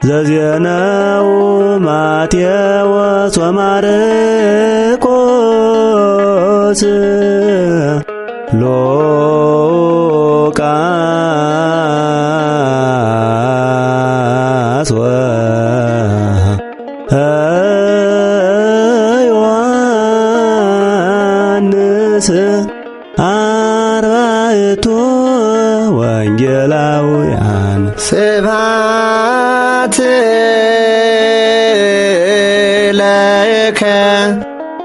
ዘዜናው ማቴዎስ ወማርቆስ ሉቃስ ወዮሐንስ አርባዕቱ ወንጌላውያን ስብሐት ለከ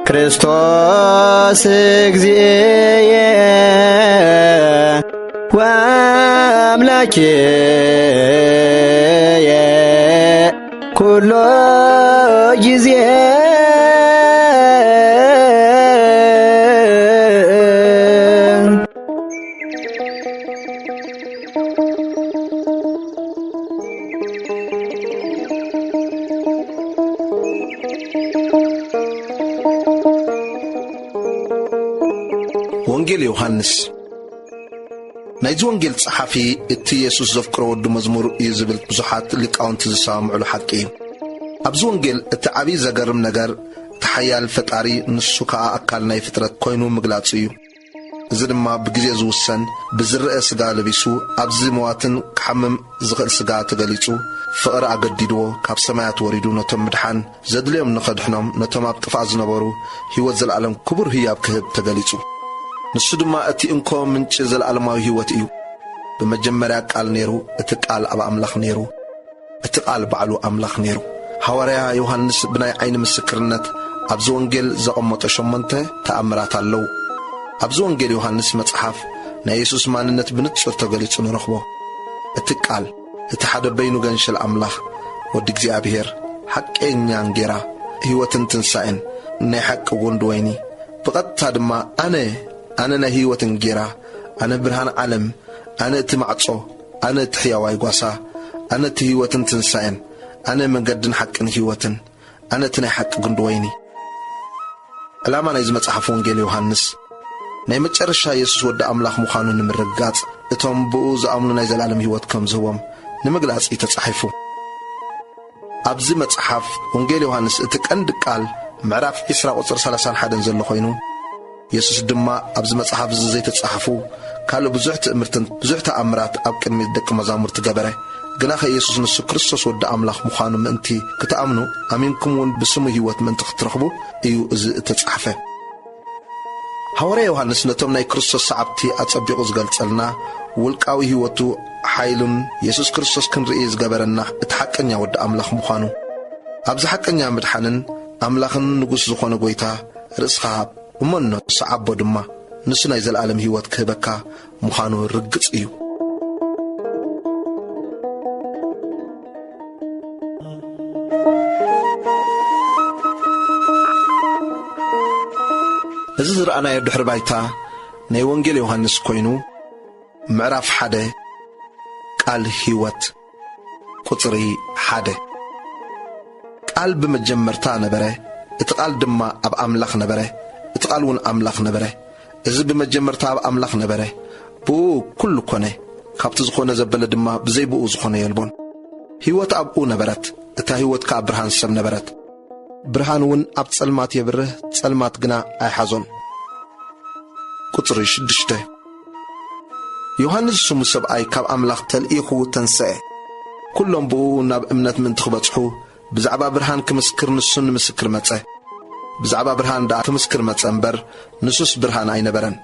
ክርስቶስ እግዚእየ ወአምላክየ ኩሎ ጊዜ ወንጌል ዮሐንስ ናይዚ ወንጌል ጸሓፊ እቲ ኢየሱስ ዘፍቅሮ ወዲ መዝሙር እዩ ዝብል ብዙሓት ሊቃውንቲ ዝሰማምዑሉ ሓቂ እዩ። ኣብዚ ወንጌል እቲ ዓብዪ ዘገርም ነገር እቲ ሓያል ፈጣሪ ንሱ ከዓ ኣካል ናይ ፍጥረት ኮይኑ ምግላጹ እዩ። እዚ ድማ ብግዜ ዝውሰን ብዝርአ ሥጋ ለቢሱ ኣብዚ መዋትን ክሓምም ዝኽእል ሥጋ ተገሊጹ ፍቕሪ ኣገዲድዎ ካብ ሰማያት ወሪዱ ነቶም ምድሓን ዘድልዮም ንኸድሕኖም ነቶም ኣብ ጥፋእ ዝነበሩ ሕይወት ዘለዓለም ክቡር ህያብ ክህብ ተገሊጹ። ንሱ ድማ እቲ እንኮ ምንጭ ዘለዓለማዊ ሕይወት እዩ። ብመጀመርያ ቃል ነይሩ፣ እቲ ቃል ኣብ ኣምላኽ ነይሩ፣ እቲ ቃል ባዕሉ ኣምላኽ ነይሩ። ሐዋርያ ዮሐንስ ብናይ ዓይኒ ምስክርነት ኣብዚ ወንጌል ዘቐመጦ 8 ተኣምራት ኣለዉ። ኣብዚ ወንጌል ዮሐንስ መጽሓፍ ናይ ኢየሱስ ማንነት ብንጹር ተገሊጹ ንረኽቦ። እቲ ቃል እቲ ሓደ በይኑ ገንሸል ኣምላኽ ወዲ እግዚኣብሔር ሓቀኛን ጌራ ሕይወትን ትንሣኤን ናይ ሓቂ ወንዲ ወይኒ ብቐጥታ ድማ ኣነ ናይ ሕይወትን ጌራ ኣነ ብርሃን ዓለም ኣነ እቲ ማዕጾ ኣነ እቲ ሕያዋይ ጓሳ ኣነ እቲ ሕይወትን ትንሣኤን ኣነ መንገድን ሓቅን ሕይወትን ኣነ እቲ ናይ ሓቂ ግንዲ ወይኒ። ዕላማ ናይዚ መጽሓፍ ወንጌል ዮሐንስ ናይ መጨረሻ ኢየሱስ ወዲ ኣምላኽ ምዃኑ ንምርጋጽ እቶም ብኡ ዝኣምኑ ናይ ዘለዓለም ሕይወት ከም ዝህቦም ንምግላጽ እዩ ተጻሒፉ። ኣብዚ መጽሓፍ ወንጌል ዮሐንስ እቲ ቀንዲ ቃል ምዕራፍ 20 ቁጽር 31 ዘሎ ኮይኑ ኢየሱስ ድማ ኣብዚ መጽሓፍ እዚ ዘይተጻሕፉ ካልእ ብዙሕ ትእምርትን ብዙሕ ተኣምራት ኣብ ቅድሚ ደቂ መዛሙርቲ ገበረ። ግና ከኢየሱስ ንሱ ክርስቶስ ወዲ ኣምላኽ ምዃኑ ምእንቲ ክትኣምኑ ኣሚንኩም እውን ብስሙ ሕይወት ምእንቲ ክትረኽቡ እዩ እዚ እተጻሕፈ። ሐዋርያ ዮሐንስ ነቶም ናይ ክርስቶስ ሰዓብቲ ኣጸቢቑ ዝገልጸልና ውልቃዊ ሕይወቱ ሓይሉን ኢየሱስ ክርስቶስ ክንርኢ ዝገበረና እቲ ሓቀኛ ወዲ ኣምላኽ ምዃኑ ኣብዚ ሓቀኛ ምድሓንን ኣምላኽን ንጉስ ዝኾነ ጐይታ ርእስኻ እሞኖ ሰዓቦ ድማ ንሱ ናይ ዘለዓለም ሕይወት ክህበካ ምዃኑ ርግጽ እዩ። እዚ ዝረኣናዮ ድሕሪ ባይታ ናይ ወንጌል ዮሐንስ ኮይኑ ምዕራፍ 1 ቃል ሕይወት ቁጽሪ 1 ቃል ብመጀመርታ ነበረ፣ እቲ ቃል ድማ ኣብ ኣምላኽ ነበረ፣ እቲ ቃል እውን ኣምላኽ ነበረ። እዚ ብመጀመርታ ኣብ ኣምላኽ ነበረ፣ ብኡ ኩሉ ኮነ፣ ካብቲ ዝኾነ ዘበለ ድማ ብዘይ ብኡ ዝኾነ የልቦን። ሕይወት ኣብኡ ነበረት፣ እታ ሕይወት ከዓ ብርሃን ሰብ ነበረት። ብርሃን እውን ኣብ ጸልማት የብርህ፣ ጸልማት ግና ኣይሓዞን። ቁጽሪ 6 ዮሐንስ ስሙ ሰብኣይ ካብ ኣምላኽ ተልኢኹ ተንስአ። كلهم بو ناب امنت من تخبصحو بزعبا برهان كمسكر نسون مسكر مصه بزعبا برهان دا كمسكر مصه امبر نسوس برهان اي نبرن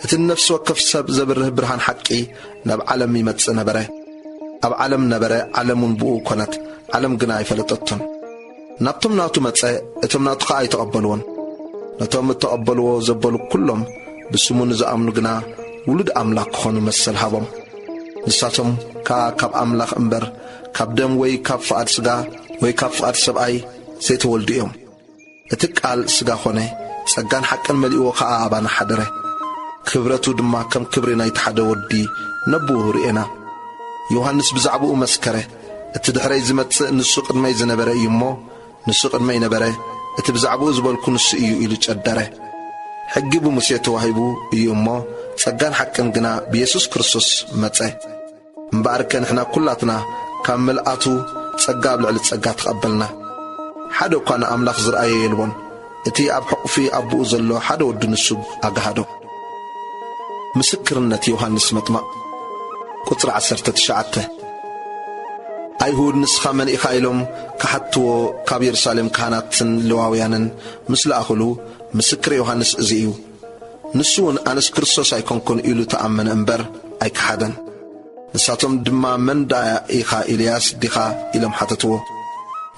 ات النفس وكف سب زبره برهان حقي ناب عالم يمص نبره اب عالم نبره عالمون بو كنت عالم غنا يفلطتن نابتم ناتو مصه اتم ناتو خاي تقبلون نتوم تقبلوا زبلوا كلهم بسمون زامنو غنا ولد املاك خون مسل حبم نساتم كاب املاك امبر كاب دم وي كاب فاد سغا وي كاب فاد سباي سيت ولديهم اتقال سغا خونه صغان حقن مليو خا ابان حدره كبرتو دما كم كبرنا يتحد ودي نبو رينا يوحنس بزعبو مسكره اتدحري زمت نسو قدمي زنبره يمو نسو قدمي نبره اتبزعبو زبلكو نسو ايو إلو تقدره حقبو مسيتو وحيبو يمو صغان حقن غنا بيسوس كريستوس مصه مباركن احنا كلاتنا كاملاتو صغاب لعل صغا تقبلنا حدو كان املاك زرأي يلبون اتي اب حقفي ابو زلو حدو دنسو اغادو مسكرنت يوحنس مطمع قطر 19 ايهود نسخه من اخايلهم كحتو كاب يرسالم كاناتن لواويانن مثل اخلو مسكر يوحنس ازيو نسون انس كريستوس ايكونكون إلو تأمن امبر ايك حدن نساتم دما من دا ايخا إلياس ديخا إلم حتتو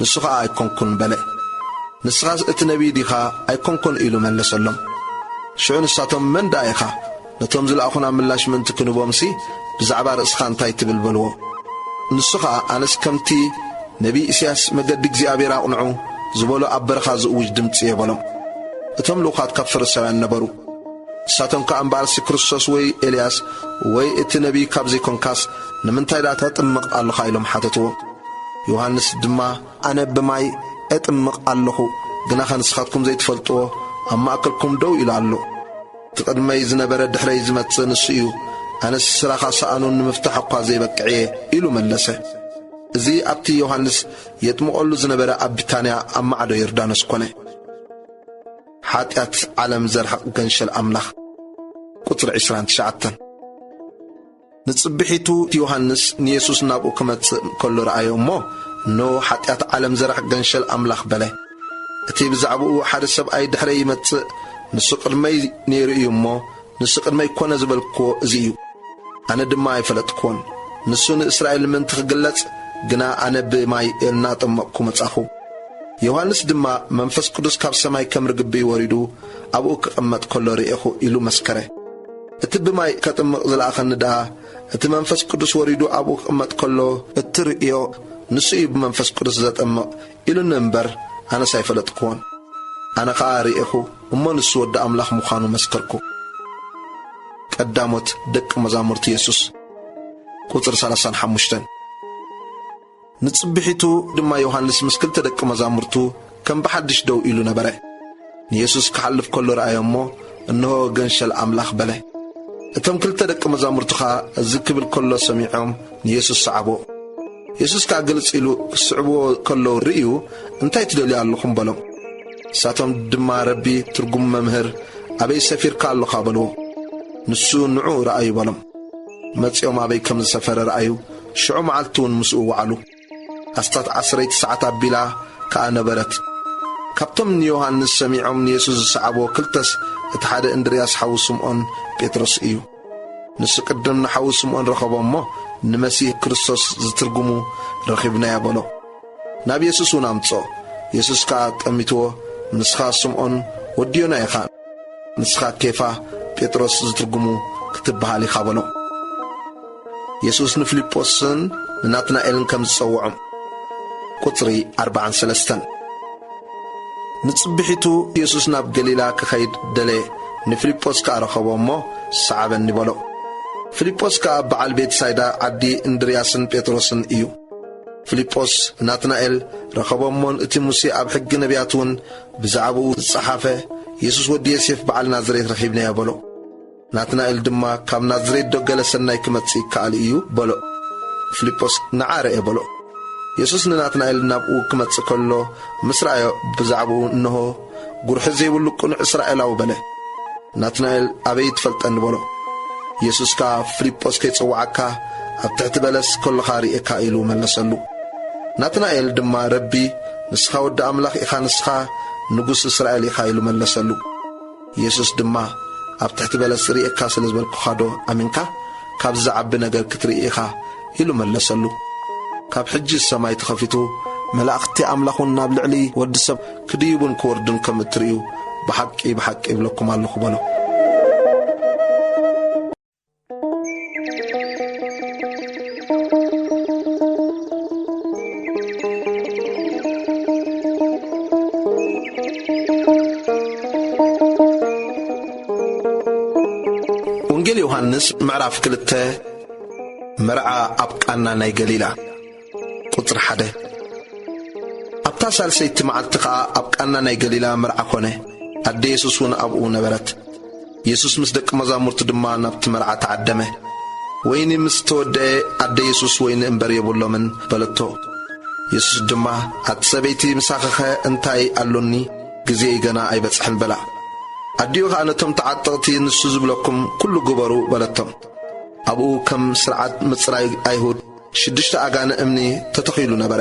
نسخا ايكونكون بلي نسخا اتنبي ديخا ايكونكون إلو من لسلم شو نساتم من دا ايخا نتومزل اخونا ملاش من تكنو بومسي بزعبار اسخان تايت بالبلو نسخا انس كمتي نبي إسياس مقد اغزيابيرا قنعو زبولو ابرخا زؤوج دمت يبلم اتم لوخات كفر السوان نبرو ساتم كأنبارس كريستوس وي إلياس وي اتنبي كابزي كونكاس نمنتاي دا تطمق الله خايلهم حاتتو يوحنس دما انا بماي اتمق الله غنا خنسخاتكم زي تفلطو اما اكلكم دو يلالو تقدمي زنبره دحري زمت نسيو انا السراخا سانون مفتاح قا زي بقعيه يلو ملسه زي ابتي يوحنس يتمقلو زنبره ابتانيا اما عدو يردانس كونه حاتيات عالم زرحق قنشل أملاخ قطر 29 نتصبحيتو يوحنس نيسوس نابو كمت كل رأي أمو نو حاتيات عالم زرحق قنشل أملاخ بله اتي بزعبو حاد السب اي دحري مت نسق المي نيرو يمو نسق المي كون زبلكو زيو انا دما يفلطكون نسون اسرائيل من تخجلت غنا انا بماي الناطمكو مصاخو يوحنس دما منفس قدس كاب سماي كمرغبي وريدو ابو كقمت كل ريخو إلو مسكره اتبماي كتمق زلاخن دا ات منفس قدس وريدو ابو كقمت كله اتريو نسي بمنفس قدس زتمق إلو نمبر انا سيفلطكون انا قاريخو ومن سود املاح مخانو مسكركو قدامت دق مزامرت يسوس قطر 35 نتصبحيتو دما يوحنس مسكل تدق مزامرتو كم بحدش دو إلو نبره يسوس كحلف كل رأيامو انه غنشل املاخ بله اتم كل تدق مزامرتو خا الزكبل كل سميعهم يسوس صعبو يسوس كاغلص إلو صعبو كل ريو انتي تدلي علىكم بلم ساتم دما ربي ترجم ممهر ابي سفير كالو خابلو نسو نعو رأي بلم مصيوم ابي كم سفر رأيو شعو معلتون مسؤ وعلو أستات 19 بلا كأنبرت كابتم يوحنس سميعهم يسوس صعبو كلتس اتحاد اندرياس حاو سمعون بيتروس إيو نسقدم حاو سمعون رخبهم نمسيح كريستوس زترجمو رخبنا يبلو نبي يسوس ونامتصو يسوس كات أميتو نسخا سمعون وديونا يخان نسخا كيفا بيتروس زترجمو كتبها لي خابلو يسوس نفليبوسن ناتنا إلن كم تصوعهم قطري 43 نتصبحيتو يسوس ناب جليلا كخيد دلي نفليبوس كارخبو مو صعبا نبلو فيليبوس كبعال بيت سايدا عدي اندرياسن بيتروسن إيو فيليبوس ناتنائيل رخبومون اتموسي اب حق نبياتون بزعبو الصحافة يسوس ودي يسيف بعال نازريت رخيبنا يبلو ناتنائيل دما كاب نازريت دو جلسنا كمتسي كال إيو بلو فيليبوس نعار يبلو يسوس ناتنائيل نابو كمتسي كله مصرعي بزعبو انه قرح زي ولقون إسرائيل أو بله ناتنائيل أبيت فلتن بلو يسوس كا فيليبوس كيتصوعكا ኣብ ትሕቲ በለስ ኮልኻ ርኢካ ኢሉ መለሰሉ። ናትናኤል ድማ ረቢ ንስኻ ወዲ ኣምላኽ ኢኻ ንስኻ ንጉስ እስራኤል ኢኻ ኢሉ መለሰሉ። ኢየሱስ ድማ ኣብ ትሕቲ በለስ ርኢካ ስለ ዝበልኩኻ ዶ ኣሚንካ ካብ ዝዓቢ ነገር ክትርኢ ኢኻ ኢሉ መለሰሉ። ካብ ሕጂ ሰማይ ተኸፊቱ መላእኽቲ ኣምላኹን ናብ ልዕሊ ወዲ ሰብ ክድይቡን ክወርዱን ከም እትርእዩ ብሓቂ ብሓቂ ይብለኩም ኣለኹ በሎ። ወንጌል ዮሐንስ ምዕራፍ 2 መርዓ ኣብ ቃና ናይ ገሊላ ቁጥር 1 ኣብታ ሳልሰይቲ መዓልቲ ኸዓ ኣብ ቃና ናይ ገሊላ መርዓ ኮነ። ኣደ ኢየሱስ እውን ኣብኡ ነበረት። ኢየሱስ ምስ ደቂ መዛሙርቱ ድማ ናብቲ መርዓ ተዓደመ። ወይኒ ምስ ተወድአ ኣደ ኢየሱስ ወይኒ እምበር የብሎምን በለቶ። ኢየሱስ ድማ ኣቲ ሰበይቲ ምሳኸኸ እንታይ ኣሎኒ ግዜ ገና ኣይበጽሕን በላ። ኣዲኡ ኸዓ ነቶም ተዓጠቕቲ ንሱ ዝብለኩም ኩሉ ግበሩ በለቶም። ኣብኡ ከም ስርዓት ምጽራይ ኣይሁድ 6 ኣጋነ እምኒ ተተኺሉ ነበረ።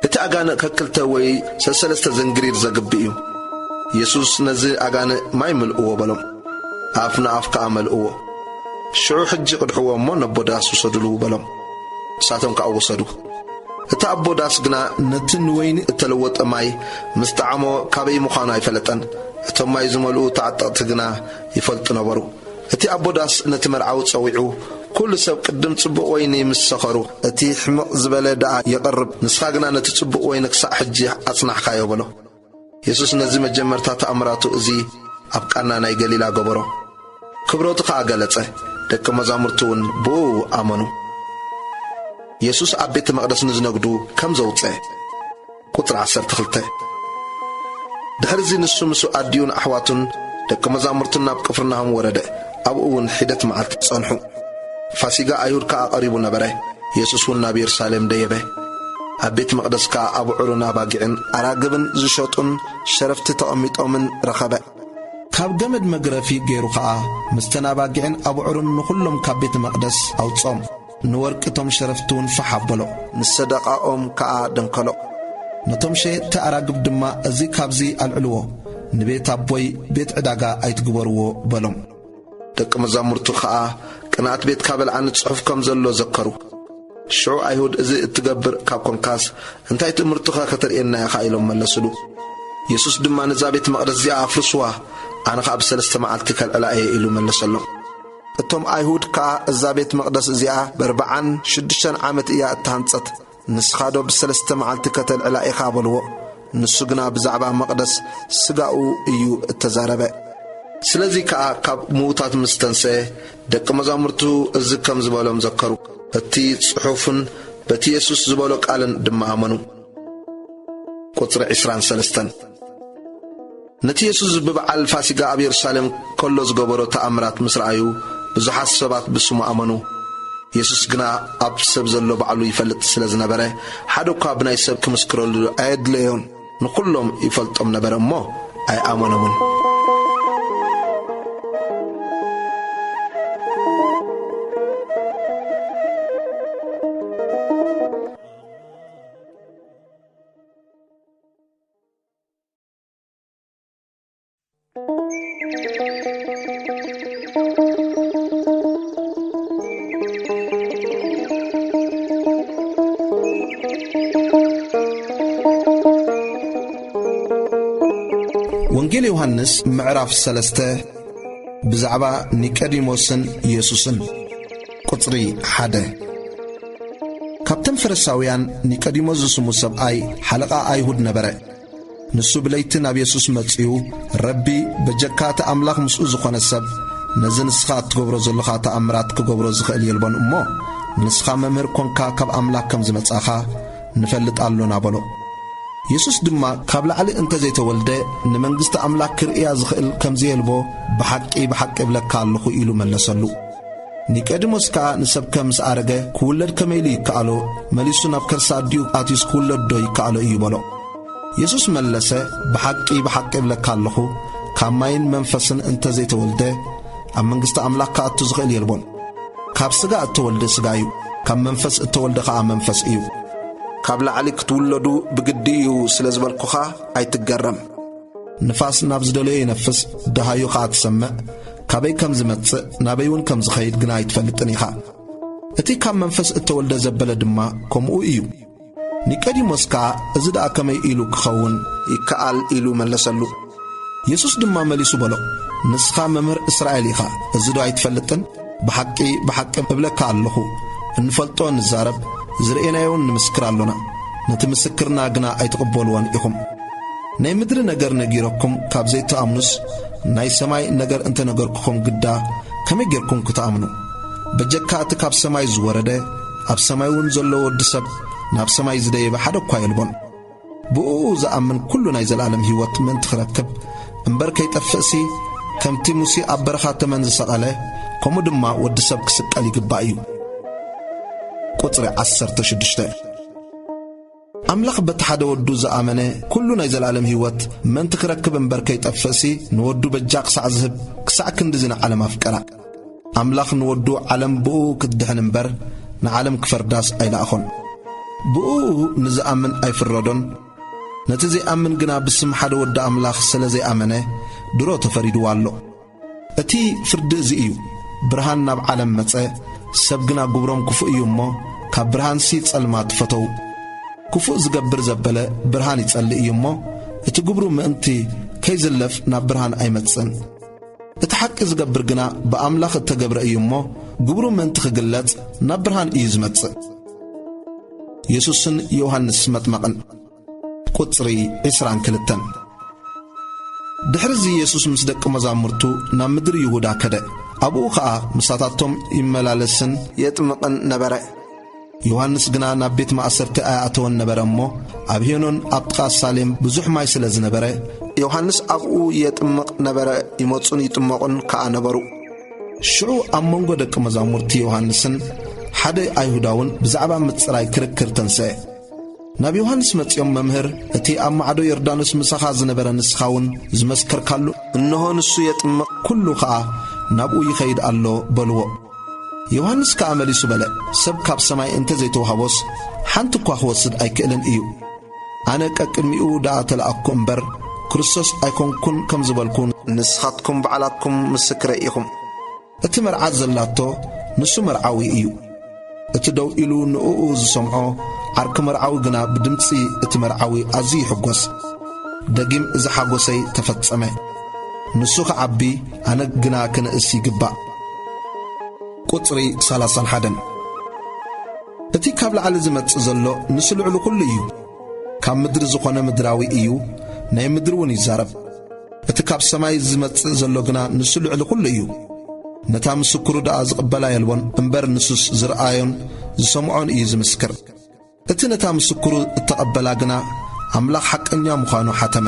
እቲ ኣጋነ ከክልተ ወይ 3 ዘንግሪር ዘግቢ እዩ። ኢየሱስ ነዚ ኣጋነ ማይ ምልእዎ በሎም። ኣፍ ንኣፍ ከኣ መልእዎ። ሽዑ ሕጂ ቅድሕዎ እሞ ነቦዳስ ውሰድሉ በሎም። ንሳቶም ከኣ ወሰዱ። እቲ ኣቦዳስ ግና ነቲ ንወይኒ እተለወጠ ማይ ምስ ጣዕሞ ካበይ ምዃኑ ኣይፈለጠን። እቶም ማይ ዝመልኡ ተዓጠቕቲ ግና ይፈልጡ ነበሩ። እቲ ኣቦዳስ ነቲ መርዓዊ ጸዊዑ ኩሉ ሰብ ቅድም ጽቡቕ ወይኒ ምስ ሰኸሩ እቲ ሕምቕ ዝበለ ደኣ የቐርብ፣ ንስኻ ግና ነቲ ጽቡቕ ወይኒ ክሳዕ ሕጂ ኣጽናሕካዮ በሎ። ኢየሱስ ነዚ መጀመርታ ተኣምራቱ እዚ ኣብ ቃና ናይ ገሊላ ገበሮ። ክብሮቱ ኸዓ ገለጸ። ደቂ መዛሙርቱ እውን ብኡ ኣመኑ። ኢየሱስ ኣብ ቤተ መቕደስ ንዝነግዱ ከም ዘውፅአ ቁጥር 12 ድሕሪዚ ንሱ ምስ ኣዲዩን ኣሕዋቱን ደቂ መዛሙርቱን ናብ ቅፍርናሆም ወረደ። ኣብኡ እውን ሒደት መዓልቲ ጸንሑ። ፋሲጋ ኣይሁድ ከኣ ቐሪቡ ነበረ። ኢየሱስ እውን ናብ ኢየሩሳሌም ደየበ። ኣብ ቤተ መቕደስ ከኣ ኣብዑርን ኣባጊዕን ኣራግብን ዝሸጡን ሸረፍቲ ተቐሚጦምን ረኸበ። ካብ ገመድ መግረፊ ገይሩ ከኣ ምስተን ኣባጊዕን ኣብዑርን ንኹሎም ካብ ቤተ መቕደስ ኣውጾም። ንወርቅቶም ሸረፍቲ እውን ፋሕ ኣበሎ። ንሰደቓኦም ከኣ ደንከሎ። ነቶም ሸየጥቲ ኣራግብ ድማ እዚ ካብዚ ኣልዕልዎ፣ ንቤት ኣቦይ ቤት ዕዳጋ ኣይትግበርዎ በሎም። ደቂ መዛሙርቱ ከኣ ቅንኣት ቤት ካበልዓኒ ጽሑፍ ከም ዘሎ ዘከሩ። ሽዑ ኣይሁድ እዚ እትገብር ካብ ኮንካስ እንታይ ትምህርቱኻ ከተርእየና ኢኻ ኢሎም መለስሉ። ኢየሱስ ድማ ነዛ ቤት መቕደስ እዚኣ ኣፍርስዋ፣ ኣነ ኸዓ ብ3 መዓልቲ ከልዕላ እየ ኢሉ መለሰሎም። እቶም ኣይሁድ ከኣ እዛ ቤት መቕደስ እዚኣ ብ46 ዓመት እያ እተሃንጸት፣ ንስኻዶ ብ3 መዓልቲ ከተልዕላ ኢኻ በልዎ። ንሱ ግና ብዛዕባ መቕደስ ስጋኡ እዩ እተዛረበ። ስለዚ ከኣ ካብ ምዉታት ምስ ተንስአ ደቂ መዛሙርቱ እዚ ከም ዝበሎም ዘከሩ። እቲ ጽሑፍን በቲ ኢየሱስ ዝበሎ ቃልን ድማ ኣመኑ። ቁጥሪ 23 ነቲ ኢየሱስ ብበዓል ፋሲጋ ኣብ ኢየሩሳሌም ከሎ ዝገበሮ ተኣምራት ምስ ረኣዩ ብዙሓት ሰባት ብስሙ ኣመኑ። ኢየሱስ ግና ኣብ ሰብ ዘሎ ባዕሉ ይፈልጥ ስለ ዝነበረ ሓደ እኳ ብናይ ሰብ ክምስክረሉ ኣየድለዮን። ንኹሎም ይፈልጦም ነበረ እሞ ኣይኣመኖምን። ወንጌል ዮሐንስ ምዕራፍ 3 ብዛዕባ ኒቆዲሞስን ኢየሱስን ቁጥሪ 1 ካብተን ፈሪሳውያን ኒቆዲሞስ ዝስሙ ሰብኣይ ሓለቓ ኣይሁድ ነበረ። ንሱ ብለይቲ ናብ ኢየሱስ መጺኡ ረቢ በጀካተ ኣምላኽ ምስኡ ዝኾነ ሰብ ነዚ ንስኻ እትገብሮ ዘለኻ ተኣምራት ክገብሮ ዝኽእል የልቦን እሞ ንስኻ መምህር ኮንካ ካብ ኣምላኽ ከም ዝመጻኻ ንፈልጥ ኣሎና በሎ። ኢየሱስ ድማ ካብ ላዕሊ እንተዘይተወልደ ንመንግሥቲ ኣምላኽ ክርእያ ዝኽእል ከምዘየልቦ ብሓቂ ብሓቂ እብለካ ኣለኹ ኢሉ መለሰሉ። ኒቆዲሞስ ከኣ ንሰብ ከም ምስ ኣረገ ክውለድ ከመይሉ ይከኣሎ? መሊሱ ናብ ከርሳ ኣዲኡ ኣትዩስ ክውለድ ዶ ይከኣሎ እዩ በሎ። ኢየሱስ መለሰ፣ ብሓቂ ብሓቂ እብለካ ኣለኹ ካብ ማይን መንፈስን እንተዘይተወልደ ኣብ መንግሥቲ ኣምላኽ ክኣቱ ዝኽእል የልቦን። ካብ ስጋ እተወልደ ስጋ እዩ ካብ መንፈስ እተወልደ ከዓ መንፈስ እዩ ካብ ላዕሊ ክትውለዱ ብግዲ እዩ ስለ ዝበልኩኻ ኣይትገረም ንፋስ ናብ ዝደለዮ ይነፍስ ደሃዩ ከዓ ትሰምዕ ካበይ ከም ዝመጽእ ናበይ እውን ከም ዝኸይድ ግና ኣይትፈልጥን ኢኻ እቲ ካብ መንፈስ እተወልደ ዘበለ ድማ ከምኡ እዩ ኒቆዲሞስ ከዓ እዚ ደኣ ከመይ ኢሉ ክኸውን ይከኣል ኢሉ መለሰሉ ኢየሱስ ድማ መሊሱ በሎ ንስኻ መምህር እስራኤል ኢኻ እዚ ዶ ኣይትፈልጥን ብሓቂ ብሓቂ እብለካ ኣለኹ እንፈልጦ ንዛረብ ዝርኤናዮን ንምስክር ኣሎና ነቲ ምስክርና ግና ኣይትቕበልዎን ኢኹም ናይ ምድሪ ነገር ነጊረኩም ካብ ዘይተኣምኑስ ናይ ሰማይ ነገር እንተነገርኩኹም ግዳ ከመይ ጌርኩም ክትኣምኑ በጀካ እቲ ካብ ሰማይ ዝወረደ ኣብ ሰማይ እውን ዘሎ ወዲ ሰብ ናብ ሰማይ ዝደየበ ሓደ እኳ የልቦን ብኡ ዝኣምን ኩሉ ናይ ዘለዓለም ህይወት ምእንቲ ክረክብ እምበር ከይጠፍእሲ ከምቲ ሙሴ ኣብ በረኻ ተመን ዝሰቐለ ከምኡ ድማ ወዲ ሰብ ክስቀል ይግባእ እዩ ቁጽሪ 16 ኣምላኽ በቲ ሓደ ወዱ ዝኣመነ ኩሉ ናይ ዘለዓለም ህይወት ምእንቲ ክረክብ እምበር ከይጠፍእሲ ንወዱ በጃ ክሳዕ ዝህብ ክሳዕ ክንዲ ዝንዓለም ኣፍቀራ ኣምላኽ ንወዱ ዓለም ብኡ ክትድሕን እምበር ንዓለም ክፈርዳስ ኣይለኣኾን ብኡ ንዝኣምን ኣይፍረዶን ነቲ ዘይኣምን ግና ብስም ሓደ ወዲ ኣምላኽ ስለ ዘይኣመነ ድሮ ተፈሪድዋ ኣሎ እቲ ፍርዲ እዚ እዩ ብርሃን ናብ ዓለም መጸ ሰብ ግና ግብሮም ክፉእ እዩ እሞ ካብ ብርሃንሲ ጸልማት ፈተው ክፉእ ዝገብር ዘበለ ብርሃን ይጸልእ እዩ እሞ እቲ ግብሩ ምእንቲ ከይዝለፍ ናብ ብርሃን ኣይመጽን እቲ ሓቂ ዝገብር ግና ብኣምላኽ እተገብረ እዩ እሞ ግብሩ ምእንቲ ክግለጽ ናብ ብርሃን እዩ ዝመጽእ ኢየሱስን ዮሐንስ መጥመቕን ቁጽሪ 22 ድሕሪዚ ኢየሱስ ምስ ደቂ መዛሙርቱ ናብ ምድሪ ይሁዳ ከደ ኣብኡ ከዓ ምሳታቶም ይመላለስን የጥምቕን ነበረ ዮሐንስ ግና ናብ ቤት ማእሰርቲ ኣያእተወን ነበረ እሞ ኣብ ሄኖን ኣብ ጥቓ ሳሌም ብዙሕ ማይ ስለ ዝነበረ ዮሐንስ ኣብኡ የጥምቕ ነበረ ይመጹን ይጥመቑን ከዓ ነበሩ ሽዑ ኣብ መንጎ ደቂ መዛሙርቲ ዮሐንስን ሓደ ኣይሁዳውን ብዛዕባ ምጽራይ ክርክር ተንስአ ናብ ዮሐንስ መጺኦም መምህር እቲ ኣብ ማዕዶ ዮርዳኖስ ምሳኻ ዝነበረ ንስኻውን ዝመስከርካሉ እንሆ ንሱ የጥምቕ ኩሉ ከዓ ናብኡ ይኸይድ ኣሎ በልዎ ዮሐንስ ከዓ መሊሱ በለ ሰብ ካብ ሰማይ እንተ ዘይተዋሃቦስ ሓንቲ እኳ ክወስድ ኣይክእልን እዩ ኣነ ቀቅድሚኡ ደኣ ተለኣኩ እምበር ክርስቶስ ኣይኮንኩን ከም ዝበልኩን ንስኻትኩም በዓላትኩም ምስክረ ኢኹም እቲ መርዓት ዘላቶ ንሱ መርዓዊ እዩ እቲ ደው ኢሉ ንኡኡ ዝሰምዖ ዓርኪ መርዓዊ ግና ብድምፂ እቲ መርዓዊ ኣዝዩ ይሕጐስ ደጊም እዚ ሓጐሰይ ተፈጸመ ንሱ ክዓቢ ኣነ ግና ክንእስ ይግባእ ቁጽሪ 31 እቲ ካብ ላዕሊ ዝመጽእ ዘሎ ንሱ ልዕሊ ኩሉ እዩ ካብ ምድሪ ዝኾነ ምድራዊ እዩ ናይ ምድሪ እውን ይዛረብ እቲ ካብ ሰማይ ዝመጽእ ዘሎ ግና ንሱ ልዕሊ ኩሉ እዩ ነታ ምስክሩ ደኣ ዝቕበላ የልቦን እምበር ንሱስ ዝረኣዮን ዝሰምዖን እዩ ዝምስክር እቲ ነታ ምስክሩ እተቐበላ ግና ኣምላኽ ሓቀኛ ምዃኑ ሓተመ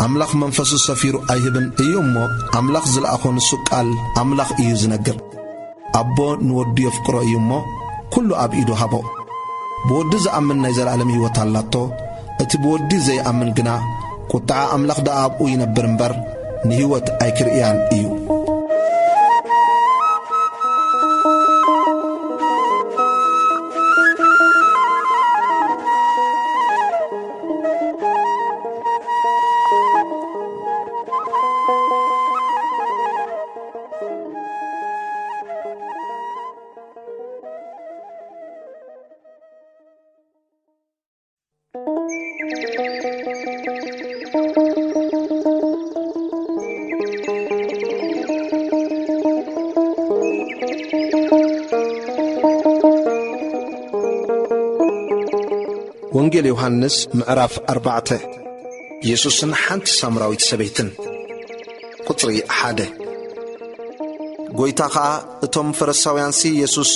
ኣምላኽ መንፈሱ ሰፊሩ ኣይህብን እዩ እሞ ኣምላኽ ዝለኣኾ ንሱ ቃል ኣምላኽ እዩ ዝነግር ኣቦ ንወዱ የፍቅሮ እዩ እሞ ኩሉ ኣብ ኢዱ ሃቦ ብወዲ ዝኣምን ናይ ዘለዓለም ህይወት ኣላቶ እቲ ብወዲ ዘይኣምን ግና ቁጣዓ ኣምላኽ ደኣ ኣብኡ ይነብር እምበር ንህይወት ኣይክርእያን እዩ ወንጌል ዮሐንስ ምዕራፍ 4 ኢየሱስን ሓንቲ ሳምራዊት ሰበይትን ቁጽሪ 1 ጐይታ ከዓ እቶም ፈሪሳውያንሲ ኢየሱስ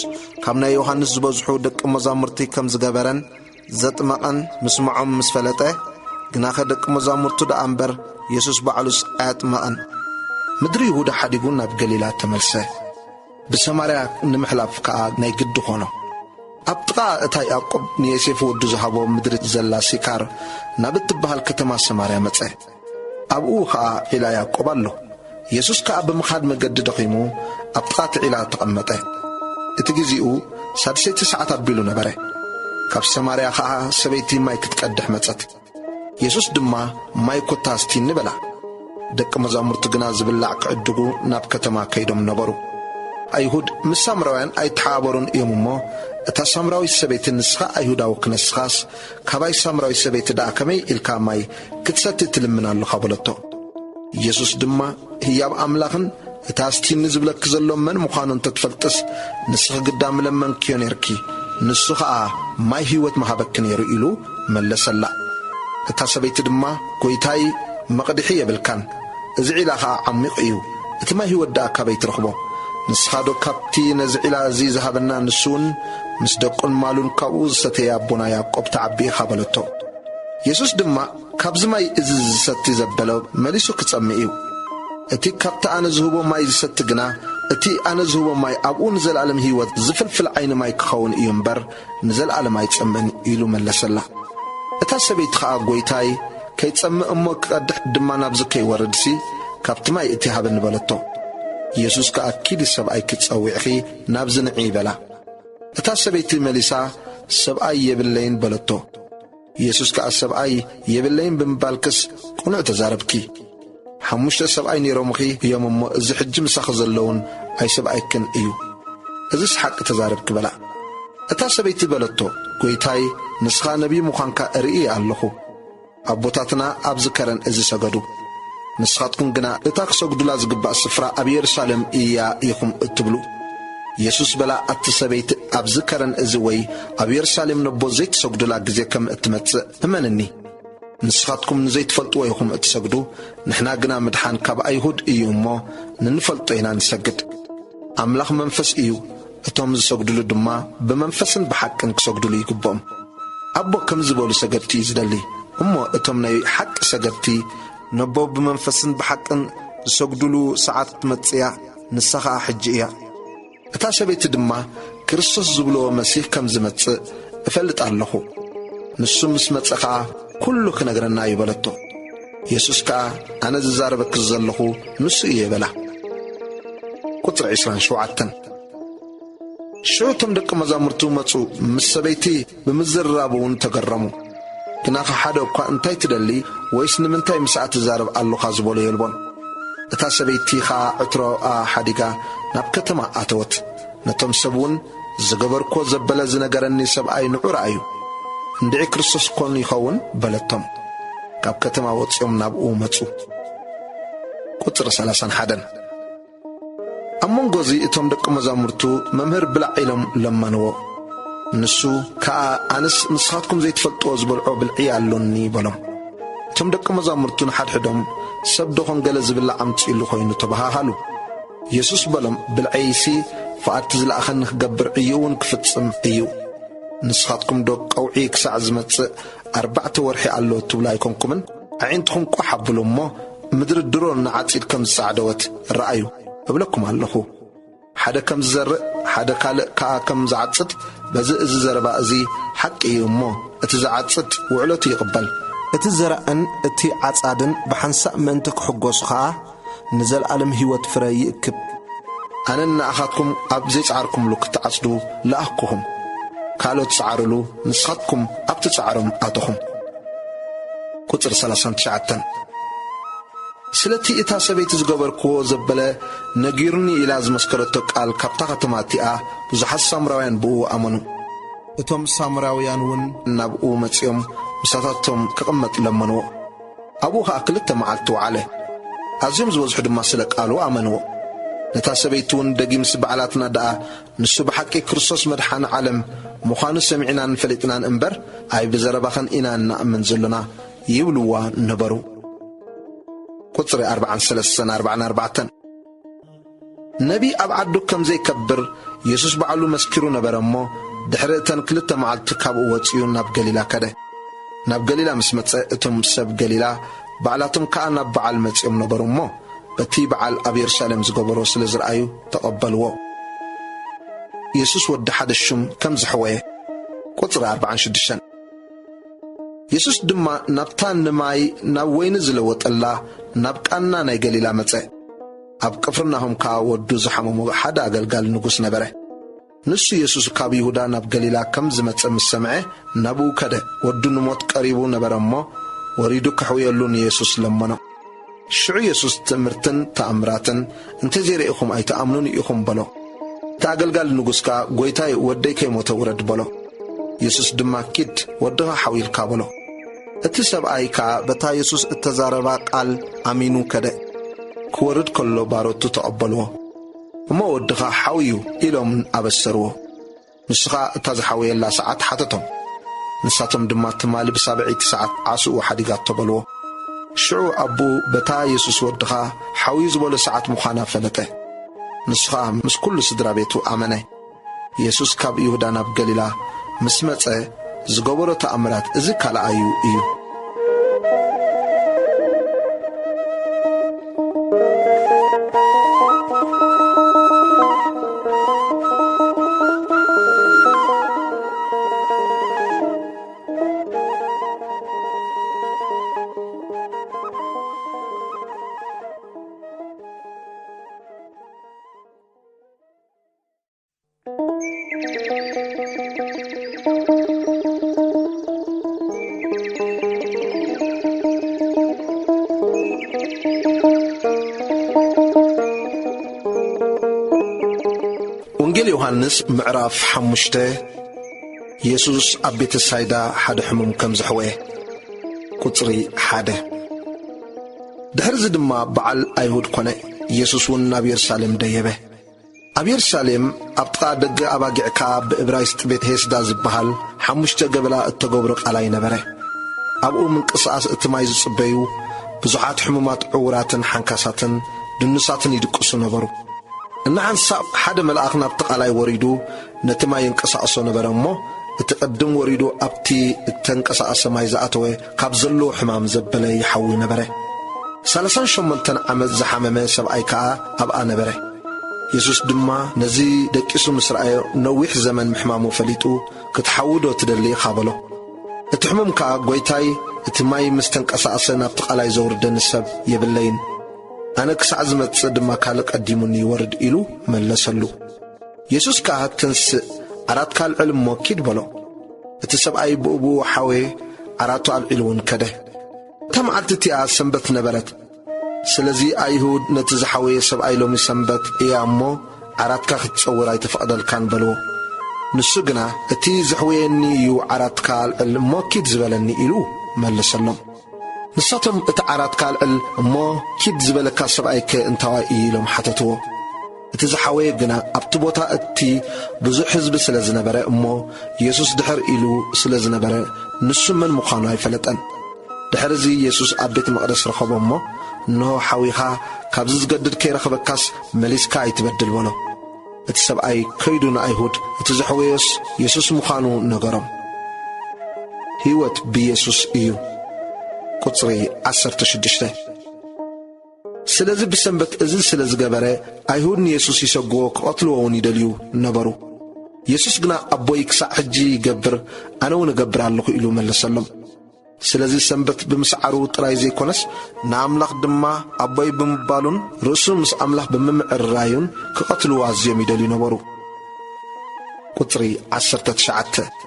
ካብ ናይ ዮሐንስ ዝበዝሑ ደቂ መዛሙርቲ ከም ዝገበረን ዘጥመቐን ምስምዖም ምስ ፈለጠ ግናኸ ደቂ መዛሙርቱ ደኣ እምበር ኢየሱስ ባዕሉስ ኣያጥመቐን ምድሪ ይሁዳ ሓዲጉ ናብ ገሊላ ተመልሰ ብሰማርያ ንምሕላፍ ከዓ ናይ ግዲ ኾኖ ኣብ ጥቓ እታ ያዕቆብ ንዮሴፍ ወዱ ዝሃቦ ምድሪ ዘላ ሲካር ናብ እትበሃል ከተማ ሰማርያ መጸ ኣብኡ ከዓ ዒላ ያዕቆብ ኣሎ ኢየሱስ ከዓ ብምኻድ መገዲ ደኺሙ ኣብ ጥቓ እቲ ዒላ ተቐመጠ እቲ ግዚኡ ሳድሰይቲ ሰዓት ኣቢሉ ነበረ። ካብ ሰማርያ ከዓ ሰበይቲ ማይ ክትቀድሕ መጸት። ኢየሱስ ድማ ማይ ኮታስቲ ንበላ። ደቂ መዛሙርቱ ግና ዝብላዕ ክዕድጉ ናብ ከተማ ከይዶም ነበሩ። ኣይሁድ ምስ ሳምራውያን ኣይተሓባበሩን እዮም እሞ እታ ሳምራዊት ሰበይቲ ንስኻ ኣይሁዳዊ ክነስኻስ ካባይ ሳምራዊ ሰበይቲ ደኣ ከመይ ኢልካ ማይ ክትሰቲ ትልምን ኣለኻ በለቶ። ኢየሱስ ድማ ህያብ ኣምላኽን እታ ስቲኒ ዝብለክ ዘሎ መን ምዃኑ እንተትፈልጥስ ንስኺ ግዳም ለመንክዮ ነርኪ፣ ንሱ ከዓ ማይ ህይወት መሃበክ ነይሩ ኢሉ መለሰላ። እታ ሰበይቲ ድማ ጐይታይ መቕድሒ የብልካን፣ እዚ ዒላ ከዓ ዓሚቕ እዩ፣ እቲ ማይ ህይወት ደኣ ካበይ ትረኽቦ? ንስኻ ዶ ካብቲ ነዚ ዒላ እዚ ዝሃበና ንሱውን ምስ ደቁን ማሉን ካብኡ ዝሰተየ ኣቦና ያዕቆብ ተዓቢኢኻ በለቶ። ኢየሱስ ድማ ካብዚ ማይ እዚ ዝሰቲ ዘበለ መሊሱ ክጸምእ እዩ። እቲ ካብቲ ኣነ ዝህቦ ማይ ዝሰቲ ግና እቲ ኣነ ዝህቦ ማይ ኣብኡ ንዘለዓለም ህይወት ዝፍልፍል ዓይኒ ማይ ክኸውን እዩ እምበር ንዘለዓለም ኣይጸምእን ኢሉ መለሰላ። እታ ሰበይቲ ከዓ ጐይታይ ከይጸምእ እሞ ክቐድሕ ድማ ናብዚ ከይወርድሲ ካብቲ ማይ እቲ ሃበኒ በለቶ። ኢየሱስ ከዓ ኪድ ሰብኣይ ክትጸዊዕኺ ናብዚ ንዒ ይበላ። እታ ሰበይቲ መሊሳ ሰብኣይ የብለይን በለቶ። ኢየሱስ ከዓ ሰብኣይ የብለይን ብምባልክስ ቁኑዕ ተዛረብኪ። 5 ሰብኣይ ነይሮምኺ እዮም እሞ እዚ ሕጂ ምሳኺ ዘለውን ኣይሰብኣይክን እዩ። እዚስ ሓቂ ተዛረብኪ በላ። እታ ሰበይቲ በለቶ ጐይታይ ንስኻ ነቢይ ምዃንካ ርኢ ኣለኹ። ኣቦታትና ኣብዚ ከረን እዚ ሰገዱ፣ ንስኻትኩም ግና እታ ክሰግዱላ ዝግባእ ስፍራ ኣብ ኢየሩሳሌም እያ ኢኹም እትብሉ። ኢየሱስ በላ ኣቲ ሰበይቲ ኣብዚ ከረን እዚ ወይ ኣብ ኢየሩሳሌም ነቦ ዘይትሰግዱላ ግዜ ከም እትመጽእ እመንኒ። ንስኻትኩም ንዘይትፈልጥዎ ኢኹም እትሰግዱ፣ ንሕና ግና ምድሓን ካብ ኣይሁድ እዩ እሞ ንንፈልጦ ኢና ንሰግድ። ኣምላኽ መንፈስ እዩ፣ እቶም ዝሰግድሉ ድማ ብመንፈስን ብሓቅን ክሰግድሉ ይግብኦም። ኣቦ ከም ዝበሉ ሰገድቲ እዩ ዝደሊ እሞ እቶም ናይ ሓቂ ሰገድቲ ነቦ ብመንፈስን ብሓቅን ዝሰግድሉ ሰዓት ትመጽእያ፣ ንሳ ኸዓ ሕጂ እያ። እታ ሰበይቲ ድማ ክርስቶስ ዝብልዎ መሲሕ ከም ዝመጽእ እፈልጥ ኣለኹ፣ ንሱ ምስ መጽእ ኸዓ ኩሉ ክነግረና እዩ በለቶ። ኢየሱስ ከዓ ኣነ ዝዛረበክ ዘለኹ ንሱ እየ በላ። ቁጥሪ 27 ሽዑቶም ደቂ መዛሙርቱ መጹ፣ ምስ ሰበይቲ ብምዝርራቡውን ተገረሙ። ግና ሓደ እኳ እንታይ ትደሊ ወይስ ንምንታይ ምስኣ ትዛረብ ኣለኻ ዝበሎ የልቦን። እታ ሰበይቲ ኸዓ ዕትሮኣ ሓዲጋ ናብ ከተማ ኣተወት። ነቶም ሰብውን ዝገበርኮ ዘበለ ዝነገረኒ ሰብኣይ ንዑራ እዩ፣ እንድዒ ክርስቶስ ኮን ይኸውን በለቶም። ካብ ከተማ ወፂኦም ናብኡ መጹ። ቁጥሪ 31 ኣብ መንጎዚ እቶም ደቂ መዛሙርቱ መምህር ብላዕ ኢሎም ለመንዎ። ንሱ ከዓ ኣነስ ንስኻትኩም ዘይትፈልጥዎ ዝበልዖ ብልዒ ኣሎኒ በሎም። እቶም ደቂ መዛሙርቱ ንሓድሕዶም ሰብ ደኾን ገለ ዝብላዕ ኣምፂኢሉ ኾይኑ ተባሃሃሉ። ኢየሱስ በሎም ብልዐይሲ ፍኣቲ ዝለኣኸኒ ክገብር ዕዩውን ክፍጽም እዩ። ንስኻትኩም ዶ ቀውዒ ክሳዕ ዝመጽእ 4 ወርሒ ኣሎ ትብሉ ኣይኮንኩምን? ኣዒንትኹም ቋሕ ኣብሉ እሞ ምድሪ ድሮ ንዓጺድ ከም ዝጻዕደወት ረአዩ እብለኩም ኣለኹ። ሓደ ከም ዝዘርእ ሓደ ካልእ ከዓ ከም ዝዓጽድ በዚ እዚ ዘረባ እዚ ሓቂ እዩ እሞ እቲ ዝዓጽድ ውዕሎቱ ይቕበል። እቲ ዘርአን እቲ ዓጻድን ብሓንሳእ ምእንቲ ክሕጐሱ ከዓ ንዘለዓለም ህይወት ፍረ ይእክብ። ኣነ ንኣኻትኩም ኣብ ዘይጸዓርኩምሉ ክትዓጽዱ ለኣኽኩኹም፣ ካልኦት ጸዓርሉ ንስኻትኩም ኣብቲ ጸዓሮም ኣተኹም። ቁጥሪ 39 ስለቲ እታ ሰበይቲ ዝገበርክዎ ዘበለ ነጊሩኒ ኢላ ዝመስከረቶ ቃል ካብታ ከተማ እቲኣ ብዙሓት ሳምራውያን ብኡ ኣመኑ። እቶም ሳምራውያን እውን ናብኡ መጺኦም ምሳታቶም ክቕመጥ ለመንዎ። ኣብኡ ከዓ 2 መዓልቲ ወዓለ። ኣዝዮም ዝበዝሑ ድማ ስለ ቃሉ ኣመንዎ። ነታ ሰበይቲ እውን ደጊምሲ በዓላትና ደኣ ንሱ ብሓቂ ክርስቶስ መድሓኒ ዓለም ምዃኑ ሰሚዕናን ፈሊጥናን እምበር ኣይ ብዘረባኸን ኢና እናእምን ዘሎና ይብልዋ ነበሩ። ቁጥሪ 43-44 ነቢ ኣብ ዓዱ ከም ዘይከብር ኢየሱስ በዓሉ መስኪሩ ነበረ እሞ ድሕሪ እተን 2 መዓልቲ ካብኡ ወፂኡ ናብ ገሊላ ከደ። ናብ ገሊላ ምስ መጸ እቶም ሰብ ገሊላ በዓላቶም ከዓ ናብ በዓል መጺኦም ነበሩ እሞ በቲ በዓል ኣብ ኢየሩሳሌም ዝገበሮ ስለ ዝረአዩ ተቐበልዎ። ኢየሱስ ወዲ ሓደ ሹም ከም ዝሕወየ። ቁጥሪ 46 ኢየሱስ ድማ ናብታ ንማይ ናብ ወይኒ ዝለወጠላ ናብ ቃና ናይ ገሊላ መጸ። ኣብ ቅፍርናሆም ከዓ ወዱ ዝሓመሙ ሓደ ኣገልጋል ንጉስ ነበረ። ንሱ ኢየሱስ ካብ ይሁዳ ናብ ገሊላ ከም ዝመጽእ ምስ ሰምዐ ናብኡ ከደ ወዱ ንሞት ቀሪቡ ነበረሞ ወሪዱ ክሕውየሉ ንኢየሱስ ለመኖ ሽዑ ኢየሱስ ትምህርትን ተኣምራትን እንተዘይርኢኹም ኣይተኣምኑን ኢኹም በሎ ተኣገልጋሊ ንጉሥካ ጐይታይ ወደይ ከይሞተ ውረድ በሎ ኢየሱስ ድማ ኪድ ወድኻ ሓዊልካ በሎ እቲ ሰብኣይ ከዓ በታ ኢየሱስ እተዛረባ ቃል ኣሚኑ ከደ ክወርድ ከሎ ባሮቱ ተቐበልዎ እሞ ወድኻ ሓዊዩ ኢሎም ኣበሰርዎ ንስኻ እታ ዝሓወየላ ሰዓት ሓተቶም ንሳቶም ድማ ትማሊ ብሳብዒቲ ሰዓት ዓስኡ ሓዲጋቶ በልዎ ሽዑ ኣቦ በታ ኢየሱስ ወድኻ ሓዊዩ ዝበሎ ሰዓት ምዃና ፈለጠ ንስኻ ምስ ኩሉ ስድራ ቤቱ ኣመነ ኢየሱስ ካብ ይሁዳ ናብ ገሊላ ምስ መጸ ዝገበሮ ተኣምራት እዚ ካልኣዩ እዩ ወንጌል ዮሐንስ ምዕራፍ 5 ኢየሱስ ኣብ ቤተ ሳይዳ ሓደ ሕሙም ከም ዘሕወየ ቁጽሪ 1 ድሕርዚ ድማ በዓል ኣይሁድ ኮነ ኢየሱስ እውን ናብ ኢየሩሳሌም ደየበ ኣብ ኢየሩሳሌም ኣብ ጥቓ ደገ ኣባጊዕካ ብዕብራይስጥ ቤት ሄስዳ ዝበሃል 5 ገበላ እተገብሮ ቃላይ ነበረ ኣብኡ ምንቅስቓስ እቲ ማይ ዝጽበዩ ብዙሓት ሕሙማት ዕውራትን ሓንካሳትን ድንሳትን ይድቅሱ ነበሩ እናሓንሳብ ሓደ መልኣኽ ናብቲ ቃላይ ወሪዱ ነቲ ማይ ይንቀሳቐሶ ነበረ እሞ እቲ ቀድም ወሪዱ ኣብቲ እተንቀሳቐሰ ማይ ዝኣተወ ካብ ዘለዎ ሕማም ዘበለ ይሓዊ ነበረ 38 ዓመት ዝሓመመ ሰብኣይ ከዓ ኣብኣ ነበረ ኢየሱስ ድማ ነዚ ደቂሱ ምስ ረኣዮ ነዊሕ ዘመን ምሕማሙ ፈሊጡ ክትሓውዶ ትደሊ ኢኻ በሎ እቲ ሕሙም ከዓ ጐይታይ እቲ ማይ ምስ ተንቀሳቐሰ ናብቲ ቃላይ ዘውርደኒ ሰብ የብለይን ኣነ ክሳዕ ዝመጽእ ድማ ካልእ ቀዲሙኒ ይወርድ ኢሉ መለሰሉ ኢየሱስ ከዓ ትንስእ ዓራት ካልዕል እሞ ኪድ በሎ እቲ ሰብኣይ ብእቡኡ ሓዌ ዓራቱ ኣልዒሉ እውን ከደ እታ መዓልቲ እቲኣ ሰንበት ነበረት ስለዚ ኣይሁድ ነቲ ዝሓወየ ሰብኣይ ሎሚ ሰንበት እያ እሞ ዓራትካ ክትጸውር ኣይተፈቕደልካን በልዎ ንሱ ግና እቲ ዘሕወየኒ እዩ ዓራትካ ኣልዕል እሞ ኪድ ዝበለኒ ኢሉ መለሰሎም ንሳቶም እቲ ዓራትካ ኣልዕል እሞ ኪድ ዝበለካ ሰብኣይከ እንታዋይ እዩ ኢሎም ሓተትዎ እቲ ዝሓወየ ግና ኣብቲ ቦታ እቲ ብዙሕ ሕዝቢ ስለ ዝነበረ እሞ ኢየሱስ ድሕር ኢሉ ስለ ዝነበረ ንሱ መን ምዃኑ ኣይፈለጠን ድሕርዚ ኢየሱስ ኣብ ቤተ መቕደስ ረኸቦ እሞ እንሆ ሓዊኻ ካብዚ ዝገድድ ከይረኸበካስ መሊስካ ኣይትበድል በሎ እቲ ሰብኣይ ከይዱ ንኣይሁድ እቲ ዘሕወዮስ ኢየሱስ ምዃኑ ነገሮም ሕይወት ብኢየሱስ እዩ ቁጽሪ 16 ስለዚ ብሰንበት እዚ ስለ ዝገበረ ኣይሁድ ንኢየሱስ ይሰግዎ ክቐትልዎ እውን ይደልዩ ነበሩ ኢየሱስ ግና ኣቦይ ክሳዕ ሕጂ ይገብር ኣነ እውን እገብር ኣለኹ ኢሉ መለሰሎም ስለዚ ሰንበት ብምስዓሩ ጥራይ ዘይኮነስ ንኣምላኽ ድማ ኣቦይ ብምባሉን ርእሱ ምስ ኣምላኽ ብምምዕርራዩን ክቐትልዎ ኣዝዮም ይደልዩ ነበሩ ቁጽሪ 19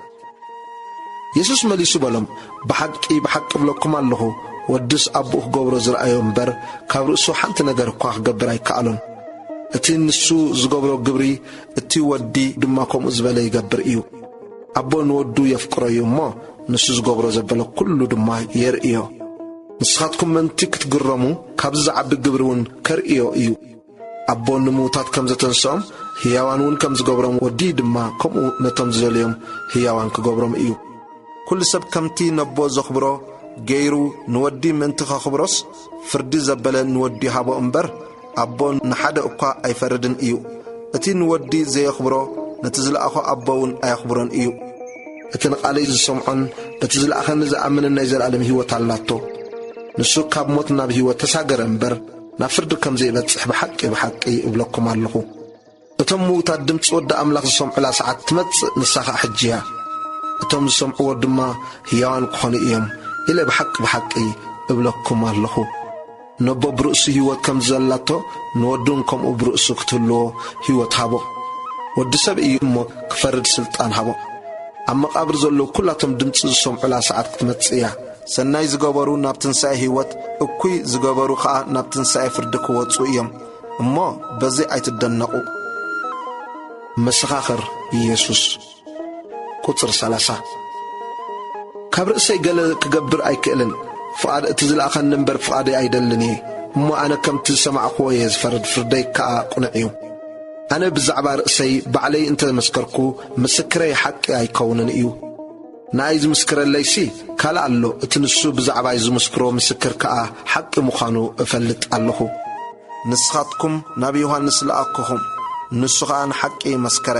ኢየሱስ መሊሱ በሎም ብሓቂ ብሓቂ ብለኩም ኣለኹ ወድስ ኣቦኡ ክገብሮ ዝረኣዮ እምበር ካብ ርእሱ ሓንቲ ነገር እኳ ክገብር ኣይከኣሎን እቲ ንሱ ዝገብሮ ግብሪ እቲ ወዲ ድማ ከምኡ ዝበለ ይገብር እዩ ኣቦ ንወዱ የፍቅሮ እዩ እሞ ንሱ ዝገብሮ ዘበለ ኩሉ ድማ የርእዮ ንስኻትኩም ምንቲ ክትግረሙ ካብዚ ዝዓቢ ግብሪ እውን ከርእዮ እዩ ኣቦ ንምውታት ከም ዘተንስኦም ህያዋን እውን ከም ዝገብሮም ወዲ ድማ ከምኡ ነቶም ዝደልዮም ህያዋን ክገብሮም እዩ ኩሉ ሰብ ከምቲ ነቦ ዘኽብሮ ገይሩ ንወዲ ምንቲ ኸኽብሮስ ፍርዲ ዘበለ ንወዲ ሃቦ እምበር ኣቦ ንሓደ እኳ ኣይፈርድን እዩ እቲ ንወዲ ዘየኽብሮ ነቲ ዝለኣኾ ኣቦ እውን ኣየኽብሮን እዩ እቲ ንቓለይ ዝሰምዖን በቲ ዝለኣኸኒ ዝኣምንን ናይ ዘለኣለም ህይወት ኣላቶ ንሱ ካብ ሞት ናብ ህይወት ተሳገረ እምበር ናብ ፍርዲ ከም ዘይበጽሕ ብሓቂ ብሓቂ እብለኩም ኣለኹ እቶም ምዉታት ድምፂ ወዲ ኣምላኽ ዝሰምዑላ ሰዓት ትመጽእ ንሳኻ ሕጂያ እቶም ዝሰምዕዎ ድማ ህያዋን ክኾኑ እዮም ኢለ ብሓቂ ብሓቂ እብለኩም ኣለኹ ነቦ ብርእሱ ህይወት ከም ዘላቶ ንወዱን ከምኡ ብርእሱ ክትህልዎ ህይወት ሃቦ ወዲ ሰብ እዩ እሞ ክፈርድ ስልጣን ሃቦ ኣብ መቃብር ዘሎ ኩላቶም ድምፂ ዝሰምዑላ ሰዓት ክትመጽእያ ሰናይ ዝገበሩ ናብ ትንሣኤ ሕይወት እኩይ ዝገበሩ ከዓ ናብ ትንሣኤ ፍርዲ ክወፁ እዮም እሞ በዚ ኣይትደነቑ መሰኻኽር ኢየሱስ ቁጽር 30 ካብ ርእሰይ ገለ ክገብር ኣይክእልን ፍቓድ እቲ ዝለኣኸኒ እምበር ፍቓደይ ኣይደልን እየ እሞ ኣነ ከምቲ ዝሰማዕኽዎ እየ ዝፈርድ ፍርደይ ከዓ ቁኑዕ እዩ ኣነ ብዛዕባ ርእሰይ ባዕለይ እንተመስከርኩ ምስክረይ ሓቂ ኣይከውንን እዩ ንኣይ ዝምስክረለይሲ ካልእ ኣሎ እቲ ንሱ ብዛዕባይ ዝምስክሮ ምስክር ከዓ ሓቂ ምዃኑ እፈልጥ ኣለኹ ንስኻትኩም ናብ ዮሃንስ ለኣክኹም ንሱ ከዓ ንሓቂ መስከረ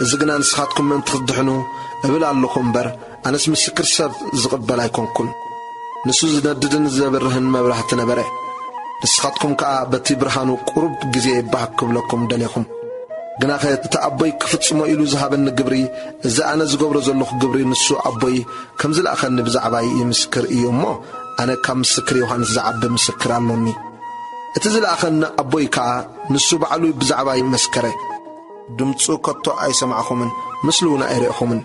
እዚ ግና ንስኻትኩም ምእንቲ ክትድሕኑ እብል ኣለኹ እምበር ኣነስ ምስክር ሰብ ዝቕበል ኣይኮንኩን ንሱ ዝነድድን ዘብርህን መብራህቲ ነበረ ንስኻትኩም ከዓ በቲ ብርሃኑ ቁሩብ ግዜ ባህ ክብለኩም ደለኹም ግና እቲ ኣቦይ ክፍጽሞ ኢሉ ዝሃበኒ ግብሪ እዚ ኣነ ዝገብሮ ዘለኹ ግብሪ ንሱ ኣቦይ ከም ዝለኣኸኒ ብዛዕባይ ይምስክር እዩ እሞ ኣነ ካብ ምስክር ዮሃንስ ዝዓቢ ምስክር ኣሎኒ እቲ ዝለኣኸኒ ኣቦይ ከዓ ንሱ ባዕሉ ብዛዕባይ መስከረ ድምፁ ከቶ ኣይሰማዕኹምን ምስሉ እውን ኣይርኢኹምን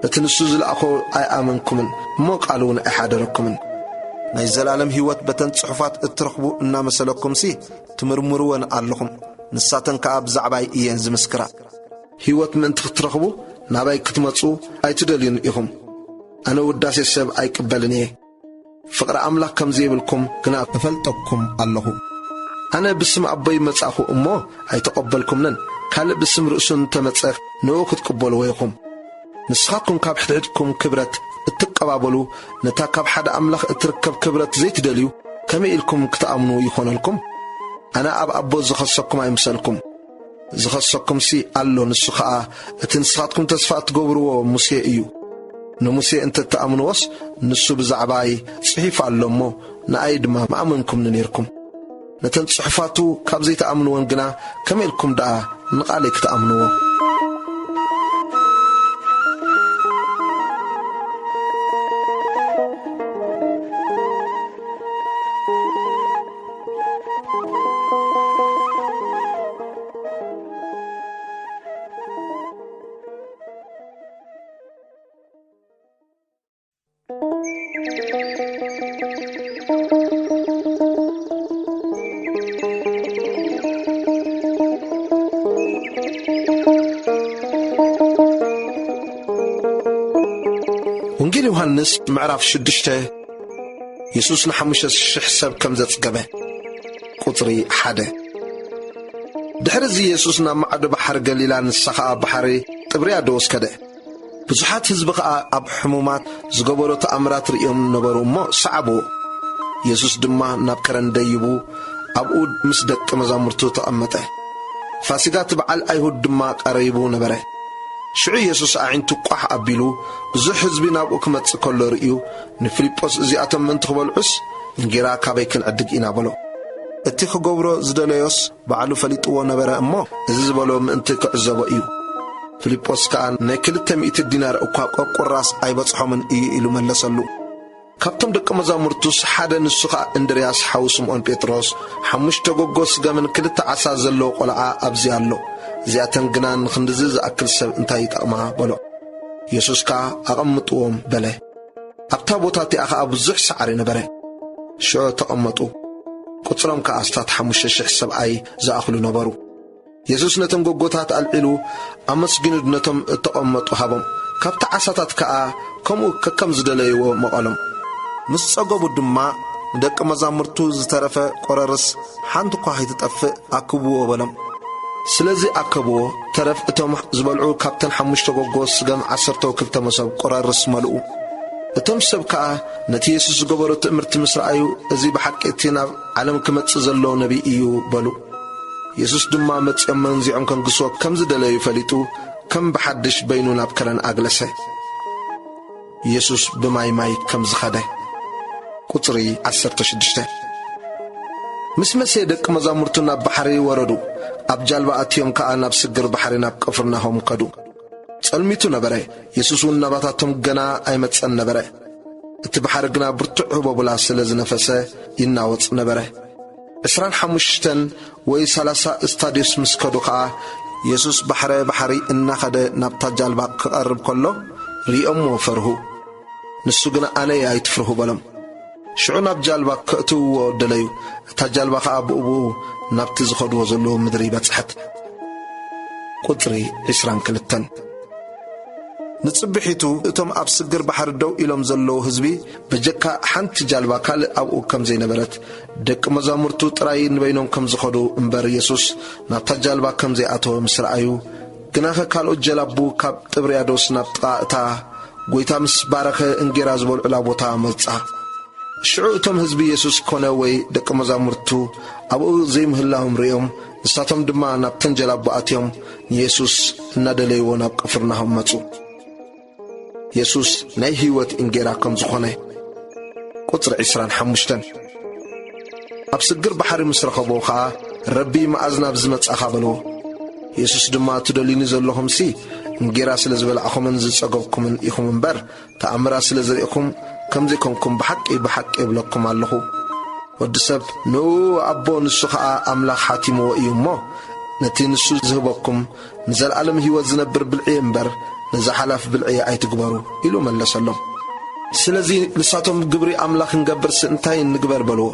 እቲ ንሱ ዝለኣኾ ኣይኣመንኩምን እሞ ቃሉ እውን ኣይሓደረኩምን ናይ ዘላለም ሕይወት በተን ጽሑፋት እትረኽቡ እናመሰለኩምሲ ትምርምርወን ኣለኹም ንሳተን ከዓ ብዛዕባይ እየን ዝምስክራ ሕይወት ምእንቲ ክትረኽቡ ናባይ ክትመጹ ኣይትደልዩን ኢኹም ኣነ ውዳሴ ሰብ ኣይቅበልን እየ ፍቕሪ ኣምላኽ ከም ዘይብልኩም ግና እፈልጠኩም ኣለኹ ኣነ ብስም ኣቦይ መጻኹ እሞ ኣይተቐበልኩምንን ካልእ ብስም ርእሱ እንተመጸኽ ንኡ ክትቅበልዎ ኢኹም ንስኻትኩም ካብ ሕድሕድኩም ክብረት እትቀባበሉ ነታ ካብ ሓደ ኣምላኽ እትርከብ ክብረት ዘይትደልዩ ከመይ ኢልኩም ክትኣምኑ ይኾነልኩም ኣነ ኣብ ኣቦ ዝኸሰኩም ኣይምሰልኩም ዝኸሰኩምሲ ኣሎ ንሱ ከዓ እቲ ንስኻትኩም ተስፋ እትገብርዎ ሙሴ እዩ ንሙሴ እንተ ተኣምንዎስ ንሱ ብዛዕባይ ጽሒፍ ኣሎ እሞ ንኣይ ድማ መኣመንኩምኒ ነይርኩም ነተን ጽሑፋቱ ካብ ዘይተኣምንዎን ግና ከመይ ኢልኩም ደኣ ንቓለይ ክትኣምንዎ ወንጌል ዮሐንስ ምዕራፍ 6 ኢየሱስ ን5,000 ሰብ ከም ዘጽገበ ቁጽሪ 1 ድሕሪ ኢየሱስ ናብ ማዕዶ ባሕሪ ገሊላ ንስኻ ባሕሪ ጥብርያዶስ ከደ ብዙሓት ህዝቢ ከዓ ኣብ ሕሙማት ዝገበሮ ተኣምራት ርእዮም ነበሩ እሞ ሰዓብዎ ኢየሱስ ድማ ናብ ከረን ደይቡ ኣብኡ ምስ ደቂ መዛሙርቱ ተቐመጠ ፋሲጋ በዓል ኣይሁድ ድማ ቀረይቡ ነበረ ሽዑ ኢየሱስ ኣዒንቱ ቋሕ ኣቢሉ ብዙሕ ህዝቢ ናብኡ ክመጽእ ከሎ ርእዩ ንፊልጶስ እዚኣቶም ምእንቲ ክበልዑስ እንጌራ ካበይ ክንዕድግ ኢና በሎ እቲ ክገብሮ ዝደለዮስ ባዕሉ ፈሊጥዎ ነበረ እሞ እዚ ዝበሎ ምእንቲ ክዕዘቦ እዩ ፊልጶስ ከዓ ናይ 200 ዲናር እኳ ቆቁራስ ኣይበጽሖምን እዩ ኢሉ መለሰሉ ካብቶም ደቂ መዛሙርቱስ ሓደ ንሱ ከዓ እንድርያስ ሓዊ ስምዖን ጴጥሮስ 5 ጎጎስ ገምን 2 ዓሳ ዘለዎ ቆልዓ ኣብዚ ኣሎ እዚኣተን ግና ንኽንድዚ ዝኣክል ሰብ እንታይ ይጠቕማ በሎ ኢየሱስ ከዓ ኣቐምጥዎም በለ ኣብታ ቦታ እቲኣ ከዓ ብዙሕ ሳዕሪ ነበረ ሽዑ ተቐመጡ ቁጽሮም ከዓ 5,000 ሰብኣይ ዝኣኽሉ ነበሩ ኢየሱስ ነቶም ጎጎታት ኣልዒሉ ኣመስጊኑ ነቶም እተቐመጡ ሃቦም ካብቲ ዓሳታት ከዓ ከምኡ ከከም ዝደለይዎ መቐሎም ምስ ጸገቡ ድማ ደቂ መዛሙርቱ ዝተረፈ ቆረርስ ሓንቲ እኳ ከይትጠፍእ ኣክብዎ በሎም ስለዚ ኣከብዎ ተረፍ እቶም ዝበልዑ ካብተን 5 ጎጎስ ገም 12 መሶብ ቆረርስ መልኡ እቶም ሰብ ከዓ ነቲ ኢየሱስ ዝገበሮ ትእምርቲ ምስ ረኣዩ እዚ ብሓቂ እቲ ናብ ዓለም ክመጽእ ዘሎ ነቢይ እዩ በሉ ኢየሱስ ድማ መጽኦም መንዚዖም ከንግስዎ ከም ዝደለዩ ፈሊጡ ከም ብሓድሽ በይኑ ናብ ከረን ኣግለሰ ኢየሱስ ብማይ ከም ዝኸደ ቁጽሪ 16 ምስ መሴ ደቂ መዛሙርቱ ናብ ባሕሪ ወረዱ ኣብ ጃልባ ኣትዮም ከዓ ናብ ስግር ባሕሪ ናብ ቅፍርናሆም ከዱ ጸልሚቱ ነበረ ኢየሱስ እውን ናባታቶም ገና ኣይመጸን ነበረ እቲ ባሕሪ ግና ብርቱዕ ህቦቡላ ስለ ዝነፈሰ ይናወጽ ነበረ 25 ወይ 30 እስታዲዮስ ምስ ከዱ ከዓ ኢየሱስ ባሕሪ እናኸደ ናብታ ጃልባ ክቐርብ ከሎ ሪኦሞ ፈርሁ። ንሱ ግን ኣነ ኣይትፍርሁ በሎም። ሽዑ ናብ ጃልባ ከእትውዎ ደለዩ። እታ ጃልባ ኸዓ ብእቡ ናብቲ ዝኸድዎ ዘለዎ ምድሪ በጽሐት። ቁጽሪ 22 ንጽብሒቱ እቶም ኣብ ስግር ባሕሪ ደው ኢሎም ዘለዉ ህዝቢ በጀካ ሓንቲ ጃልባ ካልእ ኣብኡ ከም ዘይነበረት ደቂ መዛሙርቱ ጥራይ ንበይኖም ከም ዝኸዱ እምበር ኢየሱስ ናብታ ጃልባ ከም ዘይኣተወ ምስ ረኣዩ ግናኸ ካልኦት ጀላቡ ካብ ጥብርያዶስ ናብ ጥቓ እታ ጐይታ ምስ ባረኸ እንጌራ ዝበልዑላ ቦታ መጻ። ሽዑ እቶም ህዝቢ ኢየሱስ ኮነ ወይ ደቂ መዛሙርቱ ኣብኡ ዘይምህላዎም ርዮም ንሳቶም ድማ ናብተን ጀላቡ ኣትዮም ንኢየሱስ እናደለይዎ ናብ ቅፍርናሆም መጹ። ኢየሱስ ናይ ህይወት እንጌራ ከም ዝኾነ ቁጽሪ 25 ኣብ ስግር ባሕሪ ምስ ረኸቦ ኸዓ ረቢ መዓዝ ናብ ዝመጻኻ በልዎ። ኢየሱስ ድማ ትደልዩኒ ዘለኹምሲ እንጌራ ስለ ዝበልዕኹምን ዝጸገብኩምን ኢኹም እምበር ተኣምራት ስለ ዘርእኹም ከምዘይኮንኩም ብሓቂ የብለኩም ኣለኹ። ወዲ ሰብ ንኡ ኣቦ ንሱ ኸዓ ኣምላኽ ሓቲምዎ እዩ እሞ ነቲ ንሱ ዝህበኩም ንዘለዓለም ህይወት ዝነብር ብልዒ እምበር ነዛ ሓላፍ ብልዒ ኣይትግበሩ ኢሉ መለሰሎም። ስለዚ ንሳቶም ግብሪ ኣምላኽ እንገብርስ እንታይ እንግበር በልዎ።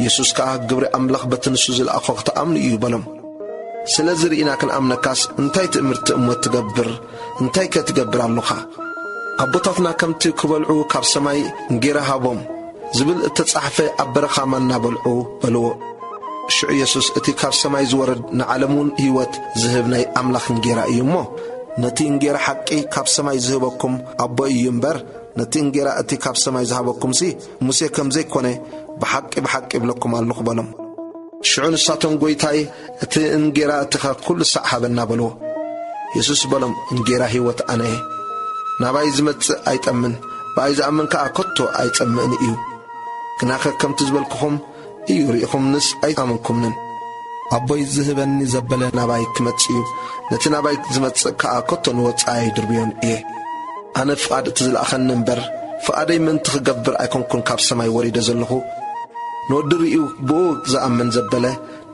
ኢየሱስ ከዓ ግብሪ ኣምላኽ በቲ ንሱ ዝለኣኾ ክትኣምኑ እዩ በሎም። ስለዚ ርኢና ክንኣምነካስ እንታይ ትእምርቲ እሞት ትገብር? እንታይ ከትገብር ኣለኻ? ኣቦታትና ከምቲ ክበልዑ ካብ ሰማይ እንጌራ ሃቦም ዝብል እተጻሕፈ ኣብ በረኻ ማና በልዑ በልዎ። ሽዑ ኢየሱስ እቲ ካብ ሰማይ ዝወረድ ንዓለሙን ህይወት ዝህብ ናይ ኣምላኽ እንጌራ እዩ እሞ ነቲ እንጌራ ሓቂ ካብ ሰማይ ዝህበኩም ኣቦ እዩ እምበር ነቲ እንጌራ እቲ ካብ ሰማይ ዝሃበኩምሲ ሙሴ ከም ዘይኮነ ብሓቂ ይብለኩም ኣለኹ በሎም። ሽዑ ንሳቶም ጐይታይ እቲ እንጌራ እቲኻ ኩሉ ሳዕ ሃበና በልዎ። ኢየሱስ በሎም እንጌራ ህይወት ኣነ እየ። ናባይ ዝመጽእ ኣይጠምን ብኣይ ዝኣምን ከዓ ከቶ ኣይጸምእን እዩ። ግናኸ ከምቲ ዝበልክኹም እዩ ርኢኹም ንስ ኣይኣመንኩምንን። ኣቦይ ዝህበኒ ዘበለ ናባይ ክመጽእ እዩ። ነቲ ናባይ ዝመጽእ ከዓ ከቶ ንወጻኢ ድርብዮን እየ። ኣነ ፍቓድ እቲ ዝለኣኸኒ እምበር ፍቓደይ ምእንቲ ክገብር ኣይኮንኩን ካብ ሰማይ ወሪደ ዘለኹ። ንወዲ ርኢዩ ብኡ ዝኣምን ዘበለ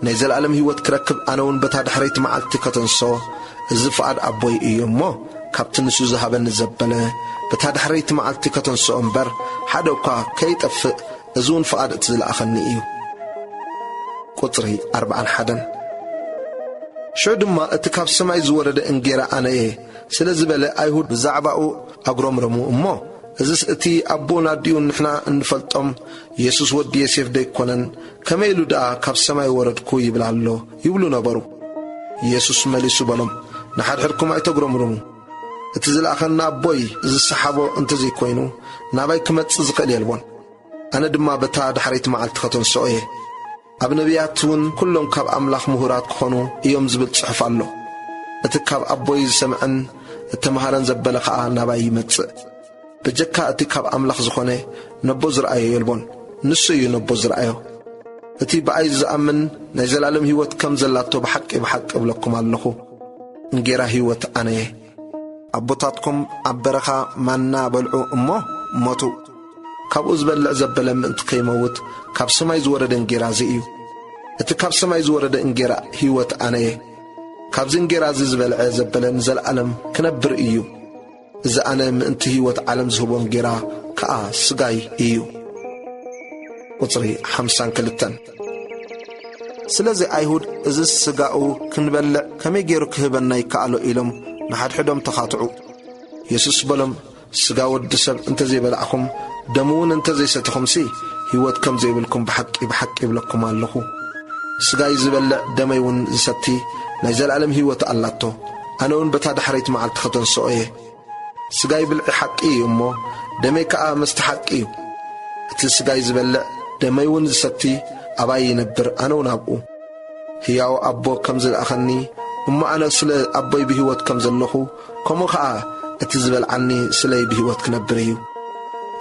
ናይ ዘለዓለም ህይወት ክረክብ ኣነ እውን በታ ድሕረይቲ መዓልቲ ከተንሶ እዚ ፍቓድ ኣቦይ እዩ እሞ ካብቲ ንሱ ዝሃበኒ ዘበለ በታ ድሕረይቲ መዓልቲ ከተንሶ እምበር ሓደ እኳ ከይጠፍእ እዚ እውን ፍቓድ እቲ ዝለኣኸኒ እዩ። ቁጽሪ 41 ሽዑ ድማ እቲ ካብ ሰማይ ዝወረደ እንጌራ ኣነ እየ ስለ ዝበለ ኣይሁድ ብዛዕባኡ ኣግሮምረሙ እሞ እዝስ እቲ ኣቦ ናዲኡ ንሕና እንፈልጦም ኢየሱስ ወዲ ዮሴፍ ደይኮነን ከመይ ኢሉ ደኣ ካብ ሰማይ ወረድኩ ይብል ኣሎ ይብሉ ነበሩ። ኢየሱስ መሊሱ በሎም ንሓድሕድኩም ኣይተግሮምርሙ። እቲ ዝለኣኸና ኣቦይ ዝሰሓቦ እንተዘይኮይኑ ናባይ ክመጽእ ዝኽእል የልቦን። ኣነ ድማ በታ ድሕረይቲ መዓልቲ ከተንስኦ እየ። ኣብ ነቢያት እውን ኩሎም ካብ ኣምላኽ ምሁራት ክኾኑ እዮም ዝብል ጽሑፍ ኣሎ። እቲ ካብ ኣቦይ ዝሰምዐን እተመሃረን ዘበለ ኸዓ ናባይ ይመጽእ። በጀካ እቲ ካብ ኣምላኽ ዝኾነ ነቦ ዝረአዮ የልቦን፣ ንሱ እዩ ነቦ ዝረአዮ። እቲ ብኣይ ዝኣምን ናይ ዘላለም ህይወት ከም ዘላቶ ብሓቂ እብለኩም ኣለኹ። እንጌራ ህይወት ኣነ እየ። ኣቦታትኩም ኣብ በረኻ ማና በልዑ እሞ ሞቱ። ካብኡ ዝበልዕ ዘበለ ምእንቲ ከይመውት ካብ ሰማይ ዝወረደ እንጌራ እዚ እዩ። እቲ ካብ ሰማይ ዝወረደ እንጌራ ህይወት ኣነ እየ። ካብዚ እንጌራ እዚ ዝበልዐ ዘበለ ንዘለዓለም ክነብር እዩ። እዚ ኣነ ምእንቲ ህይወት ዓለም ዝህቦ እንጌራ ከዓ ስጋይ እዩ። ቁጽሪ 52 ስለዚ ኣይሁድ እዚ ስጋኡ ክንበልዕ ከመይ ገይሩ ክህበና ይከኣሎ ኢሎም ንሓድሕዶም ተኻትዑ። ኢየሱስ በሎም ስጋ ወዲ ሰብ እንተዘይበላዕኹም ደሙ እውን እንተዘይሰትኹምሲ ህይወት ከም ዘይብልኩም ብሓቂ ይብለኩም ኣለኹ። ስጋይ ዝበልዕ ደመይ እውን ዝሰቲ ናይ ዘለዓለም ህይወት ኣላቶ። ኣነ እውን በታ ድሕረይቲ መዓልቲ ከተንስኦ እየ። ስጋይ ብልዒ ሓቂ እዩ እሞ ደመይ ከዓ መስቲ ሓቂ እዩ። እቲ ስጋይ ዝበልዕ ደመይ እውን ዝሰቲ ኣባይ ይነብር፣ ኣነ እውን ኣብኡ። ሕያው ኣቦ ከም ዝለኣኸኒ እሞ ኣነ ስለ ኣቦይ ብህይወት ከም ዘለኹ ከምኡ ከዓ እቲ ዝበልዓኒ ስለይ ብህይወት ክነብር እዩ።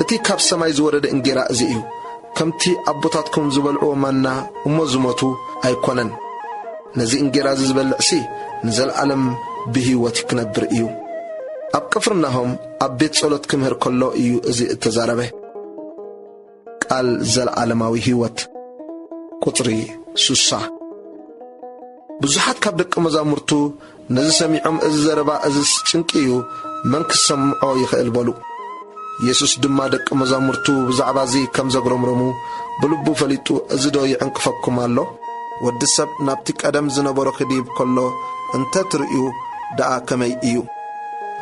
እቲ ካብ ሰማይ ዝወረደ እንጌራ እዚ እዩ። ከምቲ ኣቦታትኩም ዝበልዕዎ ማና እሞ ዝሞቱ ኣይኮነን። ነዚ እንጌራ እዚ ዝበልዕሲ ንዘለዓለም ብህይወት ክነብር እዩ። ኣብ ቅፍርናሆም ኣብ ቤት ጸሎት ክምህር ከሎ እዩ እዚ እተዛረበ። ቃል ዘለዓለማዊ ህይወት ቁጽሪ 60 ብዙሓት ካብ ደቀ መዛሙርቱ ነዚ ሰሚዖም እዚ ዘረባ እዚ ጭንቂዩ መን ክሰምዖ ይኽእል በሉ። ኢየሱስ ድማ ደቀ መዛሙርቱ ብዛዕባ እዚ ከም ዘግረምረሙ ብልቡ ፈሊጡ እዚ ዶ ይዕንቅፈኩም ኣሎ? ወዲ ሰብ ናብቲ ቀደም ዝነበሮ ክዲብ ከሎ እንተ ትርእዩ ደኣ ከመይ እዩ?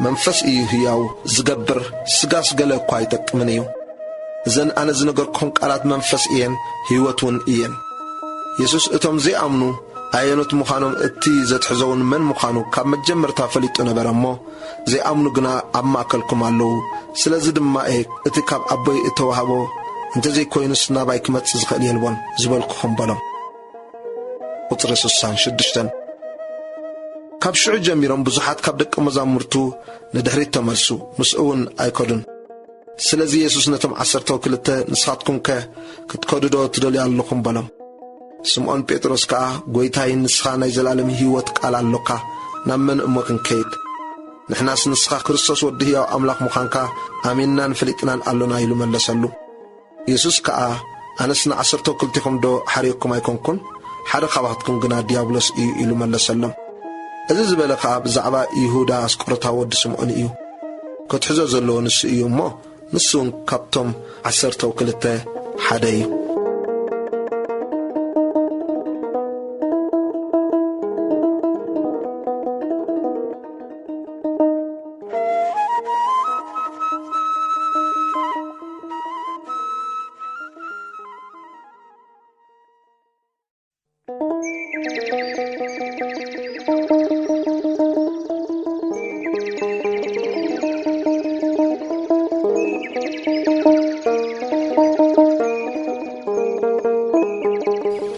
መንፈስ እዩ ህያው ዝገብር፣ ስጋስ ገለ እኳ አይጠቅምን እዩ። እዘን ኣነ ዝነገርኩም ቃላት መንፈስ እየን ህይወትን እየን። ኢየሱስ እቶም ዘይኣምኑ ኣየኖት ምዃኖም እቲ ዘትሕዘውን መን ምዃኑ ካብ መጀመርታ ፈሊጡ ነበረ እሞ ዘይኣምኑ ግና ኣብ ማእከልኩም ኣለዉ። ስለዚ ድማ እቲ ካብ ኣቦይ እተዋህቦ እንተዘይኮይኑስ ናባይ ክመጽእ ዝኽእል የልቦን ዝበልኩኹም በሎም። ቁጽሪ 66 ካብ ሽዑ ጀሚሮም ብዙሓት ካብ ደቀ መዛሙርቱ ንድሕሪት ተመልሱ፣ ምስኡውን ኣይከዱን። ስለዚ ኢየሱስ ነቶም 12 ንስኻትኩም ከ ክትከዱ ዶ ትደልዩ ኣለኹም በሎም። ስምዖን ጴጥሮስ ከዓ ጐይታይ ንስኻ ናይ ዘላለም ህይወት ቃል ኣለካ፣ ናብ መን እሞ ክንከይድ? ንሕናስ ንስኻ ክርስቶስ ወዲ ሕያው ኣምላኽ ምዃንካ ኣሜንናን ፈሊጥናን ኣሎና ኢሉ መለሰሉ። ኢየሱስ ከዓ ኣነስ ን12 ዶ ሓርየኩም ኣይኮንኩን? ሓደ ካብኣትኩም ግና ዲያብሎስ እዩ ኢሉ መለሰሎም። እዚ ዝበለ ከዓ ብዛዕባ ይሁዳ ኣስቆሮታዊ ወዲ ስምዖን እዩ። ክትሕዞ ዘለዎ ንሱ እዩ እሞ ንሱን ካብቶም 12 ሓደ እዩ።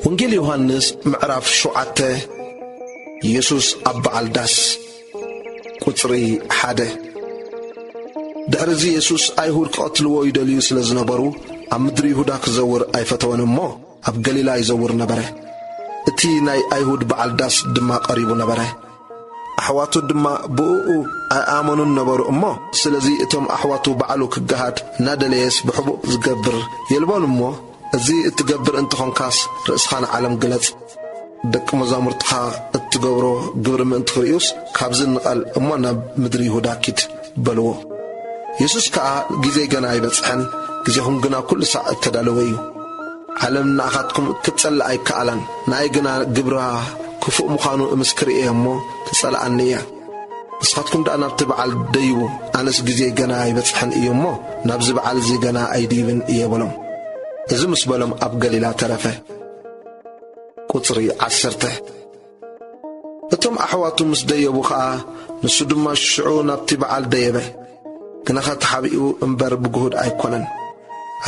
ወንጌል ዮሐንስ ምዕራፍ 7 ኢየሱስ ኣብ በዓል ዳስ ቁጽሪ 1 ድሕሪዚ ኢየሱስ ኣይሁድ ክቐትልዎ ይደልዩ ስለ ዝነበሩ ኣብ ምድሪ ይሁዳ ክዘውር ኣይፈተወን እሞ ኣብ ገሊላ ይዘውር ነበረ። እቲ ናይ ኣይሁድ በዓል ዳስ ድማ ቀሪቡ ነበረ። ኣሕዋቱ ድማ ብኡኡ ኣይኣመኑን ነበሩ እሞ ስለዚ እቶም ኣሕዋቱ በዓሉ ክገሃድ እናደለየስ ብሕቡእ ዝገብር የልቦን እሞ እዚ እትገብር እንትኾንካስ ርእስኻ ንዓለም ግለጽ፣ ደቂ መዛሙርትኻ እትገብሮ ግብሪ ምእንቲ ክርእዩስ ካብዚ ንቐል እሞ ናብ ምድሪ ይሁዳ ኪድ በልዎ። ኢየሱስ ከዓ ጊዜ ገና ኣይበጽሐን፣ ጊዜኹም ግና ኩሉ ሳዕ እተዳለወ እዩ። ዓለም ንኣኻትኩም ክትጸልእ ኣይከኣላን፣ ንኣይ ግና ግብርሃ ክፉእ ምዃኑ እምስክር እየ እሞ ትጸልኣኒ እያ። ንስኻትኩም ደኣ ናብቲ በዓል ደይቡ፣ ኣነስ ጊዜ ገና ኣይበጽሐን እዩ እሞ ናብዚ በዓል እዚ ገና ኣይድይብን እየ በሎም። እዚ ምስ በሎም ኣብ ገሊላ ተረፈ። ቁጽሪ 10 እቶም ኣሕዋቱ ምስ ደየቡ ከዓ ንሱ ድማ ሽዑ ናብቲ በዓል ደየበ። ግናኸ ተሓቢኡ እምበር ብግሁድ ኣይኮነን።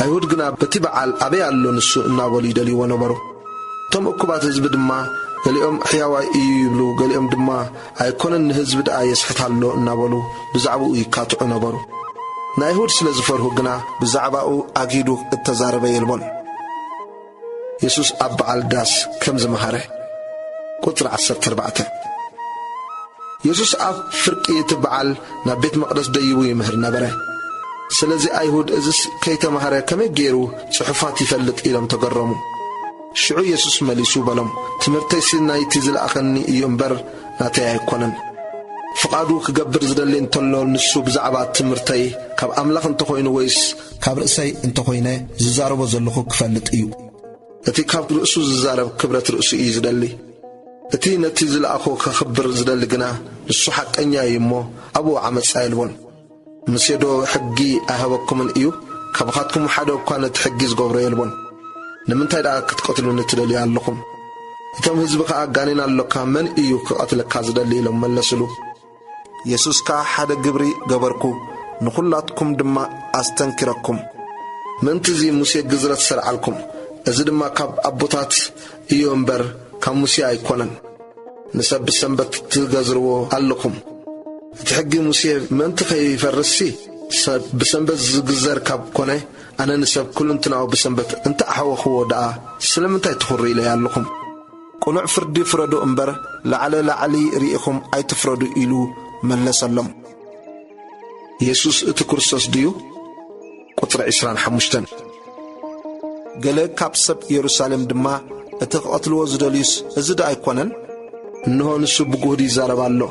ኣይሁድ ግና በቲ በዓል ኣበይ ኣሎ ንሱ እናበሉ ይደልይዎ ነበሩ። እቶም እኩባት ህዝቢ ድማ ገሊኦም ሕያዋይ እዩ ይብሉ፣ ገሊኦም ድማ ኣይኮነን ንህዝቢ ደኣ የስሕት ኣሎ እናበሉ ብዛዕባኡ ይካትዑ ነበሩ። ናይሁድ ስለ ዝፈርሁ ግና ብዛዕባኡ ኣጊዱ እተዛረበ የልቦን። ኢየሱስ ኣብ በዓል ዳስ ከም ዝመሃረ ቁጽሪ 14 ኢየሱስ ኣብ ፍርቂ እቲ በዓል ናብ ቤት መቕደስ ደይቡ ይምህር ነበረ። ስለዚ ኣይሁድ እዝስ ከይተመሃረ ከመይ ገይሩ ጽሑፋት ይፈልጥ ኢሎም ተገረሙ። ሽዑ ኢየሱስ መሊሱ በሎም፣ ትምህርተይሲ ናይቲ ዝለኣኸኒ እዩ እምበር ናተይ ኣይኮነን። ፍቓዱ ክገብር ዝደሊ እንተሎ ንሱ ብዛዕባ ትምህርተይ ካብ ኣምላኽ እንተኾይኑ ወይስ ካብ ርእሰይ እንተኾይነ ዝዛረቦ ዘለኹ ክፈልጥ እዩ። እቲ ካብ ርእሱ ዝዛረብ ክብረት ርእሱ እዩ ዝደሊ። እቲ ነቲ ዝለኣኾ ክኽብር ዝደሊ ግና ንሱ ሓቀኛ እዩ እሞ ኣብኡ ዓመፃ የልቦን። ምስዶ ሕጊ ኣይሃበኩምን እዩ፣ ካብኻትኩም ሓደ እኳ ነቲ ሕጊ ዝገብሮ የልቦን። ንምንታይ ደኣ ክትቀትሉኒ ትደልዩ ኣለኹም? እቶም ህዝቢ ከዓ ጋኔን ኣለካ፣ መን እዩ ክቐትለካ ዝደሊ ኢሎም መለስሉ። ኢየሱስ ከዓ ሓደ ግብሪ ገበርኩ፣ ንኹላትኩም ድማ ኣስተንኪረኩም። ምእንቲ እዚ ሙሴ ግዝረት ሰርዓልኩም፣ እዚ ድማ ካብ ኣቦታት እዩ እምበር ካብ ሙሴ ኣይኮነን። ንሰብ ብሰንበት ትገዝርዎ ኣለኹም። እቲ ሕጊ ሙሴ ምእንቲ ከይፈርስሲ ሰብ ብሰንበት ዝግዘር ካብ ኮነ ኣነ ንሰብ ኩልንትናዊ ብሰንበት እንተ ኣሕወኽዎ ደኣ ስለምንታይ ትኹሪ ኢለይ ኣለኹም? ቁኑዕ ፍርዲ ፍረዱ እምበር ላዕሊ ርኢኹም ኣይትፍረዱ ኢሉ መለሰሎም። ኢየሱስ እቲ ክርስቶስ ድዩ? ቁጽሪ 25 ገለ ካብ ሰብ ኢየሩሳሌም ድማ እቲ ክቐትልዎ ዝደልዩስ እዚ ዶ ኣይኮነን? እንሆ ንሱ ብጉህዲ ይዛረባሎ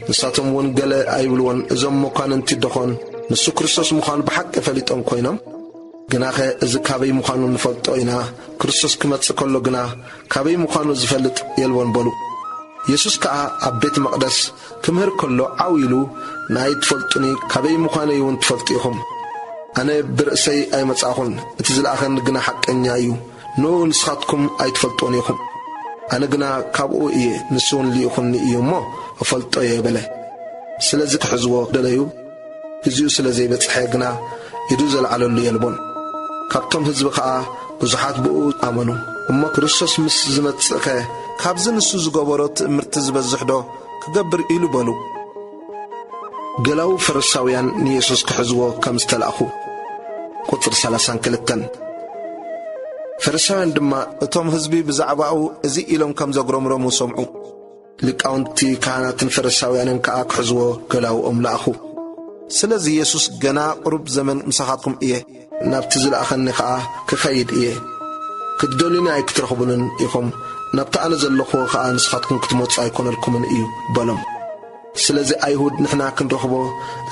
ንሳቶም እውን ገለ ኣይብልዎን እዞም መኳንንቲ ደኾን ንሱ ክርስቶስ ምዃኑ ብሓቂ ፈሊጦም ኮይኖም ግናኸ እዚ ካበይ ምዃኑ ንፈልጦ ኢና ክርስቶስ ክመጽእ ከሎ ግና ካበይ ምዃኑ ዝፈልጥ የልዎን በሉ ኢየሱስ ከዓ ኣብ ቤተ መቕደስ ክምህር ከሎ ዓው ኢሉ ናይ ትፈልጡኒ ካበይ ምዃኑ እውን ትፈልጡ ኢኹም ኣነ ብርእሰይ ኣይመጻኹን እቲ ዝለኣኸን ግና ሓቀኛ እዩ ንስኻትኩም ኣይትፈልጦን ኢኹም ኣነ ግና ካብኡ እየ ንሱውን ልኢኹኒ እዩ እሞ እፈልጦ የበለ ስለዚ ክሕዝዎ ደለዩ ግዚኡ ስለ ዘይበጽሐ ግና ኢዱ ዘለዓለሉ የልቦን ካብቶም ህዝቢ ከዓ ብዙሓት ብኡ ኣመኑ እሞ ክርስቶስ ምስ ዝመጽእኸ ካብዚ ንሱ ዝገበሮ ትእምርቲ ዝበዝሕ ዶ ክገብር ኢሉ በሉ ገላው ፈሪሳውያን ንኢየሱስ ክሕዝዎ ከም ዝተላእኹ ቁጥር 32 ፈሪሳውያን ድማ እቶም ህዝቢ ብዛዕባኡ እዚ ኢሎም ከም ዘግረምሮሙ ሰምዑ ሊቃውንቲ ካህናትን ፈሪሳውያንን ከዓ ክሕዝዎ ገላውኦም ለኣኹ ስለዚ ኢየሱስ ገና ቁሩብ ዘመን ምሳኻትኩም እየ ናብቲ ዝለኣኸኒ ከዓ ክኸይድ እየ ክትደልዩኒ ኣይክትረኽቡንን ኢኹም ናብቲ ኣነ ዘለኹ ከዓ ንስኻትኩም ክትመፁ ኣይኮነልኩምን እዩ በሎም ስለዚ ኣይሁድ ንሕና ክንረኽቦ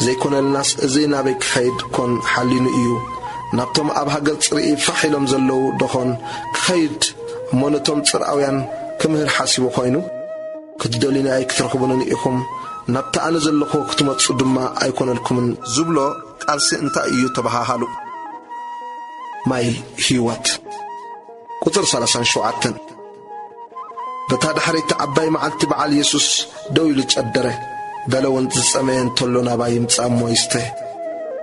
ዘይኮነልናስ እዚ ናበይ ክኸይድ ኮን ሓሊኑ እዩ ናብቶም ኣብ ሃገር ጽርኢ ፋሕ ኢሎም ዘለዉ ደኾን ክኸይድ እሞ ነቶም ጽርኣውያን ክምህር ሓሲቡ ኮይኑ ክትደልዩኒ ኣይክትረኽቡንን ኢኹም ናብቲ ኣነ ዘለኹ ክትመፁ ድማ ኣይኮነልኩምን ዝብሎ ቃልሲ እንታይ እዩ ተባሃሃሉ ማይ ህይወት ቁጥር 37 በታ ድሕሪት ዓባይ መዓልቲ በዓል ኢየሱስ ደው ኢሉ ጨደረ ገለውን ዝጸመየ እንተሎ ናባይ ይምጻእ እሞ ይስተ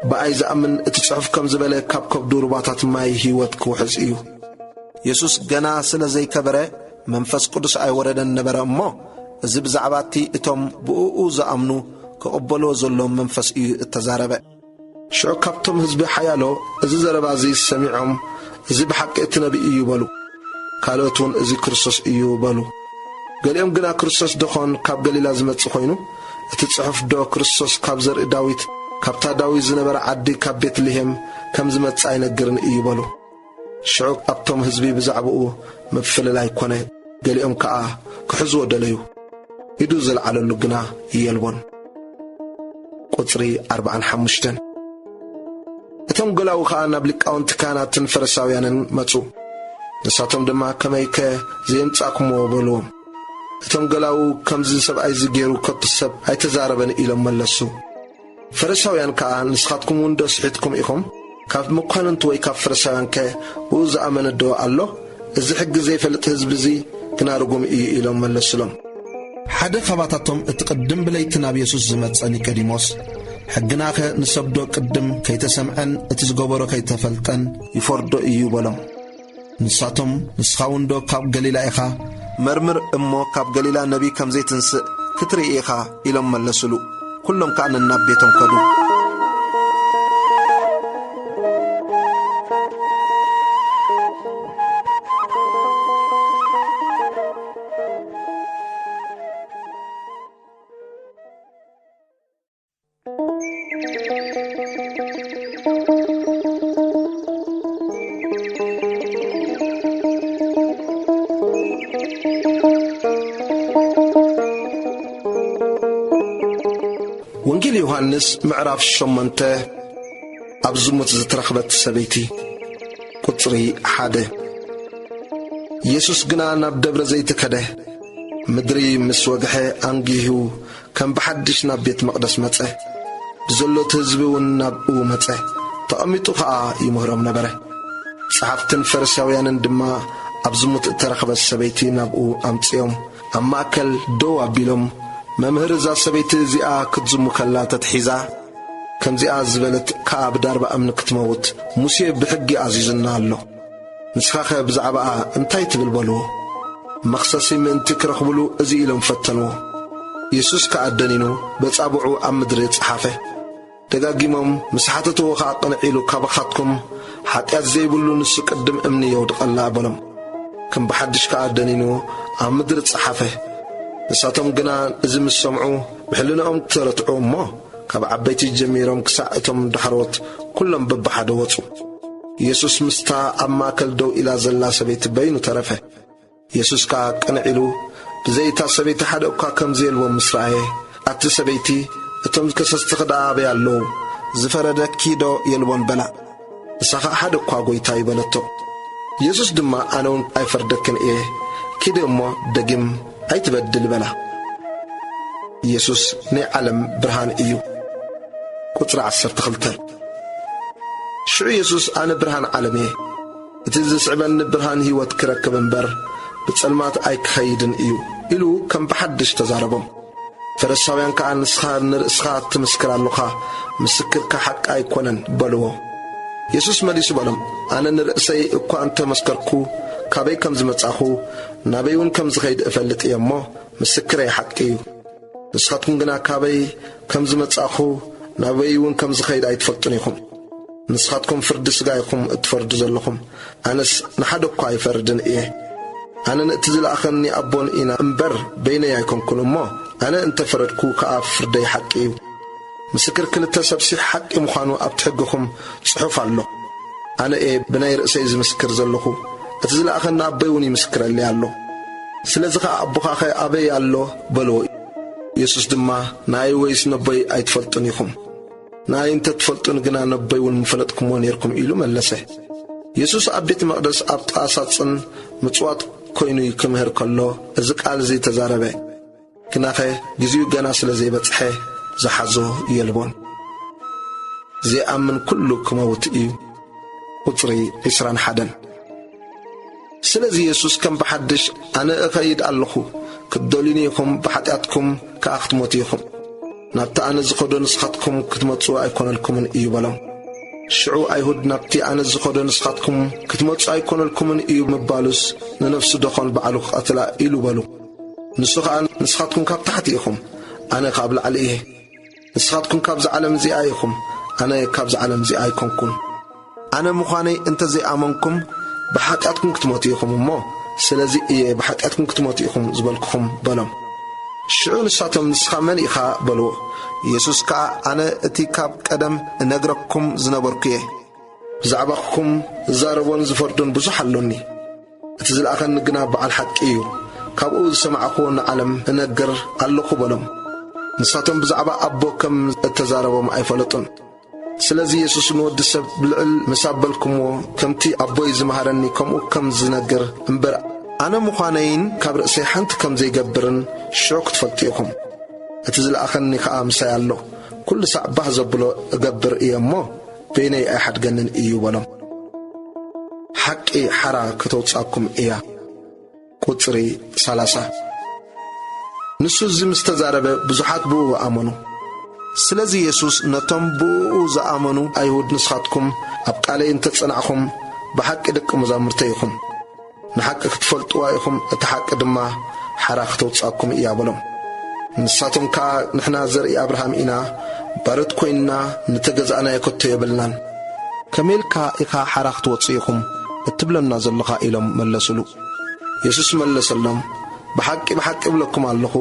ብኣይ ዝኣምን እቲ ጽሑፍ ከም ዝበለ ካብ ከብዱ ሩባታት ማይ ህይወት ክውሕዝ እዩ ኢየሱስ ገና ስለ ዘይከበረ መንፈስ ቅዱስ ኣይወረደን ነበረ እሞ እዚ ብዛዕባቲ እቶም ብኡኡ ዝኣምኑ ክቕበልዎ ዘሎም መንፈስ እዩ እተዛረበ ሽዑ ካብቶም ህዝቢ ሓያሎ እዚ ዘረባ እዚ ሰሚዖም እዚ ብሓቂ እቲ ነቢይ እዩ በሉ ካልኦት እውን እዚ ክርስቶስ እዩ በሉ ገሊኦም ግና ክርስቶስ ደኾን ካብ ገሊላ ዝመጽእ ኮይኑ እቲ ጽሑፍ ዶ ክርስቶስ ካብ ዘርኢ ዳዊት ካብታ ዳዊት ዝነበረ ዓዲ ካብ ቤትልሔም ከም ዝመጽእ ኣይነግርን እዩ በሉ ሽዑ ኣብቶም ህዝቢ ብዛዕባኡ መፍለላይ ኮነ ገሊኦም ከዓ ክሕዝዎ ደለዩ ኢዱ ዘለዓለሉ ግና የልቦን ቁጽሪ 45 እቶም ገላው ከዓ ናብ ሊቃውንቲ ካህናትን ፈሪሳውያንን መጹ ንሳቶም ድማ ከመይከ ዘየምጻእኩምዎ በልዎም እቶም ገላው ከምዚ ሰብኣይ ዝገይሩ ከቶ ሰብ ኣይተዛረበን ኢሎም መለሱ ፈሪሳውያን ከዓ ንስኻትኩም እውን ዶ ስሒትኩም ኢኹም ካብ መኳንንቲ ወይ ካብ ፈሪሳውያን ከ ብኡ ዝኣመነ ዶ ኣሎ እዚ ሕጊ ዘይፈልጥ ህዝቢ እዚ ግና ርጉም እዩ ኢሎም መለሱሎም ሓደ ኻባታቶም እቲ ቅድም ብለይቲ ናብ ኢየሱስ ዝመጸ ኒቆዲሞስ ሕግናኸ ንሰብዶ ቅድም ከይተሰምዐን እቲ ዝገበሮ ከይተፈልጠን ይፈርዶ እዩ በሎም ንሳቶም ንስኻውን ዶ ካብ ገሊላ ኢኻ መርምር እሞ ካብ ገሊላ ነቢይ ከም ዘይትንስእ ክትርኢ ኢኻ ኢሎም መለሱሉ ኩሎም ከዓ ናብ ቤቶም ከዱ ወንጌል ዮሐንስ ምዕራፍ 8 ኣብ ዝሙት ዝተረኽበት ሰበይቲ ቁጽሪ 1 ኢየሱስ ግና ናብ ደብረ ዘይት ከደ ምድሪ ምስ ወግሐ አንጊሁ ከም ብሓድሽ ናብ ቤት መቕደስ መጸ ብዘሎት ህዝቢ እውን ናብኡ መጸ ተቐሚጡ ከዓ ይምህሮም ነበረ ጸሓፍትን ፈሪሳውያንን ድማ ኣብ ዝሙት ዝተረኽበት ሰበይቲ ናብኡ ኣምጽዮም ኣብ ማእከል ደው ኣቢሎም መምህር እዛ ሰበይቲ እዚኣ ክትዝሙ ከላ ተትሒዛ ከምዚኣ ዝበለት ካብ ዳርባ እምኒ ክትመውት ሙሴ ብሕጊ ኣዚዝና ኣሎ ንስኻኸ ብዛዕባኣ እንታይ ትብል በልዎ መኽሰሲ ምእንቲ ክረኽብሉ እዚ ኢሎም ፈተንዎ ኢየሱስ ከዓ ደኒኑ በጻብዑ ኣብ ምድሪ ጸሓፈ ደጋጊሞም ምስ ሓተትዎ ከዓ ቀንዒሉ ካባኻትኩም ሓጢአት ዘይብሉ ንሱ ቅድም እምኒ የውድቐላ በሎም ከም ብሓድሽ ከዓ ደኒኑ ኣብ ምድሪ ጸሓፈ ንሳቶም ግና እዚ ምስ ሰምዑ ብሕልንኦም ተረትዑ እሞ ካብ ዓበይቲ ጀሚሮም ክሳዕ እቶም ዳሕሮት ኩሎም በብሓደ ወፁ ኢየሱስ ምስታ ኣብ ማእከል ደው ኢላ ዘላ ሰበይቲ በይኑ ተረፈ ኢየሱስ ከዓ ቀንዒሉ ብዘይታ ሰበይቲ ሓደ እኳ ከም ዘልዎ ምስራኤ ኣቲ ሰበይቲ እቶም ከሰስቲ ክዳኣበ ያለው ዝፈረደኪ ዶ የልቦን በላ ንሳኻ ሓደ እኳ ጎይታ ይበለቶ ኢየሱስ ድማ ኣነ እውን ኣይፈርደክን እየ ኪድ እሞ ደጊም ኣይትበድል በላ ኢየሱስ ናይ ዓለም ብርሃን እዩ ቁጥሪ 12 ሽዑ ኢየሱስ ኣነ ብርሃን ዓለም እየ እቲ ዝስዕበኒ ብርሃን ህይወት ክረክብ እምበር ብጸልማት ኣይክኸይድን እዩ ኢሉ ከም ብሓድሽ ተዛረቦም ፈሪሳውያን ከዓ ንስኻ ንርእስኻ ትምስክር ኣለኻ ምስክርካ ሓቂ ኣይኮነን በልዎ ኢየሱስ መሊሱ በሎም ኣነ ንርእሰይ እኳ እንተ መስከርኩ ካበይ ከም ዝመጻኹ ናበይ እውን ከም ዝኸይድ እፈልጥ እየ እሞ ምስክረይ ሓቂ እዩ ንስኻትኩም ግና ካበይ ከም ዝመጻኹ ናበይ እውን ከም ዝኸይድ ኣይትፈልጡን ኢኹም ንስኻትኩም ፍርዲ ስጋ ኢኹም እትፈርዱ ዘለኹም ኣነስ ንሓደ እኳ ኣይፈርድን እየ ኣነ ነቲ ዝለኣኸኒ ኣቦን ኢና እምበር በይነይ ኣይኮንኩን እሞ ኣነ እንተ ፈረድኩ ከዓ ፍርደይ ሓቂ እዩ ምስክር ክልተ ሰብሲሕ ሓቂ ምዃኑ ኣብ ትሕግኹም ጽሑፍ ኣሎ ኣነ እየ ብናይ ርእሰይ ዝምስክር ዘለኹ እቲ ዝለኣኸኒ ኣቦይ እውን ይምስክረለይ ኣሎ ስለዚ ከዓ ኣቦኻ ኸ ኣበይ ኣሎ በልዎ ኢየሱስ ድማ ናይ ወይስ ነቦይ ኣይትፈልጡን ኢኹም ናይ እንተ ትፈልጡን ግና ነቦይ እውን ምፈለጥኩምዎ ነርኩም ኢሉ መለሰ ኢየሱስ ኣብ ቤተ መቕደስ ኣብ ጣሳጽን ምጽዋት ኮይኑ ክምህር ከሎ እዚ ቃል እዚ ተዛረበ ግናኸ ግዚኡ ገና ስለ ዘይበጽሐ ዝሓዞ የልቦን ዘይኣምን ኩሉ ክመውት እዩ ቁጽሪ 21 ስለዚ ኢየሱስ ከም ብሓድሽ ኣነ እኸይድ ኣለኹ ክደልዩኒ ኢኹም ብሓጢኣትኩም ከዓ ክትሞቱ ኢኹም ናብቲ ኣነ ዝኸዶ ንስኻትኩም ክትመጹ ኣይኮነልኩምን እዩ በሎም ሽዑ ኣይሁድ ናብቲ ኣነ ዝኸዶ ንስኻትኩም ክትመጹ ኣይኮነልኩምን እዩ ምባሉስ ንነፍሱ ደኾን በዓሉ ክቐትላ ኢሉ በሉ ንሱ ከዓ ንስኻትኩም ካብ ታሕቲ ኢኹም ኣነ ካብ ላዕሊ እየ ንስኻትኩም ካብዚ ዓለም እዚኣ ኢኹም ኣነ ካብዚ ዓለም እዚኣ ኣይኮንኩን ኣነ ምዃነይ እንተ ዘይኣመንኩም ብሓጢኣትኩም ክትሞቱ ኢኹም እሞ ስለዚ እየ ብሓጢኣትኩም ክትሞቱ ኢኹም ዝበልክኹም በሎም ሽዑ ንሳቶም ንስኻ መን ኢኻ በልዎ ኢየሱስ ከዓ ኣነ እቲ ካብ ቀደም እነግረኩም ዝነበርኩ እየ ብዛዕባኹም ዝዛረቦን ዝፈርዶን ብዙሕ ኣሎኒ እቲ ዝለኣኸኒ ግና በዓል ሓቂ እዩ ካብኡ ዝሰማዕኽዎ ንዓለም እነግር ኣለኹ በሎም ንሳቶም ብዛዕባ ኣቦ ከም እተዛረቦም ኣይፈለጡን ስለዚ ኢየሱስ ንወዲ ሰብ ብልዕል መሳበልኩምዎ ከምቲ ኣቦይ ዝመሃረኒ ከምኡ ከም ዝነግር እምበር ኣነ ምዃነይን ካብ ርእሰይ ሓንቲ ከም ዘይገብርን ሽዑ ክትፈልጡ ኢኹም እቲ ዝለኣኸኒ ከዓ ምሳይ ኣሎ ኩሉ ሳዕ ባህ ዘብሎ እገብር እየ እሞ በይነይ ኣይሓድገንን እዩ በሎም ሓቂ ሓራ ከተውጻኩም እያ ቁጽሪ 30 ንሱ እዚ ምስ ተዛረበ ብዙሓት ብኡ ኣመኑ ስለዚ ኢየሱስ ነቶም ብኡ ዝኣመኑ ኣይሁድ ንስኻትኩም ኣብ ቃለይ እንተጸናዕኹም ብሓቂ ደቂ መዛሙርተ ኢኹም ንሓቂ ክትፈልጥዋ ኢኹም እቲ ሓቂ ድማ ሓራ ከተውጻኩም እያ በሎም ንሳቶም ከዓ ንሕና ዘርኢ ኣብርሃም ኢና ባረት ኮይንና ንተገዛእና የከቶ የብልናን ከመይልካ ኢኻ ሓራ ክትወጽኡ ኢኹም እትብለና ዘለኻ ኢሎም መለሱሉ ኢየሱስ መለሰሎም ብሓቂ እብለኩም ኣለኹ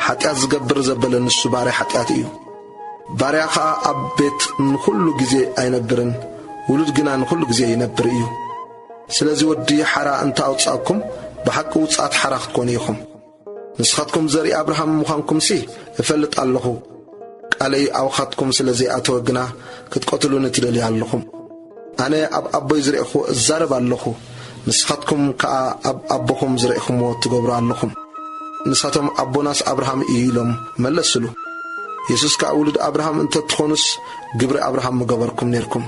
ሓጢኣት ዝገብር ዘበለ ንሱ ባርያ ሓጢኣት እዩ ባርያ ከዓ ኣብ ቤት ንኹሉ ግዜ ኣይነብርን ውሉድ ግና ንኹሉ ግዜ ይነብር እዩ ስለዚ ወዲ ሓራ እንተ ኣውጻእኩም ብሓቂ ውጻእት ሓራ ክትኮኑ ኢኹም ንስኻትኩም ዘርኢ ኣብርሃም ምዃንኩምሲ እፈልጥ ኣለኹ ቃለይ ኣውኻትኩም ስለ ዘይኣተወ ግና ክትቆትሉኒ ትደልዩ ኣለኹም ኣነ ኣብ ኣቦይ ዝርኢኹ እዛረብ ኣለኹ ንስኻትኩም ከዓ ኣብ ኣቦኹም ዝርኢኹምዎ ትገብሩ ኣለኹም ንሳቶም ኣቦናስ ኣብርሃም እዩ ኢሎም መለስሉ ኢየሱስ ከዓ ውሉድ ኣብርሃም እንተ ትኾኑስ ግብሪ ኣብርሃም ምገበርኩም ነርኩም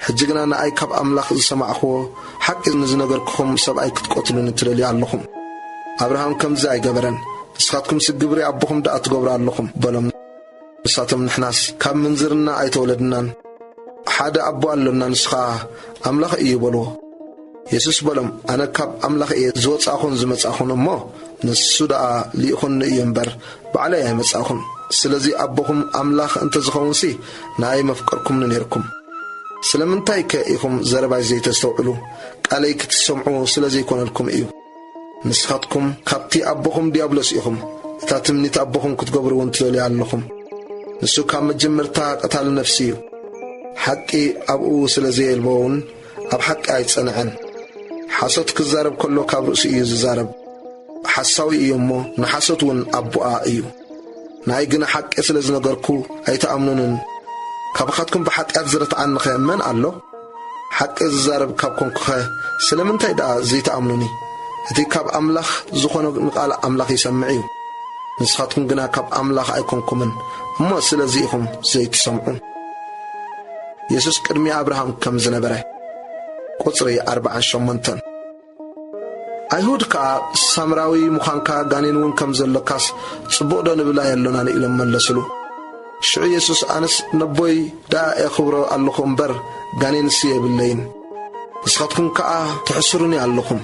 ሕጂ ግና ንኣይ ካብ ኣምላኽ ዝሰማዕኽዎ ሓቂ ንዝነገርክኹም ሰብኣይ ክትቆትሉኒ ትደልዩ ኣለኹም ኣብርሃም ከምዚ ኣይገበረን ንስኻትኩም ግብሪ ኣቦኹም ደኣ ትገብሩ ኣለኹም በሎም ንሳቶም ንሕናስ ካብ ምንዝርና ኣይተወለድናን ሓደ ኣቦ ኣሎና ንስኻ ኣምላኽ እዩ በልዎ ኢየሱስ በሎም ኣነ ካብ ኣምላኽ እየ ዝወጻኹን ዝመጻኹን እሞ ንሱ ደኣ ሊኢኹን እዩ እምበር ባዕለይ ኣይመጻኹን ስለዚ ኣቦኹም ኣምላኽ እንተ ዝኸውንሲ ንኣይ መፍቀርኩምኒ ነርኩም ስለምንታይ ከ ኢኹም ዘረባይ ዘይተስተውዕሉ ቃለይ ክትሰምዑ ስለ ዘይኮነልኩም እዩ ንስኻትኩም ካብቲ ኣቦኹም ዲያብሎስ ኢኹም እታ ትምኒት ኣቦኹም ክትገብሩ እውን ትደልዩ ኣለኹም ንሱ ካብ መጀመርታ ቀታሊ ነፍሲ እዩ ሓቂ ኣብኡ ስለ ዘየልቦውን ኣብ ሓቂ ኣይጸንዐን ሓሶት ክዛረብ ከሎ ካብ ርእሱ እዩ ዝዛረብ ሓሳዊ እዩ እሞ ንሓሰት እውን ኣቦኣ እዩ ናይ ግና ሓቂ ስለ ዝነገርኩ ኣይተኣምኑንን ካብኻትኩም ብሓጢኣት ዝረትዓንኸ መን ኣሎ ሓቂ ዝዛረብ ካብኩምኩኸ ስለምንታይ ደኣ ዘይተኣምኑኒ እቲ ካብ ኣምላኽ ዝኾነ ንቓል ኣምላኽ ይሰምዕ እዩ ንስኻትኩም ግና ካብ ኣምላኽ ኣይኮንኩምን እሞ ስለዚ ኢኹም ዘይትሰምዑ ኢየሱስ ቅድሚ አብርሃም ከም ዝነበረ ቁጽሪ 48 አይሁድ ከዓ ሳምራዊ ሙኻንካ ጋኔን እውን ከም ዘለካስ ጽቡቕ ዶ ንብላ የለናን ኢሎም መለስሉ ሽዑ ኢየሱስ ኣነስ ነቦይ ዳ የኽብሮ ኣለኹ እምበር ጋኔንስ የብለይን ንስኻትኩም ከዓ ትሕስሩኒ ኣለኹም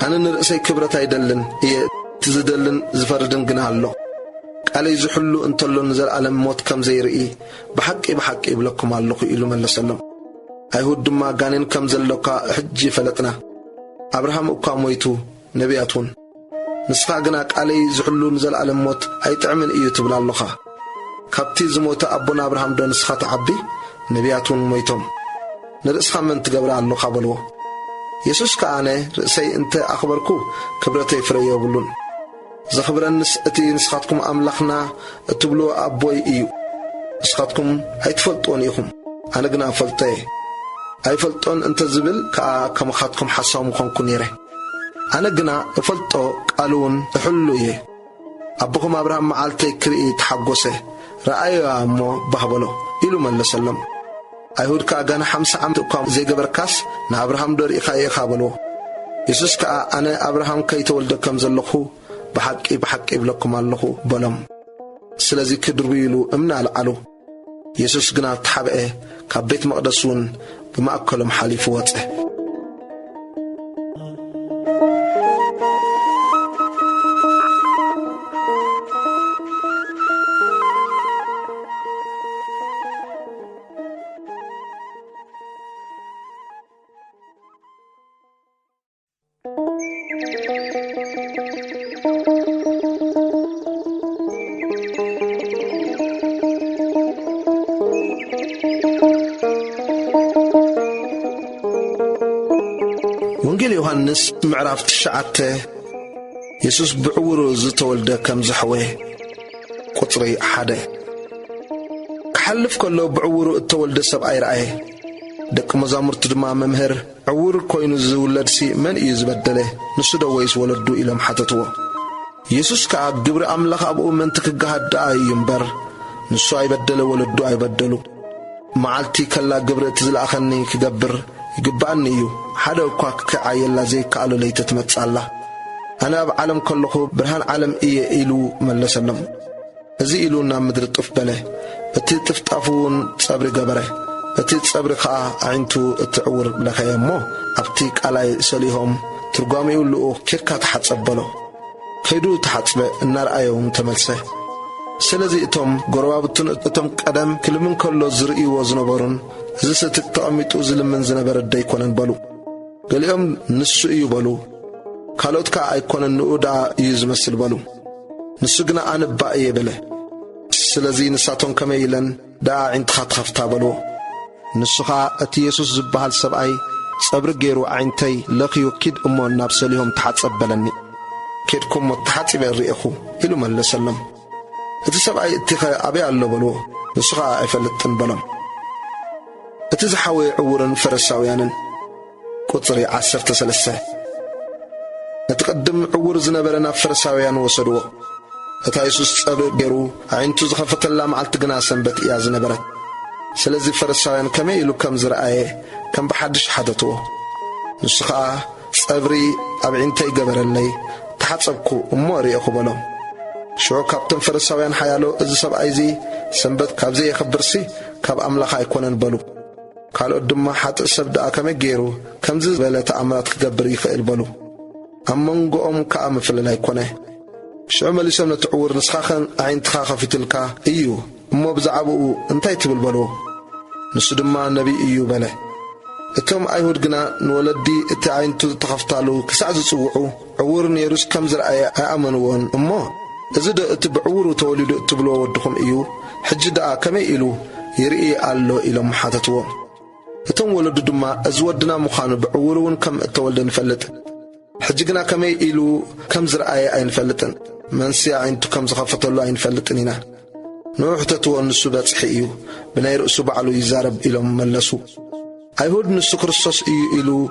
ኣነ ንርእሰይ ክብረት ኣይደልን እየ ትዝደልን ዝፈርድን ግና ኣሎ ቃለይ ዝሕሉ እንተሎ ንዘለዓለም ሞት ከም ዘይርኢ ብሓቂ ይብለኩም ኣለኹ ኢሉ መለሰሎም አይሁድ ድማ ጋኔን ከም ዘለካ ሕጂ ፈለጥና አብርሃም እኳ ሞይቱ ነቢያቱን ንስኻ ግና ቃለይ ዝሕሉ ንዘለዓለም ሞት ኣይጥዕምን እዩ ትብላ ኣለኻ ካብቲ ዝሞተ ኣቦና አብርሃም ዶ ንስኻ ተዓቢ ነቢያቱን ሞይቶም ንርእስኻ መን ትገብራ ኣለኻ በልዎ ኢየሱስ ከኣነ ርእሰይ እንተ ኣኽበርኩ ክብረተይ ፍረ የብሉን ዘኽብረንስ እቲ ንስኻትኩም ኣምላኽና እትብልዎ ኣቦይ እዩ ንስኻትኩም ኣይትፈልጥዎን ኢኹም ኣነ ግና ፈልጦ እየ ኣይፈልጦን እንተ ዝብል ከዓ ከምኻትኩም ሓሳብ ምኾንኩ ነይረ ኣነ ግና እፈልጦ ቃልውን እሕሉ እየ ኣቦኹም አብርሃም መዓልተይ ክርኢ ተሓጐሰ ረኣዮ እሞ ባህበሎ ኢሉ መለሰሎም አይሁድ ከዓ ገና 50 ዓመት እኳ ዘይገበርካስ ንአብርሃም ዶ ርኢኻ ኢኻ በልዎ ኢየሱስ ከዓ ኣነ አብርሃም ከይተወልደ ከም ዘለኹ ብሓቂ ይብለኩም ኣለኹ በሎም ስለዚ ክድርቡ ኢሉ እምና ኣልዓሉ ኢየሱስ ግና ተሓብአ ካብ ቤት መቕደስ እውን ብማእከሎም ሓሊፉ ወፀ ወንጌል ዮሐንስ ምዕራፍ 9 ኢየሱስ ብዕውሩ ዝተወልደ ከም ዝሕወ ቁጽሪ 1 ክሓልፍ ከሎ ብዕውሩ እተወልደ ሰብኣይ ረአየ ደቂ መዛሙርቱ ድማ መምህር ዕውር ኮይኑ ዝውለድሲ መን እዩ ዝበደለ ንሱ ዶ ወይስ ወለዱ ኢሎም ሓተትዎ ኢየሱስ ከዓ ግብሪ ኣምላኽ ኣብኡ መንቲ ክገሃድ ደኣ እዩ እምበር ንሱ ኣይበደለ ወለዱ ኣይበደሉ መዓልቲ ከላ ግብሪ እቲ ዝለኣኸኒ ክገብር ይግባአኒ እዩ ሓደ እኳ ክዓየላ ዘይከኣሎ ለይቲ ትመጽኣላ ኣነ ኣብ ዓለም ከለኹ ብርሃን ዓለም እየ ኢሉ መለሰሎም እዚ ኢሉ ናብ ምድሪ ጥፍ በለ እቲ ጥፍጣፉውን ጸብሪ ገበረ እቲ ጸብሪ ከዓ ዓይንቱ እትዕውር ለኸየ እሞ ኣብቲ ቃላይ ሰሊሆም ትርጓሚኡ ልኡ ኬድካ ተሓጸበሎ ከይዱ ተሓጽበ እናርኣዮም ተመልሰ ስለዚ እቶም ጎረባብቱን እቶም ቀደም ክልምን ከሎ ዝርእይዎ ዝነበሩን እዚ ሰትክ ተቐሚጡ ዝልምን ዝነበረ ደይኮነን በሉ ገሊኦም ንሱ እዩ በሉ ካልኦት ከዓ ኣይኮነን ንኡ ደኣ እዩ ዝመስል በሉ ንሱ ግና ኣነ ባ እየ በለ ስለዚ ንሳቶም ከመይ ኢለን ደኣ ዓይንትኻ ትኸፍታ በልዎ ንሱ ከዓ እቲ ኢየሱስ ዝበሃል ሰብኣይ ጸብሪ ገይሩ ዓይንተይ ለኽዩ ኪድ እሞ ናብ ሰሊሆም ተሓጸበለኒ ኬድኩም ሞ ተሓጺበ ርኢኹ ኢሉ መለሰሎም እቲ ሰብኣይ እቲኸ ኣበይ ኣሎ በልዎ ንሱ ከዓ ኣይፈልጥን በሎም እቲ ዝሓወየ ዕውርን ፈሪሳውያንን ቁጽሪ 13 እቲ ቅድም ዕውር ዝነበረ ናብ ፈሪሳውያን ወሰድዎ እታ ኢየሱስ ጸብሪ ገይሩ ዓይንቱ ዝኸፈተላ መዓልቲ ግና ሰንበት እያ ዝነበረት ስለዚ ፈሪሳውያን ከመይ ኢሉ ከም ዝረአየ ከም ብሓድሽ ሓተትዎ ንሱ ከዓ ጸብሪ ኣብ ዓይንተይ ገበረለይ ተሓጸብኩ እሞ ርኢኹ በሎም ሽዑ ካብቶም ፈሪሳውያን ሓያሎ እዚ ሰብኣይ እዚ ሰንበት ካብ ዘየኽብርሲ ካብ ኣምላኽ ኣይኮነን በሉ ካልኦት ድማ ሓጥእ ሰብ ደኣ ከመይ ገይሩ ከምዚ ዝበለ ተኣምራት ክገብር ይኽእል በሉ ኣብ መንጎኦም ከዓ ምፍልል ኣይኮነ ሽዑ መሊሶም ነቲ ዕውር ንስኻ ዓይንትኻ ኸፊትልካ እዩ እሞ ብዛዕባኡ እንታይ ትብል በልዎ ንሱ ድማ ነቢይ እዩ በለ እቶም ኣይሁድ ግና ንወለዲ እቲ ዓይንቱ ተኸፍታሉ ክሳዕ ዝጽውዑ ዕውር ነይሩስ ከም ዝረአየ ኣይኣመንዎን እሞ እዚ ዶ እቲ ብዕውሩ ተወሊዱ እትብልዎ ወድኹም እዩ ሕጂ ደኣ ከመይ ኢሉ ይርኢ ኣሎ ኢሎም ሓተትዎ እቶም ወለዱ ድማ እዚ ወድና ምዃኑ ብዕውሩ እውን ከም እተወልደ ንፈልጥ حجنا كمي إلو كم زرعي أين فلتن من سيا أنتو كم زخفت الله أين فلتننا نوح تتوى النسو باتحيو بناي رأسو بعلو يزارب إلو مملسو أيهود نسو كرسوس إلو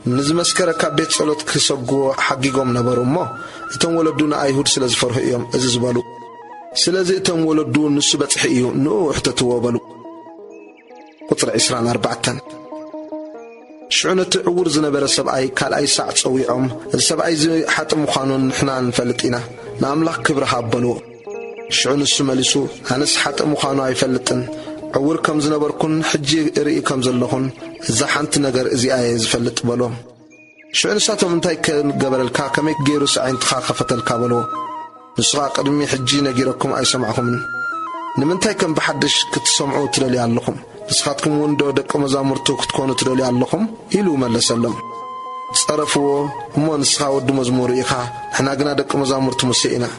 نزمسكرة كبيت صلوت كسبقو حقيقهم نبرو ما اتم ولدون أيهود سلاز فرح إيام أزيز بالو سلاز اتم ولدون نسو باتحيو نوح تتوى بالو قطر 24 شعنة عور زنبرة سبعي كال أي ساعة صويعهم السبعي زي حتى مخانون نحنا نفلتنا نعملق كبرها بلو شعون السماليسو هنس حتى مخانو أي فلتن عور كم زنبركن حجي رئي كم زلخن زحنت نجر زي آي زفلت بلو شعون ساتو منتاي كان قبل الكاكميك جيرو سعين تخاخفة الكابلو نسخا قدمي حجي نجيركم أي سمعكم نمنتاي كان بحدش كتسمعو تلالي علىكم نسخاتكم وندو دقو مزامرتو كتكونو تدولي علىكم إلو ملسلم تصرفوا مو نسخا ودو مزمور إيخا حنا قنا دقو مزامرتو مسيئنا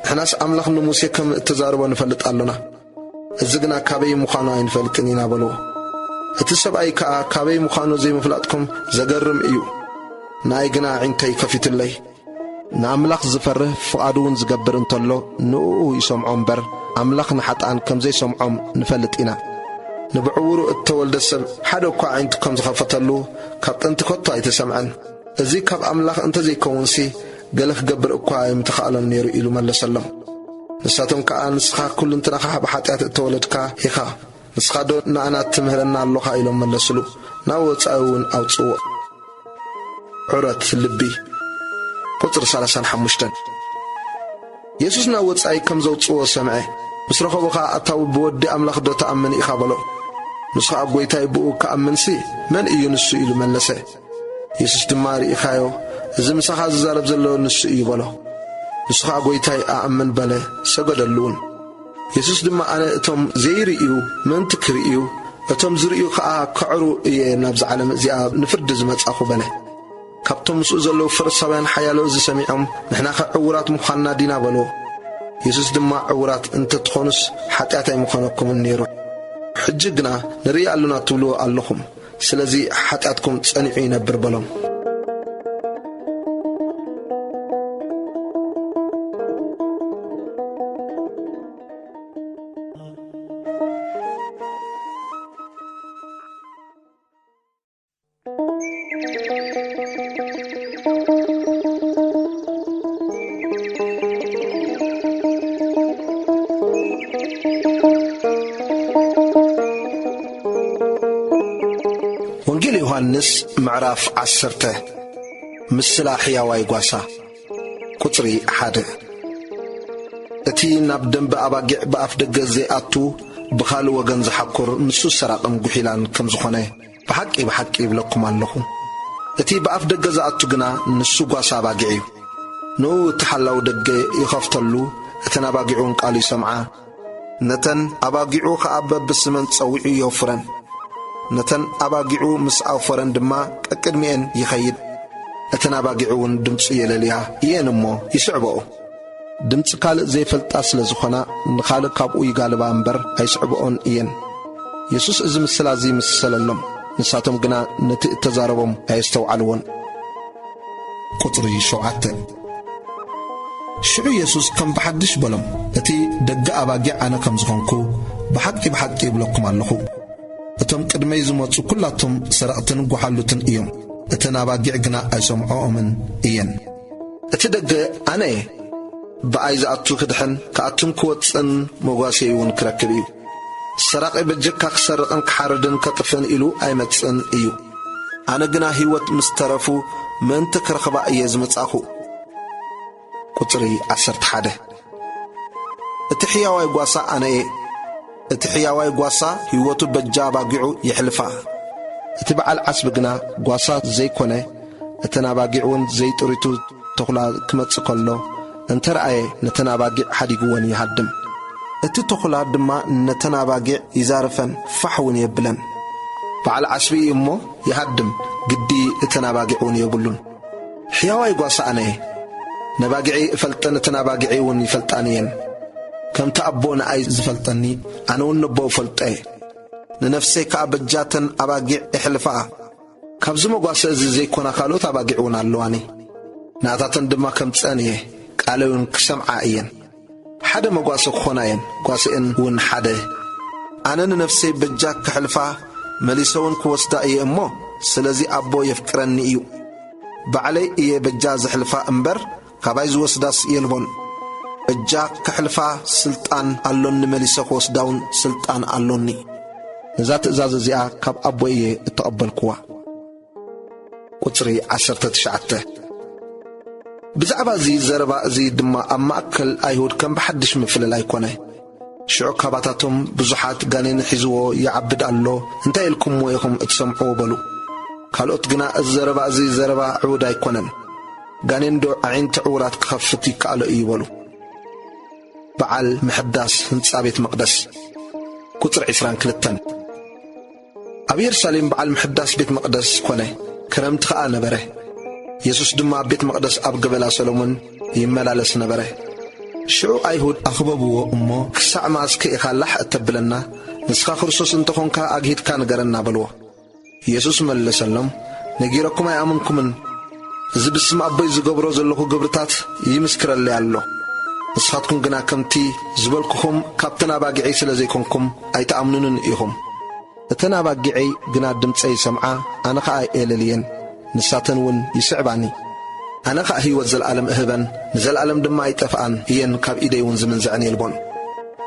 حناس أملخ نموسي كم اتزاربو نفلت علونا الزقنا كابي مخانو أين فلتنينا بلو اتسب أي كابي مخانو زي مفلاتكم زقرم إيو ناي قنا عينتي كفيت اللي نعملخ زفره فقادون زقبر انتلو نوو يسمعون بر أملخ نحطان كم زي سمعون نفلت إنا نبعورو التولد السب حدو كوا عينتكم زخفتلو كاب انت كوتو ايتسمعن ازي كاب املاخ انت زي كونسي قالك قبر اكوا يمتخالن نيرو إلو ملسلم نساتم كا نسخا كل انتناخا بحاتيات التولد كا يخا نسخا دو نانا تمهرنا اللوخا إلو ملسلو ناو تساون او تسوو عرات اللبي قطر 35 يسوس ناو تساي كمزو تسوو سمعي مسرخو بخا اتاو بودي املاخ دو تأمن إخا بلو نسخة أبويتاي بؤو كأمنسي من إيو نسو إلو ملسي يسوس دماري إخايو إذا مسخة زارب زلو نسو إيو بلو نسخة أبويتاي أأمن بلي سقد اللون يسوس دما أنا اتم زيري إيو من تكري إيو اتم زري إيو كعرو إيه نابز عالم زياب نفرد زمت أخو بلي كابتم مسؤول زلو فرصابين حيالو زي سميعهم نحنا عورات مخانا دينا بلو يسوس دما عورات انت تخونس حتى مخانكم النيرو حجقنا نريع لنا تولو اللهم سلازي حتاتكم تسانعين بربلهم وانجيل يوحنس معراف 10 مسلا حياواي غواسا قطري 1 اتي ناب دنب اباغي باف دغ زي اتو بخال وغن زحكر نسو سراقم غحيلان كم زخونه بحقي بلكم اللهم اتي باف دغ زي اتو غنا نسو غواسا باغي نو تحلاو دغ يخفتلو اتنا باغيون قالي سمعا نتن اباغيو خاب بسمن صوعي يوفرن نتن أباقعو مسعو فرندما كقدمين يخيد أتن أباقعون دمت يلليها ينمو يسعبو دمت قال زي فلتاس لزخنا نخالق كابو يقالب أنبر هيسعبون ين يسوس إزم السلازي مسسللم نساتم قنا نتئ تزاربهم هيستوعلون قطري شوعته شعو يسوس كم بحدش بلم اتي دق أباقع أنا كم زخنكو بحقي بلكم اللخو اتم قدمي زمصو كلاتهم سرقتن غحلوتن ايوم اتنا باغيغنا اسمعومن اين اتدغ انا بايزاتو كدحن كاتم كوتصن موغاسيون كركبيو سرقي بجكا سرقن كحردن كطفن إلو أيمتسن إيو أنا جنا هيوت مسترفو من تكرخبا أيزمت أخو قطري 11 اتحياواي قواسا أنا إيه اتحياواي قواسا هيوتو بجابا قعو يحلفا اتبع العسبقنا قواسا زي كونه اتناباقعون زي تريتو تخلا كمتس كله انت رأي نتناباقع حديقون يهدم اتي تخلا دما نتناباقع يزارفن فحون يبلن بعل عسبي امو يهدم قدي اتناباقعون يبلون حياواي قواسا أنا نباقعي فلتن تناباقعيون يفلتانيين كم تأبون أي زفلتني أنا ونبو فلتأي لنفسي كأبجاتن أباقع إحلفاء كابزمو قواسا زي كونا خالو تباقعون اللواني ናታተን ድማ ከም ጸንየ ቃለውን ክሰምዓ እየን ሓደ መጓሰ ክኾናየን ጓስእን ውን ሓደ ኣነን ነፍሰይ በጃ ክሕልፋ መሊሰውን ክወስዳ እየ እሞ ስለዚ ኣቦ የፍቅረኒ እዩ ባዕለይ እየ በጃ ዝሕልፋ እምበር ካባይ ዝወስዳስ የልቦን በጃ ክሕልፋ ስልጣን ኣሎኒ መሊሰ ክወስዳውን ስልጣን ኣሎኒ ነዛ ትእዛዝ እዚኣ ካብ ኣቦ እየ እተቐበልክዋ ቁጽሪ 19 ብዛዕባ እዚ ዘረባ እዚ ድማ ኣብ ማእከል ኣይሁድ ከም ብሓድሽ ምፍልል ኣይኮነ ሽዑ ካባታቶም ብዙሓት ጋኔን ሒዝዎ ይዓብድ ኣሎ እንታይ ኢልኩምዎ ኢኹም እትሰምዑ በሉ ካልኦት ግና እዚ ዘረባ እዚ ዘረባ ዕውድ ኣይኮነን ጋኔን ዶ ዓይንቲ ዕውራት ክኸፍት ይከኣሎ እዩ በሉ በዓል ምሕዳስ ህንጻ ቤት መቕደስ ቁጽሪ 22 ኣብ ኢየሩሳሌም በዓል ምሕዳስ ቤት መቕደስ ኮነ ክረምቲ ኸኣ ነበረ ኢየሱስ ድማ ቤት መቕደስ ኣብ ገበላ ሰሎሞን ይመላለስ ነበረ ሽዑ ኣይሁድ ኣኽበብዎ እሞ ክሳዕ ማስከ ኢኻ ላሕ እተብለና ንስኻ ክርስቶስ እንተኾንካ ኣግሂድካ ንገረና በልዎ ኢየሱስ መለሰሎም ነጊረኩም ኣይኣመንኩምን እዚ ብስም ኣቦይ ዝገብሮ ዘለኹ ግብርታት ይምስክረለይ ኣሎ ንስኻትኩም ግና ከምቲ ዝበልኩኹም ካብተን ኣባጊዐይ ስለ ዘይኮንኩም ኣይተኣምኑንን ኢኹም እተን ኣባጊዐይ ግና ድምፀይ ሰምዓ ኣነ ኸኣ የለልየን ንሳተን ውን ይስዕባኒ ኣነ ኸኣ ህይወት ዘለዓለም እህበን ንዘለዓለም ድማ ኣይጠፍኣን እየን ካብ ኢደይ ውን ዝምንዝዕን የልቦን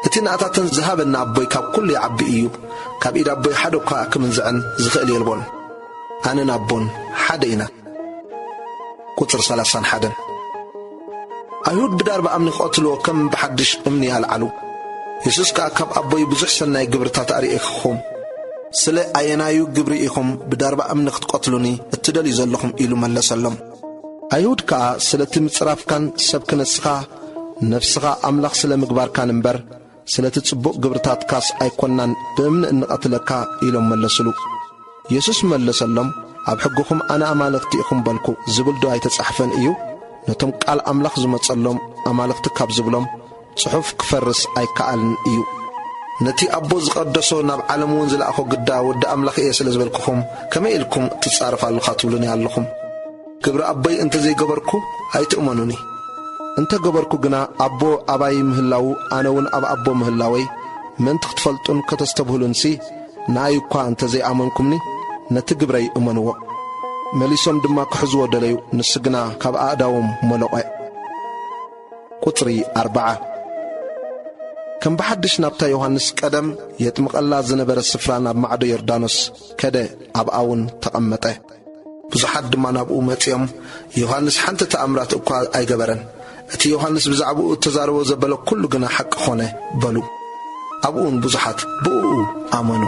እቲ ንኣታተን ዝሃበና ኣቦይ ካብ ኩሉ ይዓቢ እዩ ካብ ኢድ ኣቦይ ሓደ እኳ ክምንዝዕን ዝኽእል የልቦን ኣነን ኣቦን ሓደ ኢና ቁጽር 31 ኣይሁድ ብዳርባ እምኒ ክቐትልዎ ከም ብሓድሽ እምኒ ኣልዓሉ ኢየሱስ ከዓ ካብ ኣቦይ ብዙሕ ሰናይ ግብርታት ኣርኢኹም ስለ ኣየናዩ ግብሪ ኢኹም ብዳርባ እምኒ ክትቀትሉኒ እትደልዩ ዘለኹም ኢሉ መለሰሎም ኣይሁድ ከዓ ስለ እቲ ምጽራፍካን ሰብ ክነስኻ ነፍስኻ ኣምላኽ ስለ ምግባርካን እምበር ስለ እቲ ጽቡቕ ግብርታትካስ ኣይኰናን ብእምኒ እንቐትለካ ኢሎም መለስሉ ኢየሱስ መለሰሎም ኣብ ሕጉኹም ኣነ ኣማልኽቲ ኢኹም በልኩ ዝብል ዶ ኣይተጻሕፈን እዩ ነቶም ቃል ኣምላኽ ዝመጸሎም ኣማልኽቲ ካብ ዝብሎም ጽሑፍ ክፈርስ ኣይከኣልን እዩ ነቲ ኣቦ ዝቐደሶ ናብ ዓለም እውን ዝለኣኾ ግዳ ወዲ ኣምላኽ እየ ስለ ዝበልክኹም ከመይ ኢልኩም ትጻርፍ ኣለኻ ትብሉኒ ኣለኹም ግብሪ ኣቦይ እንተ ዘይገበርኩ ኣይትእመኑኒ እንተ ገበርኩ ግና ኣቦ ኣባይ ምህላው ኣነ እውን ኣብ ኣቦ ምህላወይ ምእንቲ ክትፈልጡን ከተስተብህሉንሲ ንኣይ እኳ እንተ ዘይኣመንኩምኒ ነቲ ግብረይ እመንዎ መሊሶም ድማ ክሕዝዎ ደለዩ ንስ ግና ካብ ኣእዳዎም መለቖ ቁጽሪ 40 ከም ብሓድሽ ናብታ ዮሐንስ ቀደም የጥምቐላ ዝነበረ ስፍራ ናብ ማዕዶ ዮርዳኖስ ከደ ኣብኣ እውን ተቐመጠ ብዙሓት ድማ ናብኡ መጺኦም ዮሐንስ ሓንቲ ተኣምራት እኳ ኣይገበረን እቲ ዮሐንስ ብዛዕባኡ ተዛረቦ ዘበለ ኩሉ ግና ሓቂ ኾነ በሉ ኣብኡን ብዙሓት ብኡ ኣመኑ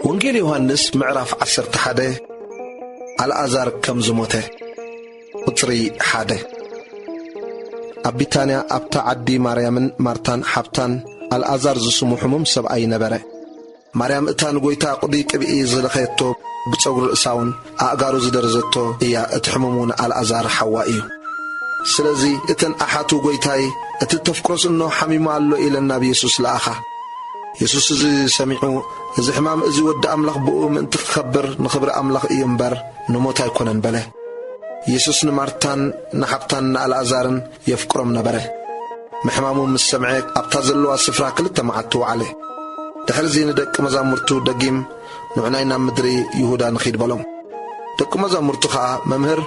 ወንጌል ዮሐንስ ምዕራፍ 11 አልዓዛር ከም ዝሞተ ቁጽሪ 1 ኣብ ቢታንያ ኣብታ ዓዲ ማርያምን ማርታን ሓብታን አልዓዛር ዝስሙ ሕሙም ሰብኣይ ነበረ ማርያም እታ ንጎይታ ቁዲ ቅብኢ ዝለኸየቶ ብፀጉሪ ርእሳውን ኣእጋሩ ዝደረዘቶ እያ እቲ ሕሙሙን አልዓዛር ሓዋ እዩ ስለዚ እተን ኣሓቱ ጎይታይ እቲ ተፍቅሮስ እኖ ሓሚሙ ኣሎ ኢለና ብኢየሱስ ለኣኻ ኢየሱስ እዚ ሰሚዑ እዚ ሕማም እዚ ወዲ ኣምላኽ ብኡ ምእንቲ ክኸብር ንኽብሪ ኣምላኽ እዩ እምበር ንሞት ኣይኮነን በለ ኢየሱስ ንማርታን ንሓብታን ንኣልዓዛርን የፍቅሮም ነበረ ምሕማሙ ምስ ሰምዐ ኣብታ ዘለዋ ስፍራ 2 መዓልቲ ወዓለ ድሕሪዚ ንደቂ መዛሙርቱ ደጊም ንዑናይ ናብ ምድሪ ይሁዳ ንኺድ በሎም ደቂ መዛሙርቱ ከዓ መምህር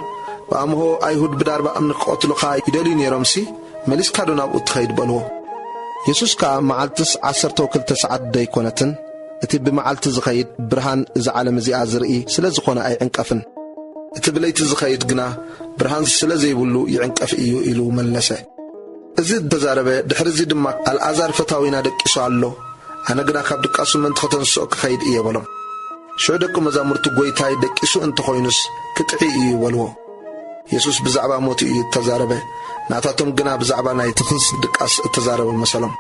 ብኣምሆ ኣይሁድ ብዳርባ እምኒ ክቐትሉኻ ይደልዩ ነይሮምሲ መሊስካ ዶ ናብኡ ትኸይድ በልዎ ኢየሱስ ከዓ መዓልትስ 12 ሰዓት ደይኮነትን እቲ ብመዓልቲ ዝኸይድ ብርሃን እዚ ዓለም እዚኣ ዝርኢ ስለ ዝኾነ ኣይዕንቀፍን እቲ ብለይቲ ዝኸይድ ግና ብርሃን ስለ ዘይብሉ ይዕንቀፍ እዩ ኢሉ መለሰ እዚ ተዛረበ ድሕሪዚ ድማ አልዓዛር ፈታዊና ደቂሱ ኣሎ ኣነ ግና ካብ ድቃሱ ምእንቲ ከተንስኦ ክኸይድ እየ በሎም ሽዑ ደቂ መዛሙርቱ ጎይታይ ደቂሱ እንተኾይኑስ ክጥዒ እዩ በልዎ ኢየሱስ ብዛዕባ ሞቱ እዩ ተዛረበ ናታቶም ግና ብዛዕባ ናይ ትኽስ ድቃስ ተዛረበ መሰሎም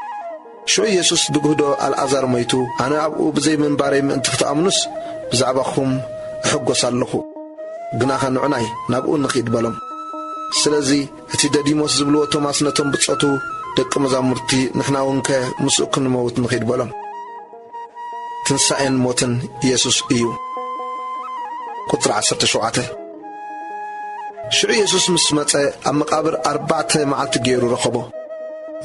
ሽዑ ኢየሱስ ብግህዶ አልዓዛር ሞይቱ ኣነ ኣብኡ ብዘይ ምንባረይ ምእንቲ ክትኣምኑስ ብዛዕባኹም እሕጐስ ኣለኹ ግና ኸንዑናይ ናብኡ ንኺድ በሎም ስለዚ እቲ ደዲሞስ ዝብልዎ ቶማስ ነቶም ብጾቱ ደቂ መዛሙርቲ ንሕና እውን ከ ምስኡ ክንመውት ንኺድ በሎም ትንሣኤን ሞትን ኢየሱስ እዩ ቁጥሪ 17 ሽዑ ኢየሱስ ምስ መጸ ኣብ መቃብር 4 መዓልቲ ገይሩ ረኸቦ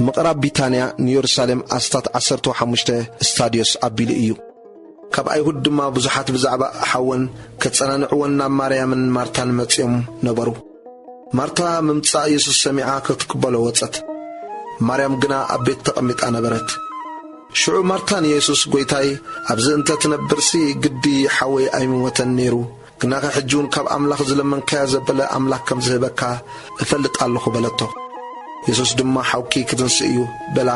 ምቕራብ ቢታንያ ንኢየሩሳሌም ኣስታት 15 እስታድዮስ ኣቢሉ እዩ ካብ ኣይሁድ ድማ ብዙሓት ብዛዕባ ሓወን ከጸናንዕወን ናብ ማርያምን ማርታን መጺኦም ነበሩ ማርታ ምምጻእ ኢየሱስ ሰሚዓ ክትቅበሎ ወጸት ማርያም ግና ኣብ ቤት ተቐሚጣ ነበረት ሽዑ ማርታን ኢየሱስ ጐይታይ ኣብዚ እንተ ትነብርሲ ግዲ ሓወይ ኣይምሞተን ነይሩ ግና ሕጂውን ካብ ኣምላኽ ዝለመንካያ ዘበለ ኣምላኽ ከም ዝህበካ እፈልጥ ኣለኹ በለቶ ኢየሱስ ድማ ሓውኪ ክትንስእ እዩ በላ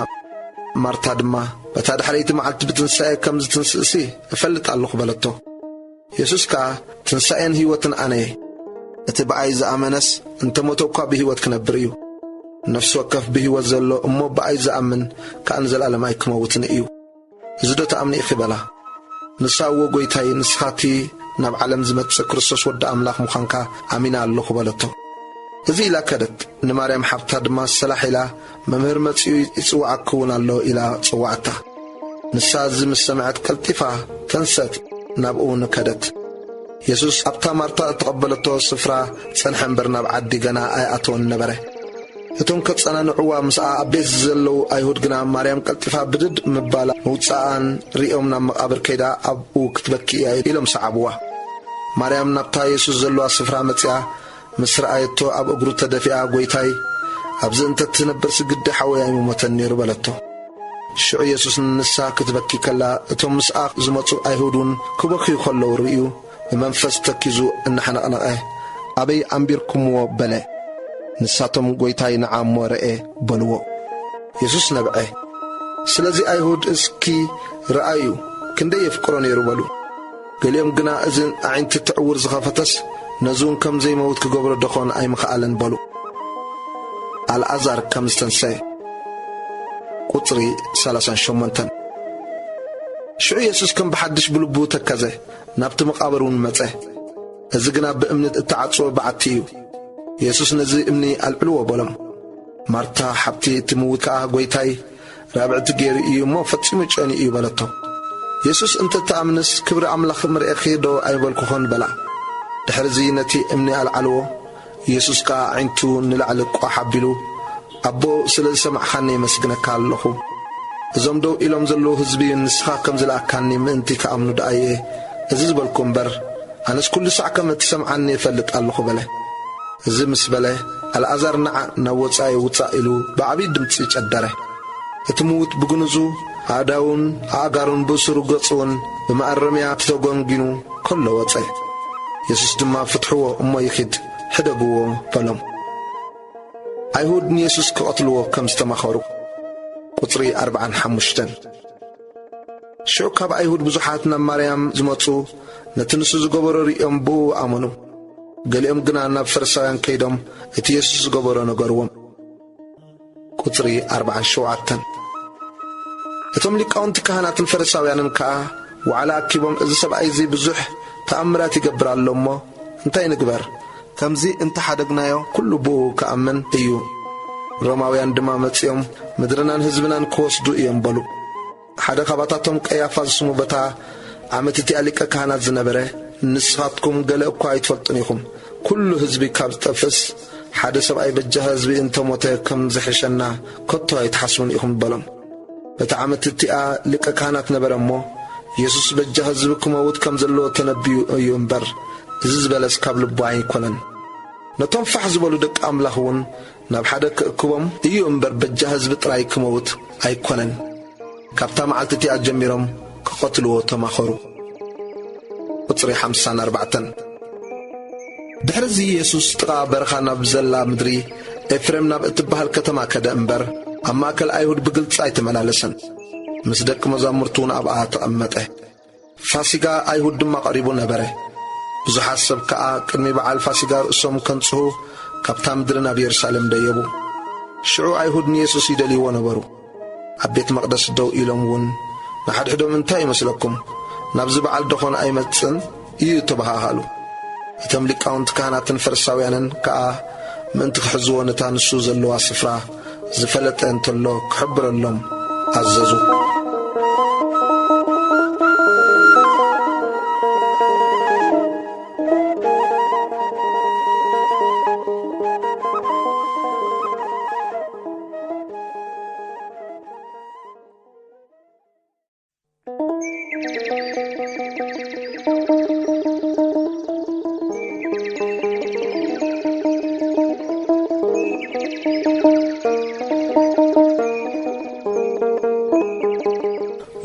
ማርታ ድማ በታ ድሕረይቲ መዓልቲ ብትንሣኤ ከም ዝትንስእሲ እፈልጥ ኣለኹ በለቶ ኢየሱስ ከዓ ትንሣኤን ህይወትን ኣነ እቲ በኣይ ዝኣመነስ እንተሞተ እኳ ብህይወት ክነብር እዩ ነፍሲ ወከፍ ብህይወት ዘሎ እሞ በኣይ ዝኣምን ከኣን ዘለዓለም ኣይክመውትን እዩ እዚ ዶ ተኣምኒ ኢኺ በላ ንሳዎ ጐይታይ ንስኻቲ ናብ ዓለም ዝመጽእ ክርስቶስ ወዲ ኣምላኽ ምዃንካ ኣሚና ኣለኹ በለቶ እዚ ኢላ ከደት ንማርያም ሓብታ ድማ ሰላሕ ኢላ መምህር መጺኡ ይጽዋዓክውን ኣሎ ኢላ ጽዋዕታ ንሳ እዚ ምስ ሰምዐት ቀልጢፋ ተንሰት ናብኡ ንከደት ኢየሱስ ኣብታ ማርታ እተቐበለቶ ስፍራ ጸንሐ እምበር ናብ ዓዲ ገና ኣይኣተወን ነበረ እቶም ከጸናንዕዋ ምስኣ ኣብ ቤት ዘለዉ ኣይሁድ ግና ማርያም ቀልጢፋ ብድድ ምባላ ምውፃኣን ሪኦም ናብ መቓብር ከይዳ ኣብኡ ክትበኪ እያ ኢሎም ሰዓብዋ ማርያም ናብታ ኢየሱስ ዘለዋ ስፍራ መጺኣ ምስ ረኣየቶ ኣብ እግሩ ተደፊኣ ጐይታይ ኣብዚ እንተ ትነብር ስግዲ ሓወይ ኣይምሞተን ነይሩ በለቶ ሽዑ ኢየሱስ ንሳ ክትበኪ ከላ እቶም ምስኣ ዝመጹ ኣይሁድን ክበኪዩ ከለዉ ርእዩ ብመንፈስ ተኪዙ እናሓነቕነቐ ኣበይ ኣንቢርኩምዎ በለ ንሳቶም ጐይታይ ንዓሞ ረአ በልዎ ኢየሱስ ነብዐ ስለዚ ኣይሁድ እስኪ ረአዩ ክንደይ የፍቅሮ ነይሩ በሉ ገሊኦም ግና እዚ ኣዒንቲ ትዕውር ዝኸፈተስ ነዙን ከም ዘይመውት ክገብሮ ደኾን ኣይምኽኣለን በሉ አልዓዛር ከም ዝተንሰየ ቁጥሪ 38 ሽዑ ኢየሱስ ከም ብሓድሽ ብልቡ ተከዘ ናብቲ መቃብር እውን መጸ እዚ ግና ብእምነት እተዓጽወ በዓቲ እዩ ኢየሱስ ነዚ እምኒ ኣልዕልዎ በሎም ማርታ ሓብቲ እትምውት ከዓ ጐይታይ ራብዕቲ ገይሩ እዩ እሞ ፈጺሙ ጨኒ እዩ በለቶ ኢየሱስ እንተ ተኣምንስ ክብሪ ኣምላኽ ምርኤኺ ዶ ኣይበልኩኾን በላ ድሕሪዚ ነቲ እምኒ ኣልዓልዎ ኢየሱስ ከዓ ዒንቱ ንላዕሊ ቋሕ ኣቢሉ ኣቦ ስለ ዝሰማዕኻኒ የመስግነካ ኣለኹ እዞም ደው ኢሎም ዘለዉ ህዝቢ ንስኻ ከም ዝለኣካኒ ምእንቲ ከኣምኑ ደኣየ እዚ ዝበልኩ እምበር ኣነስ ኩሉ ሳዕ ከም እትሰምዓኒ የፈልጥ ኣለኹ በለ እዚ ምስ በለ አልዓዛር ነዓ ናብ ወጻኢ ውፃእ ኢሉ ብዓብዪ ድምፂ ጨደረ እቲ ምዉት ብግንዙ ኣእዳውን ኣእጋሩን ብእስሩ ገጹውን ብመኣረምያ ተተጐንጊኑ ከሎ ወፀ ኢየሱስ ድማ ፍትሕዎ እሞ ይኺድ ሕደግዎ በሎም ኣይሁድ ንኢየሱስ ክቐትልዎ ከም ዝተማኸሩ ቁጥሪ 45 ሽዑ ካብ ኣይሁድ ብዙሓት ናብ ማርያም ዝመጹ ነቲ ንሱ ዝገበሮ ሪኦም ብኡ ኣመኑ ገሊኦም ግና ናብ ፈሪሳውያን ከይዶም እቲ ኢየሱስ ዝገበሮ ነገርዎም ቁጥሪ 47 እቶም ሊቃውንቲ ካህናትን ፈሪሳውያንን ከዓ ዋዕላ ኣኪቦም እዚ ሰብኣይ እዚ ብዙሕ ተኣምራት ይገብር ኣሎ እሞ እንታይ ንግበር ከምዚ እንተሓደግናዮ ኩሉ ብኡ ከኣምን እዩ ሮማውያን ድማ መጺኦም ምድርናን ህዝብናን ክወስዱ እዮም በሉ ሓደ ኻባታቶም ቀያፋ ዝስሙ በታ ዓመት እቲ ሊቀ ካህናት ዝነበረ ንስኻትኩም ገለ እኳ ኣይትፈልጡን ኢኹም ኩሉ ህዝቢ ካብ ዝጠፍስ ሓደ ሰብኣይ በጃ ህዝቢ እንተሞተ ከም ዝሕሸና ከቶ ኣይትሓስቡን ኢኹም በሎም በታ ዓመት እቲኣ ሊቀ ካህናት ነበረ እሞ ኢየሱስ በጃ ህዝቢ ክመውት ከም ዘለዎ ተነቢዩ እዩ እምበር እዚ ዝበለስ ካብ ልቡ ኣይኮነን ነቶም ፋሕ ዝበሉ ደቂ ኣምላኽ እውን ናብ ሓደ ክእክቦም እዩ እምበር በጃ ህዝቢ ጥራይ ክመውት ኣይኮነን ካብታ መዓልቲ እቲኣ ጀሚሮም ክቐትልዎ ተማኸሩ ቁጥሪ 54 ድሕሪዚ ኢየሱስ ጥቓ በረኻ ናብ ዘላ ምድሪ ኤፍሬም ናብ እትበሃል ከተማ ከደ እምበር ኣብ ማእከል ኣይሁድ ብግልፂ ኣይተመላለሰን ምስ ደቂ መዛሙርቱ እውን ኣብኣ ተቐመጠ ፋሲጋ ኣይሁድ ድማ ቀሪቡ ነበረ ብዙሓት ሰብ ከዓ ቅድሚ በዓል ፋሲጋ ርእሶም ከንጽሑ ካብታ ምድሪ ናብ ኢየሩሳሌም ደየቡ። ሽዑ ኣይሁድ ንኢየሱስ ይደልይዎ ነበሩ። ኣብ ቤት መቕደስ ደው ኢሎም እውን ንሓድሕዶም እንታይ ይመስለኩም ናብዚ በዓል ደኾነ ኣይመጽን እዩ ተባሃሃሉ። እቶም ሊቃውንቲ ካህናትን ፈሪሳውያንን ከዓ ምእንቲ ክሕዝዎ ነታ ንሱ ዘለዋ ስፍራ ዝፈለጠ እንተሎ ክሕብረሎም ኣዘዙ።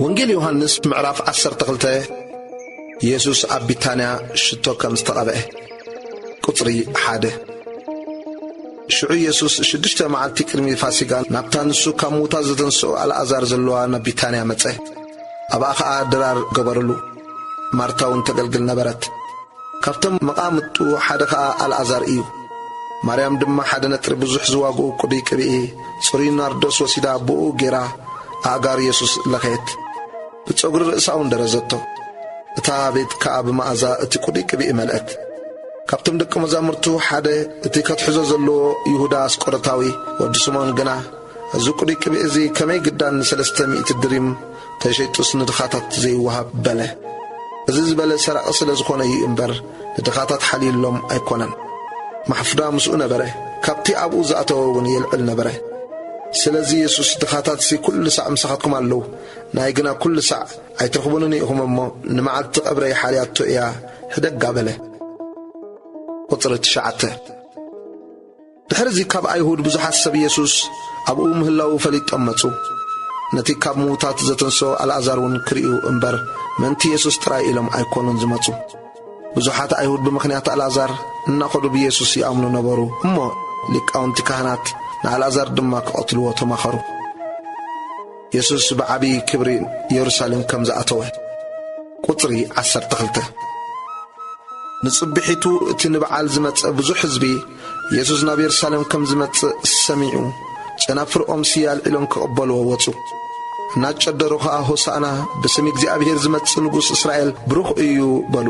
ወንጌል ዮሐንስ ምዕራፍ 12 ኢየሱስ ኣብ ቢታንያ ሽቶ ከም ዝተቐብአ ቁጽሪ 1 ሽዑ ኢየሱስ 6 መዓልቲ ቅድሚ ፋሲጋ ናብታ ንሱ ካብ ሙታ ዝተንስኦ ኣልዓዛር ዘለዋ ናብ ቢታንያ መጸ። ኣብኣ ኸዓ ድራር ገበረሉ። ማርታ እውን ተገልግል ነበረት። ካብቶም መቓምጡ ሓደ ኸዓ ኣልዓዛር እዩ። ማርያም ድማ ሓደ ነጥሪ ብዙሕ ዝዋግኡ ቁዱይ ቅብኢ ጽሩይ ናርዶስ ወሲዳ ብኡ ጌራ ኣእጋር ኢየሱስ ለኸየት። ብፀጉሪ ርእሳ እውን ደረዘቶ። እታ ቤት ከዓ ብመዓዛ እቲ ቁዱይ ቅብኢ መልአት። ካብቶም ደቂ መዛሙርቱ ሓደ እቲ ከትሕዞ ዘለዎ ይሁዳ ኣስቆሮታዊ ወዲ ስምዖን ግና እዚ ቁዱይ ቅብኢ እዚ ከመይ ግዳን 300 ድሪም ተሸይጡስ ንድኻታት ዘይወሃብ በለ። እዚ ዝበለ ሰራቕ ስለ ዝኾነ እዩ እምበር ንድኻታት ሓሊሎም ኣይኮነን። ማሕፍዳ ምስኡ ነበረ። ካብቲ ኣብኡ ዝኣተወ እውን የልዕል ነበረ። ስለዚ ኢየሱስ ድኻታት ኩሉ ሳዕ ምሳኻትኩም ኣለዉ፣ ናይ ግና ኩሉ ሳዕ ኣይትረኽቡንን ኢኹም እሞ ንመዓልቲ ቀብረይ ሓልያቶ እያ ሕደጋ በለ። ቁጽሪ 9 ድሕሪዚ ካብ ኣይሁድ ብዙሓት ሰብ ኢየሱስ ኣብኡ ምህላው ፈሊጦም መጹ። ነቲ ካብ ምዉታት ዘተንሶ ኣልዓዛር እውን ክርእዩ እምበር ምእንቲ ኢየሱስ ጥራይ ኢሎም ኣይኮኑን ዝመጹ። ብዙሓት ኣይሁድ ብምኽንያት ኣልዓዛር እናኸዱ ብኢየሱስ ይኣምኑ ነበሩ እሞ ሊቃውንቲ ካህናት ንኣልዓዛር ድማ ክቐትልዎ ተማኸሩ። ኢየሱስ ብዓብዪ ክብሪ ኢየሩሳሌም ከም ዝኣተወ ቁጽሪ 12 ንጽቢሒቱ እቲ ንበዓል ዝመጽእ ብዙሕ ሕዝቢ ኢየሱስ ናብ ኢየሩሳሌም ከም ዝመጽእ ሰሚዑ ጨናፍርኦም ሲያልዒሎም ክቕበልዎ ወጹ። እናጨደሩ ኸዓ ሆሳዕና ብስም እግዚኣብሔር ዝመጽእ ንጉሥ እስራኤል ብሩኽ እዩ በሉ።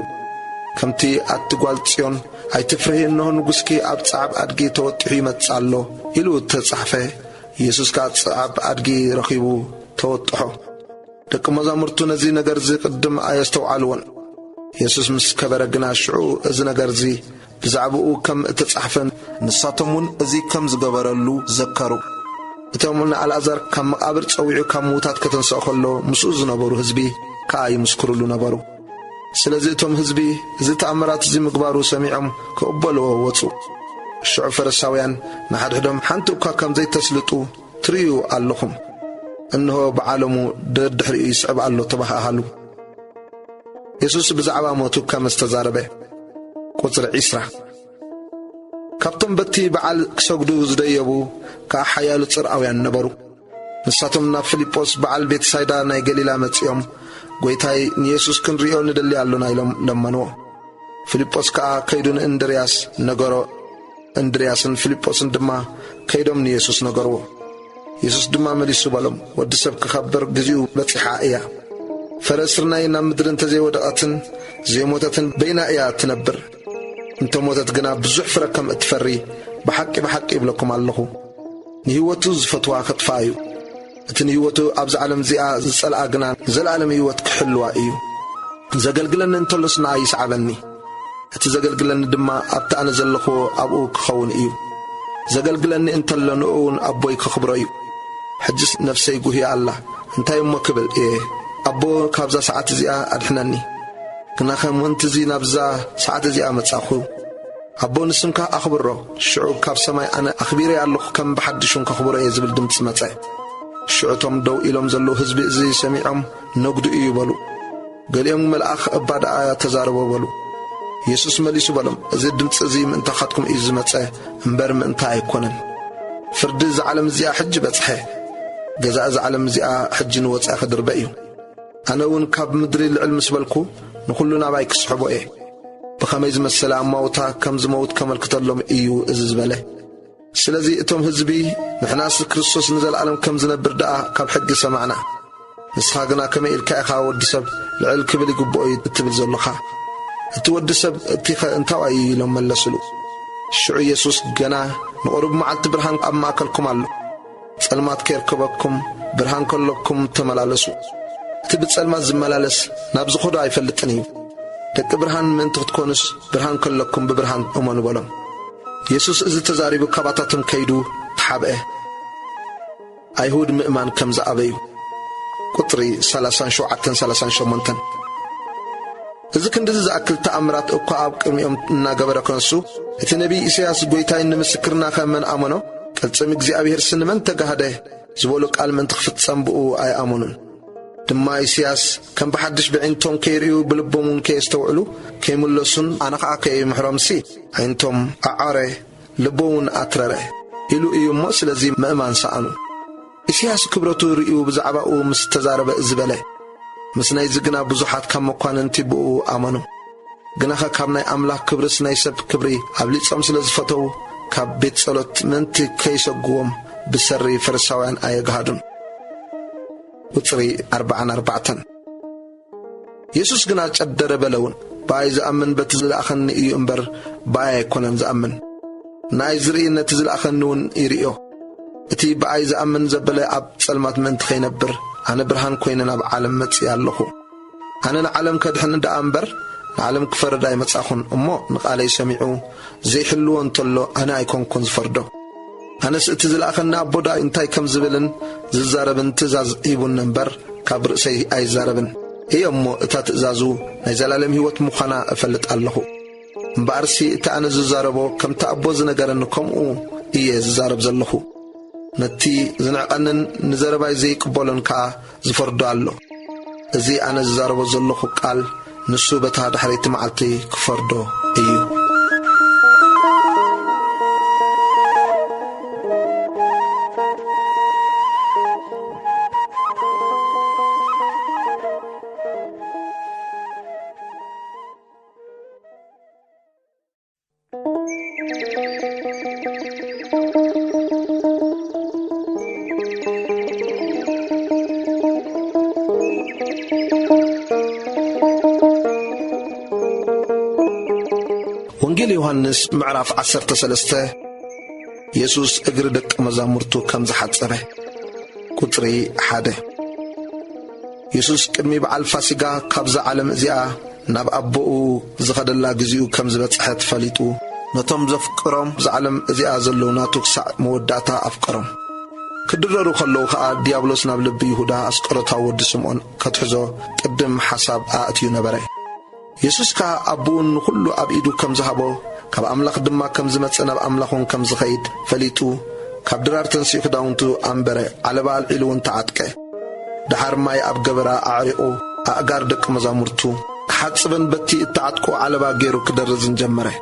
ከምቲ ኣትጓል ጽዮን ኣይትፍርሂ እንሆ ንጉሥኪ ኣብ ጻዕብ ኣድጊ ተወጢሑ ይመጽእ ኣሎ ኢሉ ተጻሕፈ። ኢየሱስ ከዓ ጻዕብ ኣድጊ ረኺቡ ተወጥሖ። ደቂ መዛሙርቱ ነዚ ነገር እዚ ቅድም ኣየስተውዓልዎን። ኢየሱስ ምስ ከበረ ግና ሽዑ እዚ ነገር እዚ ብዛዕባኡ ከም እተጻሕፈን ንሳቶም እውን እዚ ከም ዝገበረሉ ዘከሩ። እቶም ንኣልዓዛር ካብ መቃብር ጸዊዑ ካብ ምዉታት ከተንስኦ ከሎ ምስኡ ዝነበሩ ህዝቢ ከዓ ይምስክሩሉ ነበሩ። ስለዚ እቶም ህዝቢ እዚ ተኣምራት እዚ ምግባሩ ሰሚዖም ክቕበልዎ ወጹ። ሽዑ ፈሪሳውያን ንሓድሕዶም ሓንቲ እኳ ከም ዘይተስልጡ ትርእዩ ኣለኹም፣ እንሆ ብዓለሙ ድሕሪኡ ይስዕብ ኣሎ ተባሃሃሉ። ኢየሱስ ብዛዕባ ሞቱ ከም ዝተዛረበ ቁጽሪ 20 ካብቶም በቲ በዓል ክሰግዱ ዝደየቡ ከዓ ሓያሉ ጽርዓውያን ነበሩ። ንሳቶም ናብ ፊልጶስ በዓል ቤት ሳይዳ ናይ ገሊላ መጺኦም ጐይታይ ንኢየሱስ ክንርእዮ ንደሊ ኣሎና ኢሎም ለመንዎ። ፊልጶስ ከዓ ከይዱ ንእንድርያስ ነገሮ። እንድርያስን ፊልጶስን ድማ ከይዶም ንኢየሱስ ነገርዎ። ኢየሱስ ድማ መሊሱ በሎም ወዲ ሰብ ክኸብር ግዚኡ በጺሓ እያ። ፈረስርናይ ናብ ምድሪ እንተዘይወደቐትን ዘይሞተትን በይና እያ ትነብር። እንተሞተት ግና ብዙሕ ፍረ ከም እትፈሪ ብሓቂ ብሓቂ ይብለኩም ኣለኹ። ንህይወቱ ዝፈትዋ ከጥፋ እዩ። እቲ ንህይወቱ ኣብዚ ዓለም እዚኣ ዝጸልኣ ግና ዘለዓለም ህይወት ክሕልዋ እዩ። ዘገልግለኒ እንተሎስ ንኣ ይስዓበኒ፣ እቲ ዘገልግለኒ ድማ ኣብቲ ኣነ ዘለኽዎ ኣብኡ ክኸውን እዩ። ዘገልግለኒ እንተሎ ንኡ እውን ኣቦይ ክኽብሮ እዩ። ሕጅስ ነፍሰይ ጉህያ ኣላ እንታይ እሞ ክብል እየ ኣቦ ካብዛ ሰዓት እዚኣ ኣድሕነኒ። ግና ከም ወንቲ እዙ ናብዛ ሰዓት እዚኣ መጻኹ ኣቦ ንስምካ ኣኽብሮ። ሽዑ ካብ ሰማይ ኣነ ኣኽቢረ ኣለኹ ከም ብሓድሹን ከኽብሮ እየ ዝብል ድምፂ መጸ። ሽዑቶም ደው ኢሎም ዘለዉ ህዝቢ እዚ ሰሚዖም ነጉዱ እዩ በሉ። ገሊኦም መልኣኽ እባዳኣ ተዛረቦ በሉ። ኢየሱስ መሊሱ በሎም እዚ ድምፂ እዚ ምእንታኻትኩም እዩ ዝመጸ እምበር ምእንታ ኣይኮነን። ፍርዲ ዝዓለም እዚኣ ሕጂ በጽሐ፣ ገዛእ ዝዓለም እዚኣ ሕጂ ንወጻኢ ክድርበ እዩ። ኣነ እውን ካብ ምድሪ ልዕል ምስ በልኩ ንኹሉ ናባይ ክስሕቦ እየ። بخمي زمسل أموتا كم زموت كملكتلهم إيو إزبله سلازي إتهم هزبي نحناس كريستوس نزل العالم كم زنبر دقا كاب حق سمعنا نسخاقنا كما إلكا إخا ودسب لعل كبلي قبؤي اتبل زلخا اتودسب اتخا انتوا أي لما اللسلو شعو يسوس قنا نقرب معالت برهان أما أكلكم علو سلمات كيركبكم برهان كلكم تملالسو تبت سلمات زملالس نابز خدا يفلتني دك برهان من تختكونس برهان كلكم ببرهان أمان بولم يسوس إذا تزاريبو كباتاتم كيدو تحابئه أيهود مئمان كم زعبيو قطري 37 إذا كنت أكل تأمرات أقاب كميوم ناقبرا كنسو النبي إسياس قويتاين نمسكرنا خمن آمنو كالتسميك زي أبيهر سنمن تقهده زبولوك قال من تخفت سنبؤو أي آمنون دما إسياس كان بحدش بعينتم كيريو بلبومون كي استوعلو كي ملسون أنا قاكي محرمسي عينتم أعاري لبومون أتراره إلو إيو مؤسل زي مأمان سأنو إسياس كبرتو رئيو بزعباؤو مستزارب إزباله مسنا يزقنا بزحات كم مقان انتبؤو آمنو قناخا كابناي أملاك كبرس نايسب كبري عبليت سامسل زفتو كاب بيت صلوت منتي كيسو قوم بسري فرساوان آيه قهدون وطري 44 يسوس قنا تقدر بلون باي زأمن بتزل أخن إيو امبر باي كونن زأمن ناي زرئينا تزل أخن نون إيريو اتي باي زأمن زبلا عب سلمات من تخينبر أنا برهان كويننا بعالم متسي اللخو أنا نعلم كدحن دا أمبر نعلم كفر داي متساخن أمو نقالي يسمعو زي حلوان طلو أنا أيكون كنز فردو أنا سأتزل أخنا بودا انتاي كم زبلن ززاربن تزاز إيبون نمبر كابر سي أي زاربن هي أمو اتات إزازو نيزال علم هيوت مخانا أفلت اللخو مبارسي اتانا ززاربو كم تأبو زنقرن كمو إيه ززارب زلخو نتي زنعقنن نزرباي زي قبولن كا زفردو اللو زي أنا ززاربو زلخو قال نسو بتها دحريت معلتي كفردو إيو وانجيل يوحنس معرف 13 يسوس اقردك مزامرتو كم زحات صبه قطري حاده يسوس كمي بعال فاسقا كابز عالم ازياء ناب أبوء زخد الله جزيو كم زبط حيات فاليتو نتم زفقرم زعلم ازياء زلو ناتوك ساع موداتا أفقرم كدررو خلو خاء ديابلوس ناب لبي يهودا أسقرطا ود سمعون كتحزو قدم حساب آتيو نبري يسوس كا أبون كله أبيدو كم زهبو كاب أملاك دما كم زمتنا بأملاكون كم زخيد فليتو كاب درار تنسيق داونتو أمبري على بال علون تعاتك دحر ماي أبقبرا أعرقو أقار دك مزامرتو حدسبن بتي اتعاتكو على باقيرو كدرزن جمره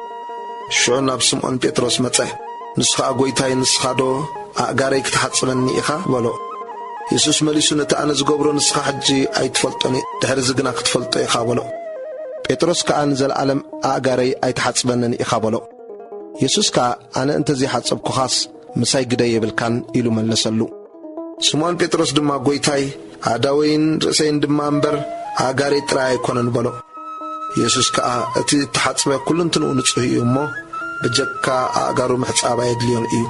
شعونا بسمعون بيتروس متى نسخة أقويتاي نسخة دو أقاريك تحدسبني إخا ولو يسوس مليسو نتأنا زقبرو نسخة حجي أي تفلطوني دحر زقنا كتفلطو إخا ولو بيتروس كأنزل عالم أقاري أي تحدسبنني إخا ولو يسوس كا أنا انت زي حدسبكو خاص مساي قدايا بالكان إلو من لسلو سمعون بيتروس دما أقويتاي عداوين رسين دما أمبر أقاري تراي كونن بلو يسوس كا اتي تحدسبه كلن تنو نصحي امو بجكا أقارو محصابا يدليون إيو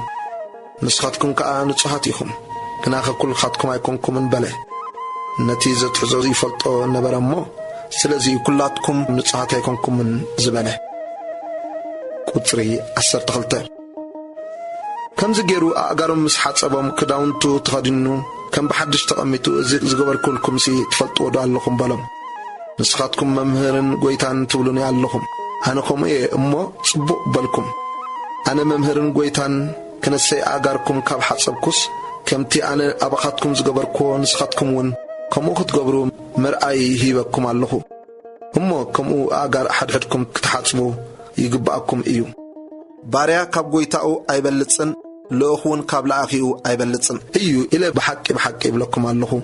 نسخاتكم كا نصحاتيكم كناخ كل خاتكم أيكونكم من بله نتيجة حزوزي فلطو نبر امو سلازي كلاتكم نصحاتي أيكونكم من زباله قطري 13 كم زجيرو أقارو مسحات أبام كداونتو تخدينو كم بحدش تقميتو زقبر كلكم سي تفلطو ودو اللهم بلم نسخاتكم ممهرن قويتان تولوني اللهم أناكم إيه أمو صبو بالكم أنا ممهرن قويتان كنسي أقاركم كاب حسبكوس كمتي أنا أبخاتكم زقبركو نسخاتكم ون كمو خطقبرو مرأي هيبكم اللهم أمو كمو أقار أحد حدكم كتحاسبو يقبأكم إيو باريا كاب قويتاو أي بلتسن لأخون كاب لأخيو أي بلتسن إيو إلا بحكي بلكم اللهم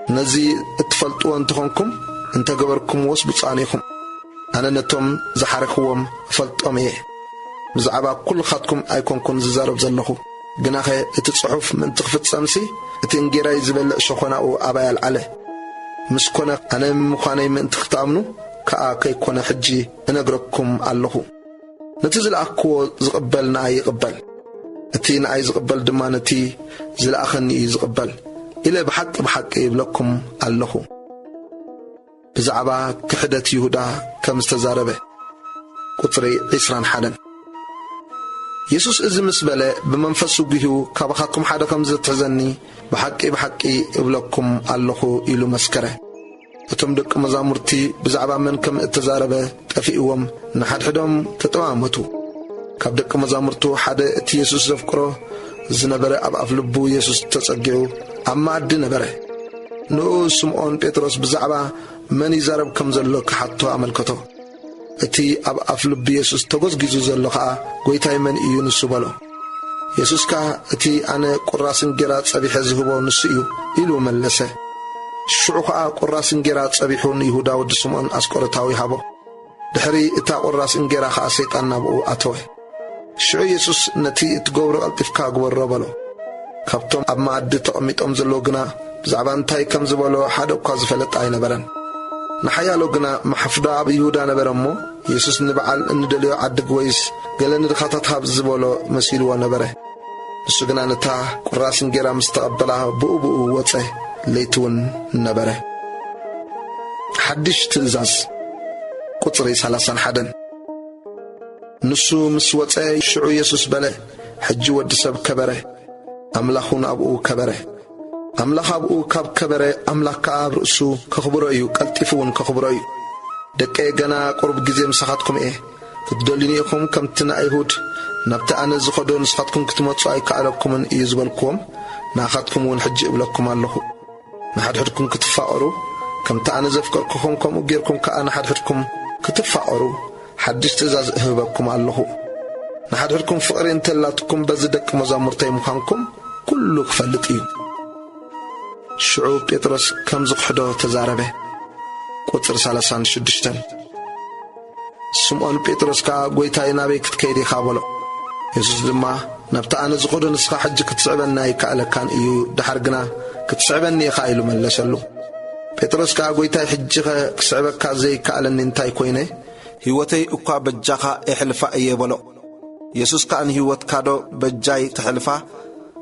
نزي اتفلتو أنتخونكم انت قبركم وصبت عنيكم أنا نتم زحرخوم فلطم إيه بزعبا كل خاتكم أيكونكم ززارب زلخو جناخي اتصحف من تخفت سمسي اتنجيرا يزبل شخونا أو أبايا العلي مسكونا أنا مخاني من تختامنو كأكي كونا حجي نقرأكم الله نتزل أكو زقبلنا يقبل اتين عايز قبل دمانتي زل أخني يزقبل إلى بحق يبلكم الله بزعبا كحدة يهودا كمستزاربه قطري عسران حدا يسوس إذا مسبلة بمنفسه بيهو كابخاتكم حدا كمزتزني بحقي يبلكم الله إلو مسكره وتمدك مزامرتي بزعبا من كم التزاربه تفئوهم نحد حدهم تتوامتو كابدك مزامرتو حدا اتي يسوس زفكره زنبره أب لبو يسوس تسقعو أما عد نبره نو سمعون بيتروس بزعبا من يزارب كم زلو كحطو عملكتو اتي أب لب يسوس تغز جيزو زلو خا قويتاي من إيو نسو بلو يسوس كا اتي أنا قراسن جرات صبيح زهبو نسيو إلو ملسه شعوخا قراسن جرات صبيحون يهودا ود سمعون أسكورتاوي هابو دحري اتا قراسن جرا خا سيطان نابو أتوه شعو يسوس نتي اتقورو التفكا قبرو بلو كابتوم أب معد تقميتهم زلوغنا بزعبان تاي كم زبالو حدا وقاز فلت آي نبرن نحيالو غنا محفدا أب يهودا نبرمو يسوس نبعال ندليو عدق ويس قلن دخاتتها بزبالو مسيلو نبره نسو غنا نتا قراسن جيرا مستقبلها بؤ وطه ليتون نبره حدش تلزاز قطري 31 نسو مسوطه شعو يسوس بله حجي ود سب كبره أملاخون أبو كبره أملاخ أبو كاب كبره أملاخ كاب رأسو كخبرأيو كالتفون كخبرأيو دكي غنا قرب جزيم سخاتكم إيه تدولينيكم كم تنا أيهود نبتا أنا زخدون سخاتكم كتموتو أي كألكم من إيزبالكم ناخاتكم ونحجي إبلكم الله نحد حدكم كتفاقروا كم تأنا زفكركم كم وغيركم كأنا حد حدكم كتفاقروا حدش تزاز إهبكم الله نحد حدكم فقرين تلاتكم بزدك مزامرتي مخانكم كله كفلت إيو شعوب بيترس كم زخدو تزاربه قطر 36 سمعون بيترس كا قويتاي نابي كتكيدي خابلو يسوس دما نبتا أنا زخدو نسخا حج كتسعبنا يكالكان إيو دحرقنا كتسعبني يخايلو ملسلو بيترس كا قويتاي حج كتسعبك زي كالن انتاي كويني هيوتي اقا بجاخا احلفا ايبلو يسوس كان هيوت كادو بجاي تحلفا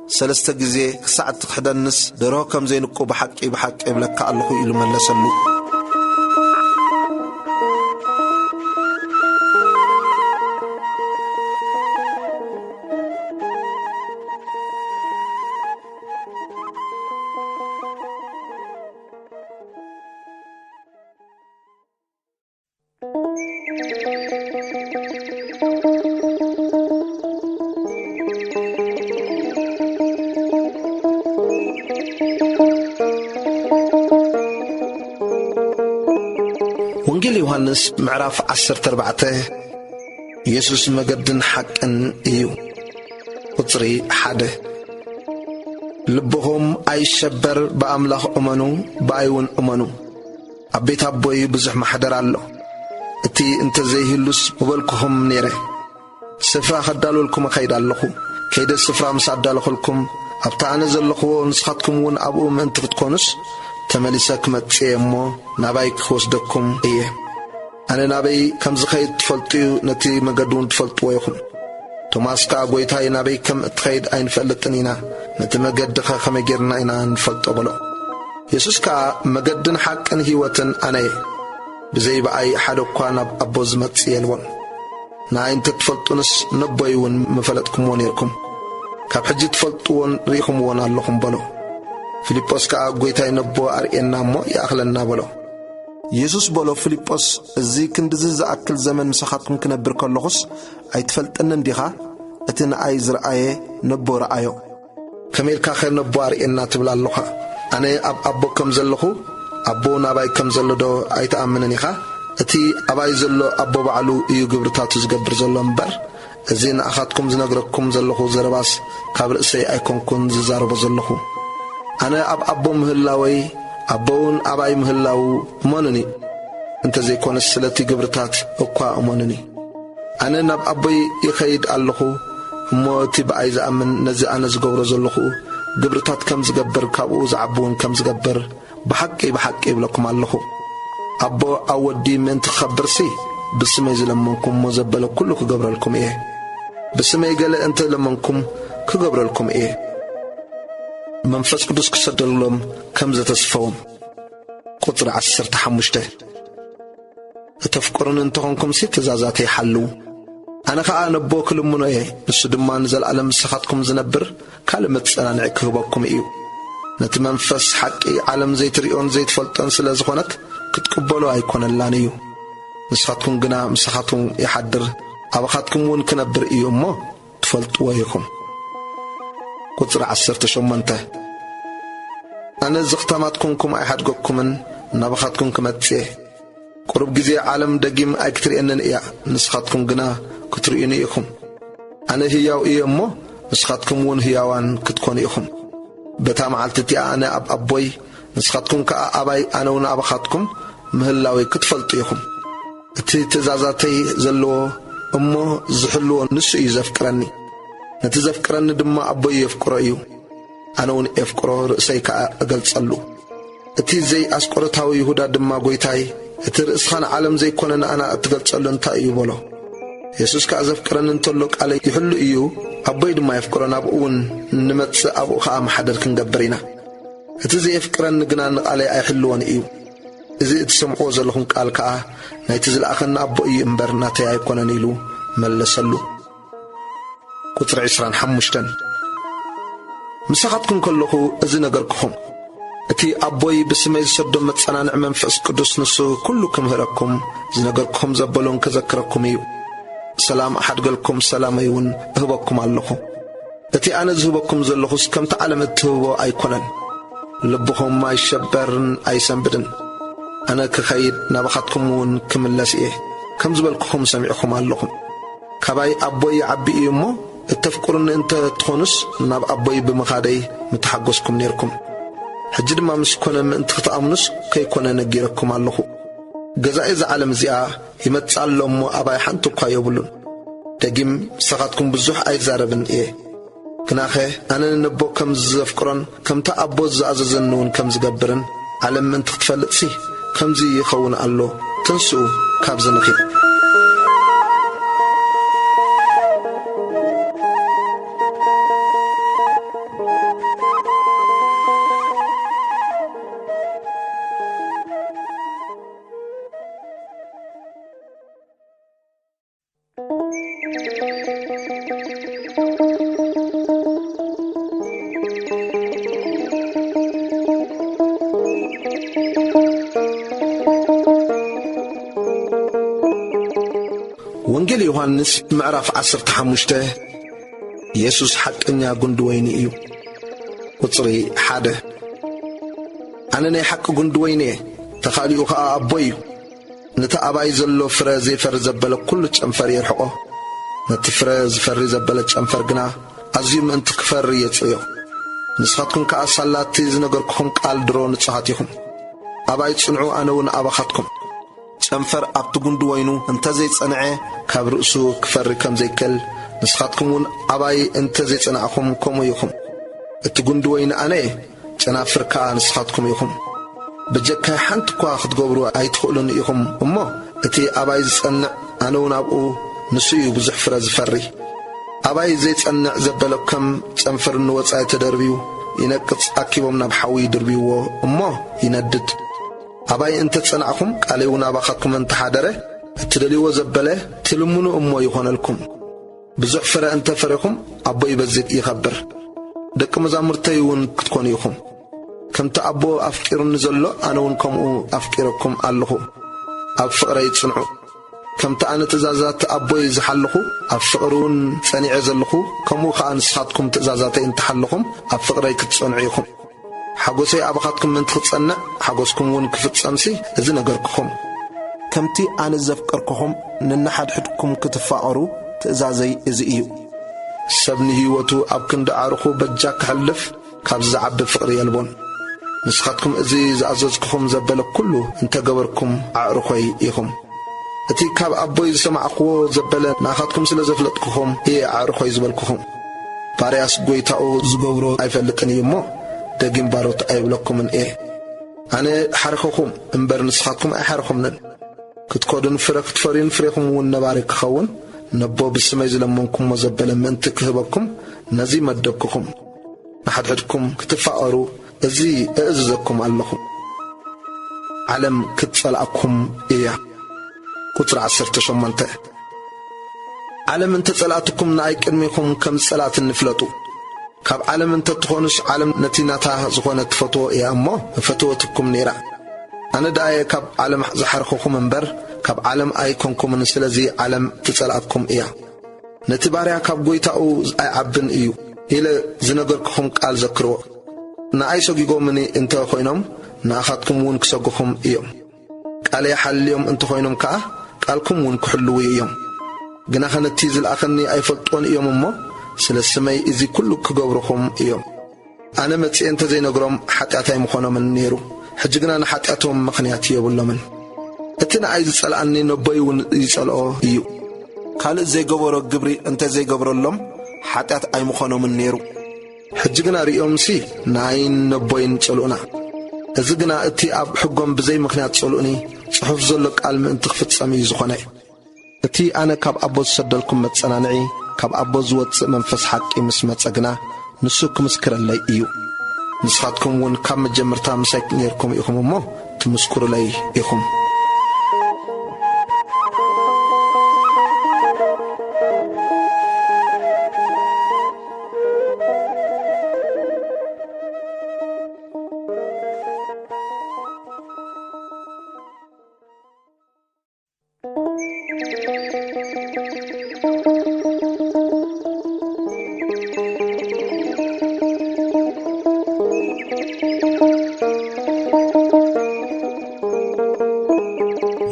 3 غزي ساعه تخدنس درو كم زي نقو بحقي يبلك الله يلو ملسلو وانجيل يوحنس معراف 14 يسوس مقدن حقن ايو قطري حده لبهم اي شبر بأملاخ امنو بايون امنو عبيت ابوي بزح محدر الله اتي انت زي هلوس وبلكهم نيره سفرا خدالو لكم خيد اللخو كيد السفرا مسعدالو لكم ابتعنا زلخو نسخاتكم ون ابو من تفتكونس تملسك متيمو نابايك خوصدكم ايه أنا نابي كم زخيد تفلتيو نتي مقدون تفلتو يخون توماس كا قويتاي نابي كم اتخيد اين فلتنينا نتي مقدخا خمجرنا اينا نفلتو بلو يسوس كا مقدن حق ان هيوتن أنا بزي بأي حدو كوانا أبوز متسيالون نا انت تفلتونس نبايون مفلتكم ونيركم كاب حجي تفلتون ريخم وانا اللهم بلو فيليبوس كا قويتاي نبو أرئينا مو يأخلنا بلو يسوس بولو فيليبوس زي كندزز أكل زمن مساخاتكم كنبرك اللغس أي تفلتنن ديخا اتن عايز رأيه نبو رأيو كميل كاخر نبو أرئينا تبلا اللغا أنا أبو كم زلخو أبو ناباي كم زلو دو أي تأمنني خا اتي أباي زلو أبو بعلو إيو قبرتاتو زقبر زلو مبر زين أخاتكم زنقركم زلخو زرباس قابل إسي أيكم كن ززارب زلخو أنا أبو مهلاوي أبون أباي مهلاو منني እንተ ዘይኮነስ ስለቲ ግብርታት እኳ እሞንኒ ኣነ ናብ ኣቦይ ይኸይድ ኣለኹ እሞ እቲ ብኣይ ዝኣምን ነዚ ኣነ ዝገብሮ ዘለኹ ግብርታት ከም ዝገብር ካብኡ ዝዓብውን ከም ዝገብር ብሓቂ ይብለኩም ኣለኹ ኣቦ ኣብ ወዲ ምእንቲ ክኸብርሲ ብስመይ ዝለመንኩም ሞ ዘበለ ኩሉ ክገብረልኩም እየ ብስመይ ገለ እንተ ለመንኩም ክገብረልኩም እየ መንፈስ ቅዱስ ክሰደሎም ከም ዘተስፈዎም ቁጥሪ 15 እተፍቅሩን እንተኾንኩም ትእዛዛት ይሓልው ኣነ ከዓ ነቦ ክልሙኖ እየ ንሱ ድማ ንዘለዓለም ንስኻትኩም ዝነብር ካልእ መጽናንዒ ክህበኩም እዩ ነቲ መንፈስ ሓቂ ዓለም ዘይትሪኦን ዘይትፈልጦን ስለ ዝኾነት ክትቅበሉ ኣይኮነላን እዩ ንስኻትኩም ግና ምስኻትኩም ይሓድር ኣባኻትኩም እውን ክነብር እዩ እሞ ትፈልጥዎ ኢኹም ቁጥሪ 18 ኣነ ዝኽተማትኩምኩም ኣይሓድገኩምን ናባኻትኩም ክመጽእ ቁርብ ጊዜ ዓለም ደጊም ኣይክትሪአንን እያ ንስኻትኩም ግና ክትሪኡኒ ኢኹም ኣነ ህያው እየ እሞ ንስኻትኩም እውን ህያዋን ክትኮኑ ኢኹም በታ መዓልቲ እቲኣ ኣነ ኣብ ኣቦይ ንስኻትኩም ከዓ ኣባይ ኣነ እውን ኣባኻትኩም ምህላዊ ክትፈልጡ ኢኹም እቲ ትእዛዛተይ ዘለዎ እሞ ዝሕልዎ ንሱ እዩ ዘፍቅረኒ ነቲ ዘፍቅረኒ ድማ ኣቦይ የፍቅሮ እዩ ኣነ እውን የፍቅሮ ርእሰይ ከዓ እገልጸሉ እቲ ዘይ ኣስቆሮታዊ ይሁዳ ድማ ጐይታይ እቲ ርእስኻን ዓለም ዘይኮነ ንኣና እትገልጸሉ እንታይ እዩ በሎ ኢየሱስ ከዓ ዘፍቅረኒ እንተሎ ቃለይ ይሕሉ እዩ ኣቦይ ድማ የፍቅሮ ናብኡ እውን ንመጽእ ኣብኡ ከዓ ማሓደር ክንገብር ኢና እቲ ዘየፍቅረኒ ግና ንቓለይ ኣይሕልዎን እዩ እዚ እትሰምዕዎ ዘለኹም ቃል ከዓ ናይቲ ዝለኣኸና ኣቦ እዩ እምበር ናተይ ኣይኮነን ኢሉ መለሰሉ ቁጥሪ 25 ምሳኻትኩም ከለኹ እዚ ነገርክኹም እቲ ኣቦይ ብስመይ ዝሰዶም መጸናንዕ መንፈስ ቅዱስ ንሱ ኩሉ ክምህረኩም ዝነገርክኹም ዘበሎን ከዘክረኩም እዩ ሰላም ኣሓድገልኩም ሰላመይ እውን እህበኩም ኣለኹ እቲ ኣነ ዝህበኩም ዘለኹስ ከምቲ ዓለም እትህቦ ኣይኮነን ልብኹም ኣይሸበርን ኣይሰንብድን ኣነ ክኸይድ ናባኻትኩም እውን ክምለስ እየ ከም ዝበልክኹም ሰሚዕኹም ኣለኹም ካባይ ኣቦይ ይዓቢ እዩ እሞ እተፍቅሩኒ እንተ ትኾኑስ ናብ ኣቦይ ብምኻደይ ምተሓጐስኩም ነርኩም ሕጂ ድማ ምስ ኮነ ምእንቲ ክትኣምኑስ ከይኮነ ነጊረኩም ኣለኹ ገዛኢ ዝዓለም እዚኣ ይመጽእ ኣሎ እሞ ኣባይ ሓንቲ እኳ የብሉን ደጊም ንስኻትኩም ብዙሕ ኣይዛረብን እየ ግናኸ ኣነ ንቦ ከም ዘፍቅሮን ከምታ ኣቦ ዝኣዘዘኒ እውን ከም ዝገብርን ዓለም ምእንቲ ክትፈልጥሲ ከምዚ ይኸውን ኣሎ ትንስኡ ካብዚ ንኺድ ወንጌል ዮሐንስ ምዕራፍ 15 ኢየሱስ ሓቀኛ ጉንዲ ወይኒ እዩ ቁጽሪ 1 ኣነ ናይ ሓቂ ጉንዲ ወይኒ ተኻሊኡ ከዓ ኣቦ እዩ ነቲ ኣባይ ዘሎ ፍረ ዘይፈሪ ዘበለ ኩሉ ጨንፈር የርሕቆ ነቲ ፍረ ዝፈሪ ዘበለ ጨንፈር ግና ኣዝዩ ምእንቲ ክፈሪ የጽዮ ንስኻትኩም ከዓ ሳላቲ ዝነገርክኹም ቃል ድሮ ንጹሓት ኢኹም ኣባይ ጽንዑ ኣነ እውን ኣባኻትኩም ጨንፈር ኣብቲ ጉንዲ ወይኑ እንተ ዘይጸንዐ ካብ ርእሱ ክፈሪ ከም ዘይክእል ንስኻትኩም እውን ኣባይ እንተ ዘይጸናዕኹም ከምኡ ኢኹም እቲ ጉንዲ ወይኒ ኣነ ጨናፍር ከዓ ንስኻትኩም ኢኹም ብጀካይ ሓንቲ እኳ ክትገብሩ ኣይትኽእሉን ኢኹም እሞ እቲ ኣባይ ዝጸንዕ ኣነ እውን ኣብኡ ንሱ እዩ ብዙሕ ፍረ ዝፈሪ ኣባይ ዘይጸንዕ ዘበለ ከም ጨንፈር ንወጻኢ ተደርብዩ ይነቅጽ ኣኪቦም ናብ ሓዊ ይድርብይዎ እሞ ይነድድ ኣባይ እንተ ጸናዕኹም ቃለይ እውን ኣባኻትኩም እንተሓደረ እትደልይዎ ዘበለ ትልሙኑ እሞ ይኾነልኩም ብዙሕ ፍረ እንተ ፈሪኹም ኣቦ ይበዝሕ ይኸብር ደቂ መዛሙርተይ እውን ክትኮኑ ኢኹም ከምቲ ኣቦ ኣፍቂሩኒ ዘሎ ኣነ እውን ከምኡ ኣፍቂረኩም ኣለኹ ኣብ ፍቕረይ ጽንዑ ከምቲ ኣነ ትእዛዛት ኣቦይ ዝሓለኹ ኣብ ፍቕሪ እውን ጸኒዐ ዘለኹ ከምኡ ከዓ ንስኻትኩም ትእዛዛተይ እንተሓለኹም ኣብ ፍቕረይ ክትጸንዑ ኢኹም ሓጐሰይ ኣባኻትኩም ምእንቲ ክትጸንዕ ሓጐስኩም እውን ክፍጸምሲ እዚ ነገርክኹም ከምቲ ኣነ ዘፍቀርክኹም ንናሓድሕድኩም ክትፋቐሩ ትእዛዘይ እዚ እዩ ሰብ ንህይወቱ ኣብ ክንዲ ዓርኹ በጃ ክሕልፍ ካብ ዝዓቢ ፍቕሪ የልቦን ንስኻትኩም እዚ ዝኣዘዝኩኹም ዘበለ ኩሉ እንተገበርኩም ኣዕርኾይ ኢኹም እቲ ካብ ኣቦይ ዝሰማዕኽዎ ዘበለ ንኣኻትኩም ስለ ዘፍለጥኩኹም እየ ኣዕርኾይ ዝበልኩኹም ባርያስ ጐይታኡ ዝገብሮ ኣይፈልጥን እዩ እሞ ደጊም ባሮት ኣይብለኩምን እየ ኣነ ሓርኸኹም እምበር ንስኻትኩም ኣይሓርኹምንን ክትኮዱን ፍረ ክትፈርዩን ፍሬኹም እውን ነባሪ ክኸውን ነቦ ብስመይ ዝለመንኩሞ ዘበለ ምእንቲ ክህበኩም ነዚ መደብክኹም ንሓድሕድኩም ክትፋቐሩ እዚ እእዝዘኩም ኣለኹ ዓለም ክትጸልኣኩም እያ ቁጥሪ 18 ዓለም እንተጸልኣትኩም ንኣይ ቅድሚኹም ከም ጸላት ንፍለጡ ካብ ዓለም እንተትኾኑስ ዓለም ነቲ ናታ ዝኾነ ትፈትዎ እያ እሞ ፈትወትኩም ነይራ ኣነ ዳየ ካብ ዓለም ዝሓርኸኹም እምበር ካብ ዓለም ኣይኮንኩምን ስለዚ ዓለም ትጸልኣትኩም እያ ነቲ ባርያ ካብ ጐይታኡ ኣይዓብን እዩ ኢለ ዝነገርክኹም ቃል ዘክርዎ ንኣይ ሰጊጎምኒ እንተ ኾይኖም ንኣኻትኩም እውን ክሰግኹም እዮም ቃለይ ሓልዮም እንተ ኾይኖም ከዓ ቃልኩም እውን ክሕልው እዮም ግና ኸነቲ ዝለኣኸኒ ኣይፈልጥዎን እዮም እሞ ስለ ስመይ እዚ ኩሉ ክገብርኹም እዮም ኣነ መጺአ እንተ ዘይነግሮም ሓጢኣታይ ምኾኖምን ነይሩ ሕጂ ግና ንሓጢኣቶም ምኽንያት የብሎምን እቲ ንኣይ ዝጸልኣኒ ነቦይ እውን ይጸልኦ እዩ ካልእ ዘይገበሮ ግብሪ እንተ ዘይገብረሎም ሓጢኣት ኣይምኾኖምን ነይሩ ሕጂ ግና ሪኦምሲ ንኣይን ነቦይን ጸልኡና እዚ ግና እቲ ኣብ ሕጎም ብዘይ ምኽንያት ጸልኡኒ ጽሑፍ ዘሎ ቃል ምእንቲ ክፍጸም እዩ ዝኾነ እቲ ኣነ ካብ ኣቦ ዝሰደልኩም መጸናንዒ ካብ ኣቦ ዝወፅእ መንፈስ ሓቂ ምስ መጸ ግና ንሱ ክምስክረለይ እዩ ንስኻትኩም እውን ካብ መጀመርታ ምሳይ ነርኩም ኢኹም እሞ ትምስክሩለይ ኢኹም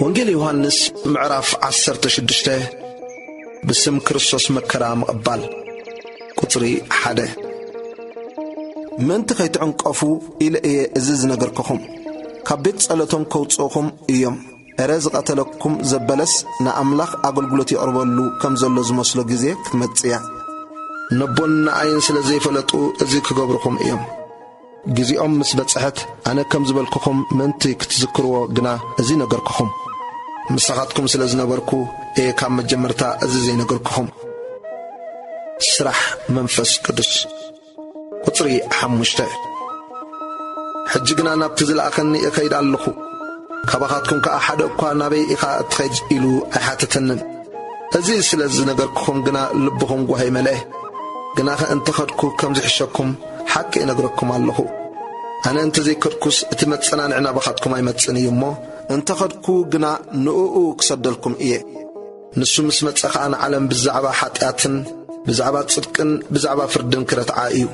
ወንጌል ዮሐንስ ምዕራፍ 16 بسم كريستوس مكرا مقبال قطري 1 من تخيتعنقفو الى ازز نغركم كبيت صلاتهم كوصوكم ايام ارز قتلكم زبلس نا املاح اغلغلوتي اربلو كم زلو زمسلو غزي كمصيا نبون عين سلازي فلطو ازي كغبركم ايام غزيኦም مس بصحت انا كم زبلكم منتي كتذكروا غنا ازي نغركم مسخاتكم سلازنبركو كم مجمرتا ازي نغركم سرح منفس قدس قطري 5 حجنا نبتزل اخني اكيد اللخو كبخاتكم كاحد اكو نبي اخا تخيج الو احاتتنن ازي سلاز نغركم غنا لبكم غهي ملئ غنا انت خدكو كم زحشكم حق نغركم اللخو انا انت ذكركوس اتمتصنانعنا بخاتكم ايمتصن يمو انت خدكو غنا نؤو كسدلكم ايه نسو مسمصخ انا عالم بزعبا حطياتن بزعبا صدقن بزعبا فردن كرتعايو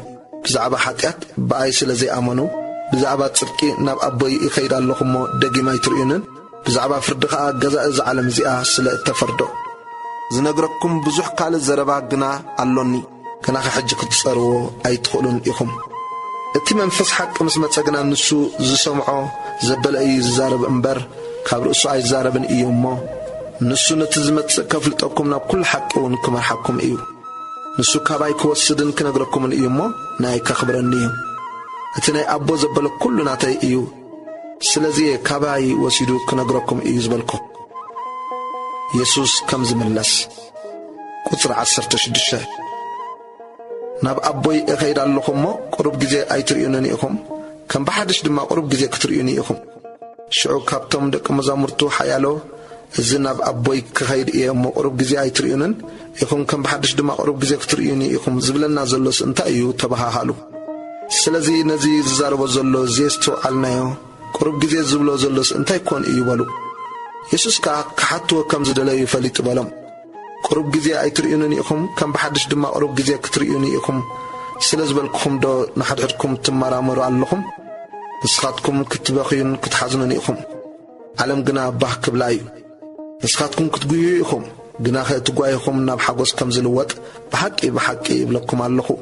بزعبا حطيات باي سلازي امنو بزعبا صدقي ناب ابوي يخيد اللهمو دغيما يترينن بزعبا فردخا غزا از عالم زيا سلا تفردو زنغركم بزح قال زربا غنا اللوني كنا حج كتصرو اي تخلون يخم اتي منفس حق مسمصغنا نسو زسمعو زبل اي زارب انبر كابرسو اي زاربن ايومو نسو نتزمت كفلطكم نا كل حقون كما حقكم ايو نسو كباي كوسدن كنغركم ايومو ناي كخبرني اتناي ابو زبل كل ناتاي ايو سلازي كباي وسيدو كنغركم ايو زبلكم يسوس كم زملس قطر 16 ناب ابوي اخيد اللهمو قرب غزي ايتريونني اخم كم بحدش دما قرب غزي كتريوني اخم شعو كابتم دك مزامرتو حيالو زناب ابوي كخيد ايمو قرب غزي ايتريونن يكون كم بحدش دما قرب غزي كتريوني اخم زبلنا زلوس انت ايو تباهالو سلازي نزي زاربو زلو زيستو علنايو قرب غزي زبلو زلوس انت يكون ايو بالو يسوس كحتو كم زدلو يفليت بالم قرب غزي ايتريونني اخم كم بحدش دما قرب غزي كتريوني اخم سلازبلكم دو نحدحدكم تمرامرو علىكم نسخاتكم كتبخيون كتحزنوني اخم عالم غنا باح كبلايو نسخاتكم كتغيو اخم غنا خيتغايكم ناب حغوس كم زلوط بحقي يبلكم علىكم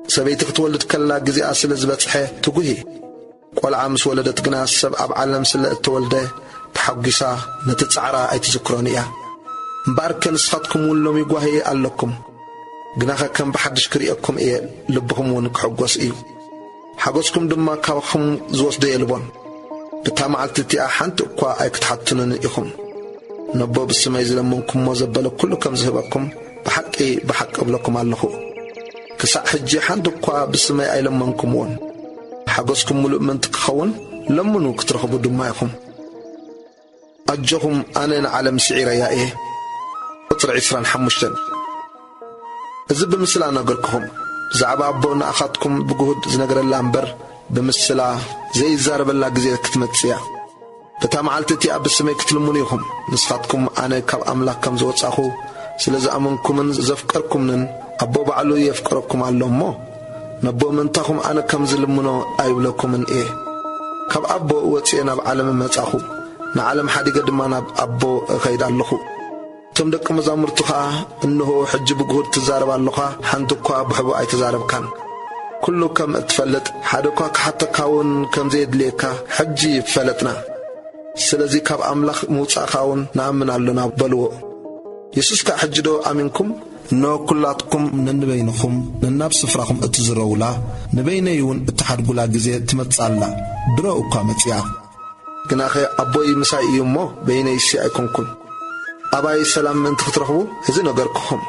سبيت كتولد كلا غزي اسلازبصحه تغي ቆልዓ ምስ ወለደት ግና ሰብ ኣብ ዓለም ስለ እተወልደ ተሓጊሳ ነቲ ጻዕራ ኣይትዝክሮን እያ እምበር ከንስኻትኩም እውን ሎሚ ጓሂ ኣለኩም ግና ከም ብሓድሽ ክሪአኩም እየ ልብኹም እውን ክሕጐስ እዩ ሓጐስኩም ድማ ካብኹም ዝወስዶ የልቦን በታ መዓልቲ እቲኣ ሓንቲ እኳ ኣይክትሓትኑን ኢኹም ነቦ ብስመይ ዝለመንኩሞ ዘበለ ኩሉ ከም ዝህበኩም ብሓቂ ብሓቂ እብለኩም ኣለኹ ክሳዕ ሕጂ ሓንቲ እኳ ብስመይ ኣይለመንኩምዎን ሓጐስኩም ሙሉእ ምንቲ ክኸውን ለምኑ ክትረኽቡ ድማ ኢኹም ኣጆኹም ኣነ ንዓለም ስዒረያ እየ ቁፅሪ 25 እዚ ብምስላ ነገርክኹም ብዛዕባ ኣቦ ንኣኻትኩም ብግሁድ ዝነገረላ እምበር ብምስላ ዘይዛረበላ ግዜ ክትመጽእ እያ በታ መዓልቲ እቲኣ ብስመይ ክትልምኑ ኢኹም ንስኻትኩም ኣነ ካብ ኣምላኽ ከም ዝወጻኹ ስለ ዝኣመንኩምን ዘፍቀርኩምን ኣቦ ባዕሉ የፍቀረኩም ኣሎ እሞ ነቦ ምንታኹም ኣነ ከም ዝልምኖ ኣይብለኩምን እየ ካብ ኣቦ ወፂአ ናብ ዓለም መጻኹ ንዓለም ሓዲገ ድማ ናብ ኣቦ እኸይድ ኣለኹ እቶም ደቂ መዛሙርቱ ኸዓ እንሆ ሕጂ ብግሁድ ትዛረብ ኣለኻ ሓንቲ እኳ ብሕቡ ኣይትዛረብካን ኩሉ ከም እትፈልጥ ሓደ እኳ ክሓተካውን ከም ዘየድልየካ ሕጂ ፈለጥና ስለዚ ካብ ኣምላኽ ምውፃእኻውን ንኣምን ኣለና በልዎ ኢየሱስ ከዓ ሕጂ ዶ ኣሚንኩም እነሆ ኩላትኩም ነንበይንኹም ነናብ ስፍራኹም እትዝረውላ ንበይነይ እውን እትሓድጉላ ግዜ ትመጻላ ድሮ እኳ መጺኣ ግናኸ ኣቦይ ምሳይ እዩ እሞ በይነይሲ ኣይኮንኩን ኣባይ ሰላም ምእንቲ ክትረኽቡ እዚ ነገርክኹም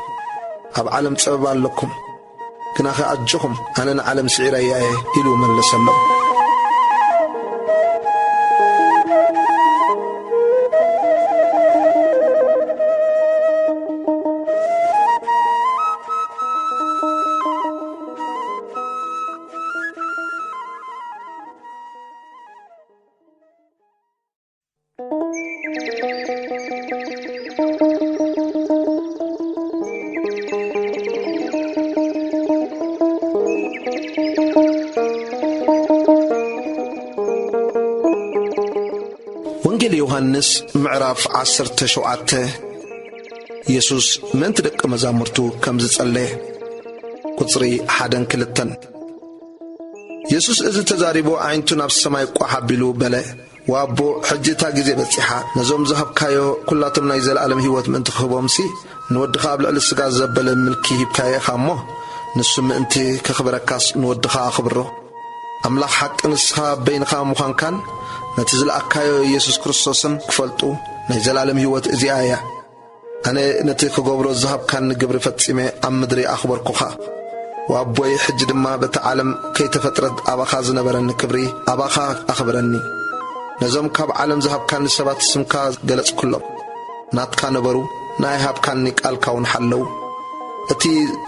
ኣብ ዓለም ፀበባ ኣለኩም ግናኸ ኣጆኹም ኣነ ንዓለም ስዒረያ እየ ኢሉ መለሰሎም ወንጌል ዮሐንስ ምዕራፍ 17 ኢየሱስ ምንት ደቀ መዛሙርቱ ከም ዝጸለየ ቁጽሪ 1-2 ኢየሱስ እዚ ተዛሪቦ ዓይንቱ ናብ ሰማይ ቋሕ ኣቢሉ በለ ወኣቦ ሕጂታ ግዜ በጺሓ ነዞም ዝሃብካዮ ኩላቶም ናይ ዘለዓለም ህይወት ምእንቲ ክህቦምሲ ንወድኻ ኣብ ልዕሊ ስጋ ዘበለ ምልኪ ሂብካዮ ኢኻ እሞ ንሱ ምእንቲ ክኽብረካስ ንወድኻ ኣኽብሮ ኣምላኽ ሓቂ ንስኻ በይንኻ ምዃንካን ነቲ ዝለኣካዮ ኢየሱስ ክርስቶስን ክፈልጡ ናይ ዘለዓለም ህይወት እዚኣ እያ ኣነ ነቲ ክገብሮ ዝሃብካኒ ግብሪ ፈጺመ ኣብ ምድሪ ኣኽበርኩኻ ወኣቦይ ሕጂ ድማ በቲ ዓለም ከይተፈጥረት ኣባኻ ዝነበረኒ ክብሪ ኣባኻ ኣኽብረኒ ነዞም ካብ ዓለም ዝሃብካኒ ሰባት ስምካ ገለጽ ኩሎም ናትካ ነበሩ ናይ ሃብካኒ ቃልካ እውን ሓለዉ እቲ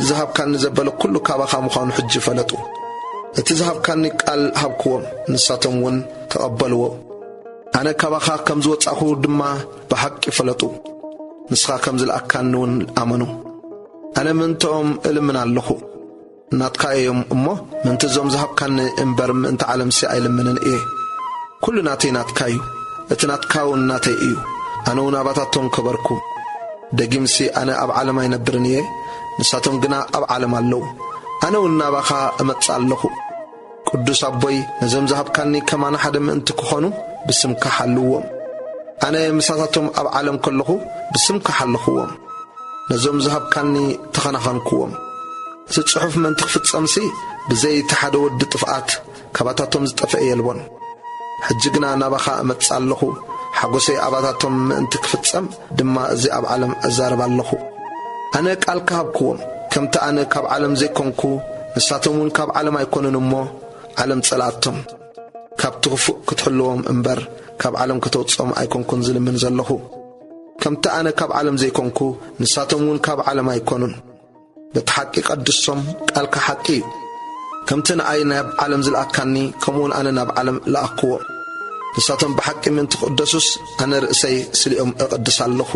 ዝሃብካኒ ዘበለ ኩሉ ካባኻ ምዃኑ ሕጂ ፈለጡ እቲ ዝሃብካኒ ቃል ሃብክዎም ንሳቶም እውን ተቐበልዎ ኣነ ካባኻ ከም ዝወጻኹ ድማ ብሓቂ ፈለጡ ንስኻ ከም ዝለኣካኒ እውን ኣመኑ ኣነ ምንተኦም እልምን ኣለኹ ናትካ እዮም እሞ ምንቲ ዞም ዝሃብካኒ እምበር ምእንቲ ዓለምሲ ኣይልምንን እየ ኩሉ ናተይ ናትካ እዩ እቲ ናትካ እውን ናተይ እዩ ኣነ እውን ኣባታቶም ከበርኩ ደጊምሲ ኣነ ኣብ ዓለም ኣይነብርን እየ ንሳቶም ግና ኣብ ዓለም ኣለዉ ኣነ እውን ናባኻ እመጽእ ኣለኹ ቅዱስ ኣቦይ ነዞም ዝሃብካኒ ከማና ሓደ ምእንቲ ክኾኑ ብስምካ ሓልዎም ኣነ ምሳታቶም ኣብ ዓለም ከለኹ ብስምካ ሓልኽዎም ነዞም ዝሃብካኒ ተኸናኸንክዎም እቲ ጽሑፍ ምእንቲ ክፍጸምሲ ብዘይ እቲ ሓደ ወዲ ጥፍኣት ካባታቶም ዝጠፍአ የልቦን ሕጂ ግና ናባኻ እመጽእ ኣለኹ ሓጐሰይ ኣባታቶም ምእንቲ ክፍጸም ድማ እዚ ኣብ ዓለም እዛረብ ኣለኹ ኣነ ቃልካ ሃብክዎም ከምቲ ኣነ ካብ ዓለም ዘይኮንኩ ንሳቶም እውን ካብ ዓለም ኣይኮኑን እሞ ዓለም ጸላእቶም ካብቲ ክፉእ ክትሕልዎም እምበር ካብ ዓለም ከተውፅኦም ኣይኮንኩን ዝልምን ዘለኹ ከምቲ ኣነ ካብ ዓለም ዘይኮንኩ ንሳቶም እውን ካብ ዓለም ኣይኮኑን በቲ ሓቂ ቀድሶም ቃልካ ሓቂ እዩ ከምቲ ንኣይ ናብ ዓለም ዝለኣካኒ ከምኡውን ኣነ ናብ ዓለም ለኣክዎም ንሳቶም ብሓቂ ምእንቲ ክቅደሱስ ኣነ ርእሰይ ስሊኦም እቕድስ ኣለኹ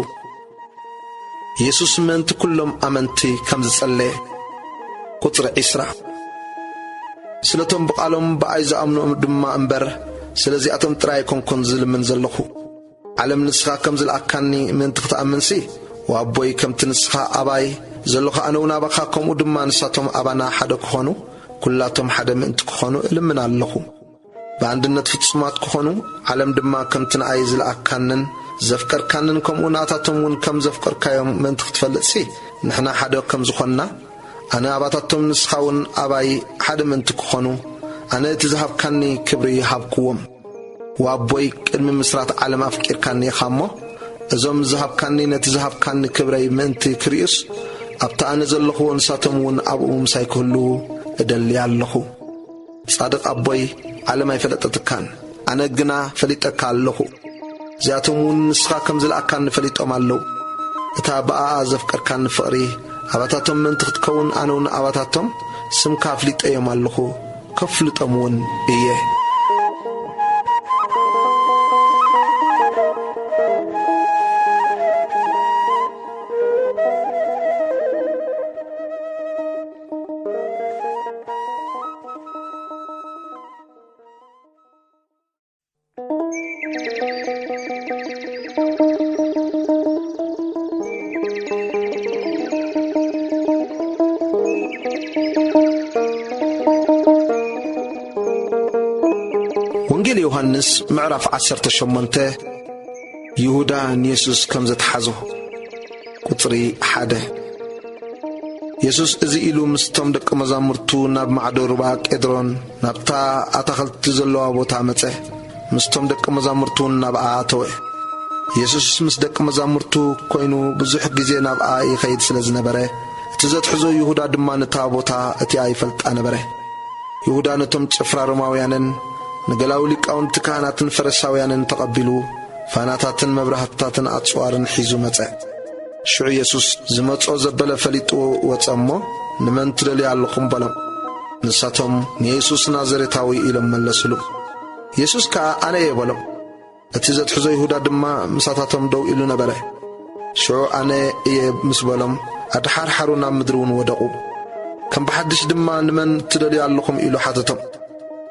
ኢየሱስ ምእንቲ ኩሎም ኣመንቲ ከም ዝጸለየ ቁጽሪ 20 ስለቶም ብቓሎም ብኣይ ዝኣምኑ ድማ እምበር ስለዚኣቶም ጥራይ ኣይኮንኩን ዝልምን ዘለኹ ዓለም ንስኻ ከም ዝለኣካኒ ምእንቲ ክትኣምንሲ ወኣቦይ ከምቲ ንስኻ ኣባይ ዘለኹ ኣነ እውን ኣባኻ ከምኡ ድማ ንሳቶም ኣባና ሓደ ክኾኑ ኩላቶም ሓደ ምእንቲ ክኾኑ እልምን ኣለኹ በአንድነት ፍጹማት ክኾኑ ዓለም ድማ ከምቲ ንኣይ ዝለኣካንን ዘፍቀርካንን ከምኡ ናታቶም እውን ከም ዘፍቀርካዮም ምእንቲ ክትፈልጥሲ ንሕና ሓደ ከም ዝኾንና ኣነ ኣባታቶም ንስኻውን ኣባይ ሓደ ምእንቲ ክኾኑ ኣነ እቲ ዝሃብካኒ ክብሪ ሃብክዎም ወኣቦይ ቅድሚ ምስራት ዓለም ኣፍቂርካኒ ኢኻ እሞ እዞም ዝሃብካኒ ነቲ ዝሃብካኒ ክብረይ ምእንቲ ክርእዩስ ኣብቲ ኣነ ዘለኹ ንሳቶም እውን ኣብኡ ምሳይ ክህልው እደሊ ኣለኹ ጻድቕ ኣቦይ ዓለም ኣይፈለጠትካን ኣነ ግና ፈሊጠካ ኣለኹ እዚኣቶም እውን ንስኻ ከም ዝለኣካኒ ፈሊጦም ኣለዉ እታ ብኣኣ ዘፍቀርካኒ ፍቕሪ ኣባታቶም ምእንቲ ክትከውን ኣነ እውን ኣባታቶም ስምካ ኣፍሊጠዮም ኣለኹ ከፍልጦም እውን እየ ወንጌል ዮሐንስ ምዕራፍ 18 ይሁዳ ንኢየሱስ ከም ዘተሓዞ ቁጽሪ 1 ኢየሱስ እዚ ኢሉ ምስቶም ደቀ መዛሙርቱ ናብ ማዕዶ ሩባ ቄድሮን ናብታ ኣታኽልቲ ዘለዋ ቦታ መጸ ምስቶም ደቀ መዛሙርቱ ናብኣ ኣተወ ኢየሱስ ምስ ደቀ መዛሙርቱ ኮይኑ ብዙሕ ግዜ ናብኣ ይኸይድ ስለ ዝነበረ እቲ ዘትሕዞ ይሁዳ ድማ ነታ ቦታ እቲ ኣይፈልጣ ነበረ ይሁዳ ነቶም ጭፍራ ሮማውያንን ንገላዊ ሊቃውንቲ ካህናትን ፈሪሳውያንን ተቐቢሉ ፋናታትን መብራህትታትን ኣጽዋርን ሒዙ መጸ ሽዑ ኢየሱስ ዝመጾ ዘበለ ፈሊጡ ወጸ እሞ ንመን ትደልዩ ኣለኹም በሎም ንሳቶም ንኢየሱስ ናዝሬታዊ ኢሎም መለስሉ ኢየሱስ ከዓ ኣነ እየ በሎም እቲ ዘትሕዞ ይሁዳ ድማ ምሳታቶም ደው ኢሉ ነበረ ሽዑ ኣነ እየ ምስ በሎም ኣድሓርሓሩ ናብ ምድሪ እውን ወደቑ ከም ብሓድሽ ድማ ንመን ትደልዩ ኣለኹም ኢሉ ሓተቶም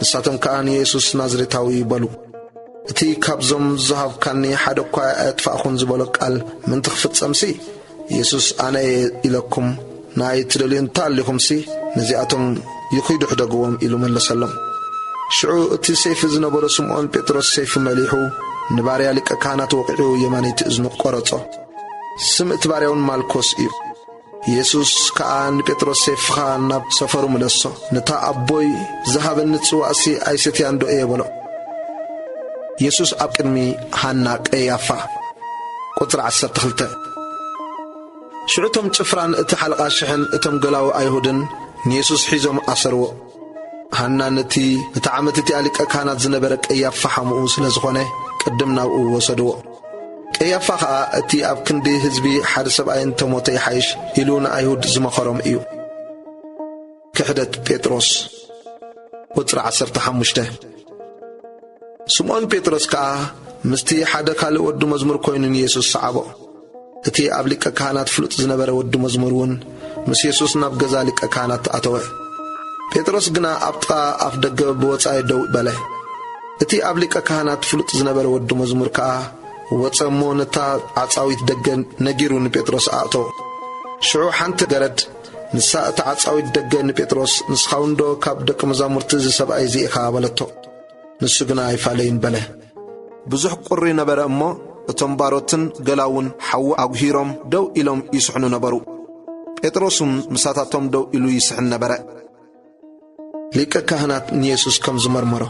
ንሳቶም ከዓ ንኢየሱስ ናዝሬታዊ ይበሉ እቲ ካብዞም ዝሃብካኒ ሓደ እኳ ኣጥፋእኹን ዝበሎ ቃል ምንቲ ክፍጸምሲ ኢየሱስ ኣነ እየ ኢለኩም ናይ ትደልዩ እንታኣሊኹምሲ ነዚኣቶም ይኹይዱ ሕደግዎም ኢሉ መለሰሎም ሽዑ እቲ ሰይፊ ዝነበሮ ስምዖን ጴጥሮስ ሰይፊ መሊሑ ንባርያ ሊቀ ካህናት ወቂዑ የማነይቲ እዝኑ ቆረጾ ስም እቲ ባርያውን ማልኮስ እዩ ኢየሱስ ከዓ ንጴጥሮስ ሰይፍኻ ናብ ሰፈሩ መለሶ ነታ ኣቦይ ዝሃበኒ ጽዋእሲ ኣይሰትያን ዶ እየ በሎ ኢየሱስ ኣብ ቅድሚ ሃና ቀያፋ ቁጽሪ 12 ሽዑቶም ጭፍራን እቲ ሓለቓ ሽሕን እቶም ገላዊ ኣይሁድን ንኢየሱስ ሒዞም ኣሰርዎ ሃና ነቲ ዓመት እቲ ሊቀ ካህናት ዝነበረ ቀያፋ ሓሙኡ ስለ ዝኾነ ቅድም ናብኡ ወሰድዎ ቀያፋ ከዓ እቲ ኣብ ክንዲ ህዝቢ ሓደ ሰብኣይ እንተሞተ ይሓይሽ ኢሉ ንኣይሁድ ዝመኸሮም እዩ ክሕደት ጴጥሮስ ቁጽሪ 15 ስምዖን ጴጥሮስ ከዓ ምስቲ ሓደ ካልእ ወዲ መዝሙር ኮይኑ ንኢየሱስ ሰዓቦ እቲ ኣብ ሊቀ ካህናት ፍሉጥ ዝነበረ ወዲ መዝሙር እውን ምስ ኢየሱስ ናብ ገዛ ሊቀ ካህናት ኣተወ ጴጥሮስ ግና ኣብ ጥቓ ኣፍ ደገ ብወጻኢ ደው በለ እቲ ኣብ ሊቀ ካህናት ፍሉጥ ዝነበረ ወዲ መዝሙር ከዓ ወጸሞ ነታ ዓጻዊት ደገ ነጊሩ ንጴጥሮስ ኣእቶ ሽዑ ሓንቲ ገረድ ንሳ እቲ ዓጻዊት ደገ ንጴጥሮስ ንስኻውንዶ ካብ ደቀ መዛሙርቲ እዚ ሰብኣይ እዚ ኢኻ በለቶ ንሱ ግና ኣይፋለይን በለ ብዙሕ ቁሪ ነበረ እሞ እቶም ባሮትን ገላውን ሓዊ ኣጉሂሮም ደው ኢሎም ይስሕኑ ነበሩ ጴጥሮስም ምሳታቶም ደው ኢሉ ይስሕን ነበረ ሊቀ ካህናት ንኢየሱስ ከም ዝመርመሮ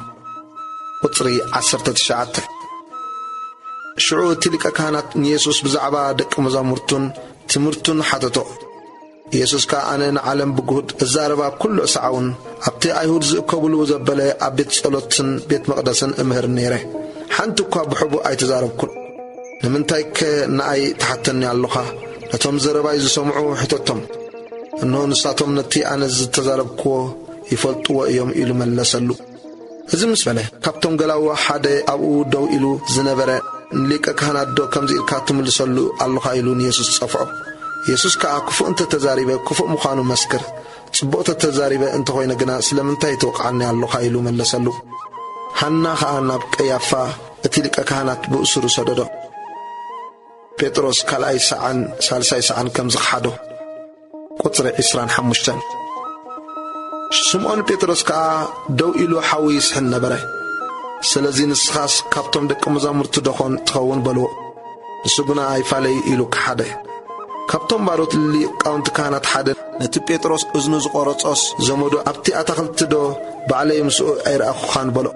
ቁጽሪ 19 ሽዑ እቲ ሊቀ ካህናት ንኢየሱስ ብዛዕባ ደቀ መዛሙርቱን ትምህርቱን ሓተቶ ኢየሱስ ከዓ ኣነ ንዓለም ብግሁድ እዛረባ ኩሉ ሰዓውን ኣብቲ ኣይሁድ ዝእከብሉ ዘበለ ኣብ ቤት ጸሎትን ቤት መቕደስን እምህር ነይረ ሓንቲ እኳ ብሕቡእ ኣይተዛረብኩን ንምንታይ ንኣይ ተሓተኒ ኣለኻ ነቶም ዘረባይ ዝሰምዑ ሕተቶም እነሆ ንሳቶም ነቲ ኣነ ዝተዛረብክዎ ይፈልጥዎ እዮም ኢሉ መለሰሉ እዚ ምስ በለ ካብቶም ገላዊ ሓደ ኣብኡ ደው ኢሉ ዝነበረ ሊቀ ካህናት ዶ ከምዚ ኢልካ ትምልሰሉ ኣለኻ ኢሉ ንኢየሱስ ጸፍዖ ኢየሱስ ከዓ ክፉእ እንተተዛሪበ ክፉእ ምዃኑ መስክር ጽቡቕ ተተዛሪበ እንተኾይነ ግና ስለምንታይ ተወቕዓኒ ኣለኻ ኢሉ መለሰሉ ሃና ከዓ ናብ ቀያፋ እቲ ሊቀ ካህናት ብእሱሩ ሰደዶ ጴጥሮስ ካልኣይ ሰዓን ሳልሳይ ሰዓን ከም ዝኸሓዶ ቁጽሪ 25 ስምዖን ጴጥሮስ ከዓ ደው ኢሉ ሓዊ ይስሕን ነበረ ስለዚ ንስኻስ ካብቶም ደቂ መዛሙርቱ ደኾን ትኸውን በልዎ። ንሱ ግና ኣይፋለይ ኢሉ ክሓደ። ካብቶም ባሮት ሊቃውንቲ ካህናት ሓደ ነቲ ጴጥሮስ እዝኑ ዝቖረጾስ ዘመዱ ኣብቲ ኣታኽልቲ ዶ ባዕለይ ምስኡ ኣይረኣኹኻን በሎ።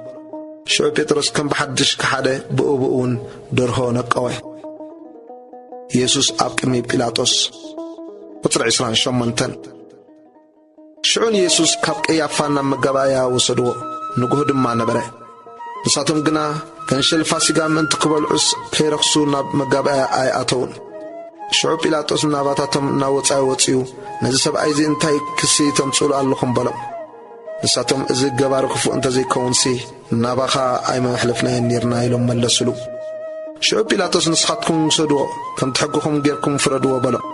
ሽዑ ጴጥሮስ ከም ብሓድሽ ክሓደ ብኡውን ደርሆ ነቀወ። ኢየሱስ ኣብ ቅድሚ ጲላጦስ ቁፅሪ 28 ሽዑን ኢየሱስ ካብ ቀያፋና መጋባእያ ወሰድዎ። ንጉህ ድማ ነበረ። ንሳቶም ግና ከንሸል ፋሲጋ ምእንቲ ክበልዑስ ከይረኽሱ ናብ መጋባእያ ኣይኣተውን። ሽዑ ጲላጦስ ናባታቶም እናወፃኢ ወፂኡ ነዚ ሰብኣይ እዚ እንታይ ክሲ ተምጽእሉ ኣለኹም በሎም። ንሳቶም እዚ ገባሪ ክፉእ እንተዘይከውንሲ ናባኻ ኣይመሕለፍናየን ነርና ኢሎም መለስሉ። ሽዑ ጲላጦስ ንስኻትኩም ውሰድዎ ከም ትሕግኹም ጌርኩም ፍረድዎ በሎም።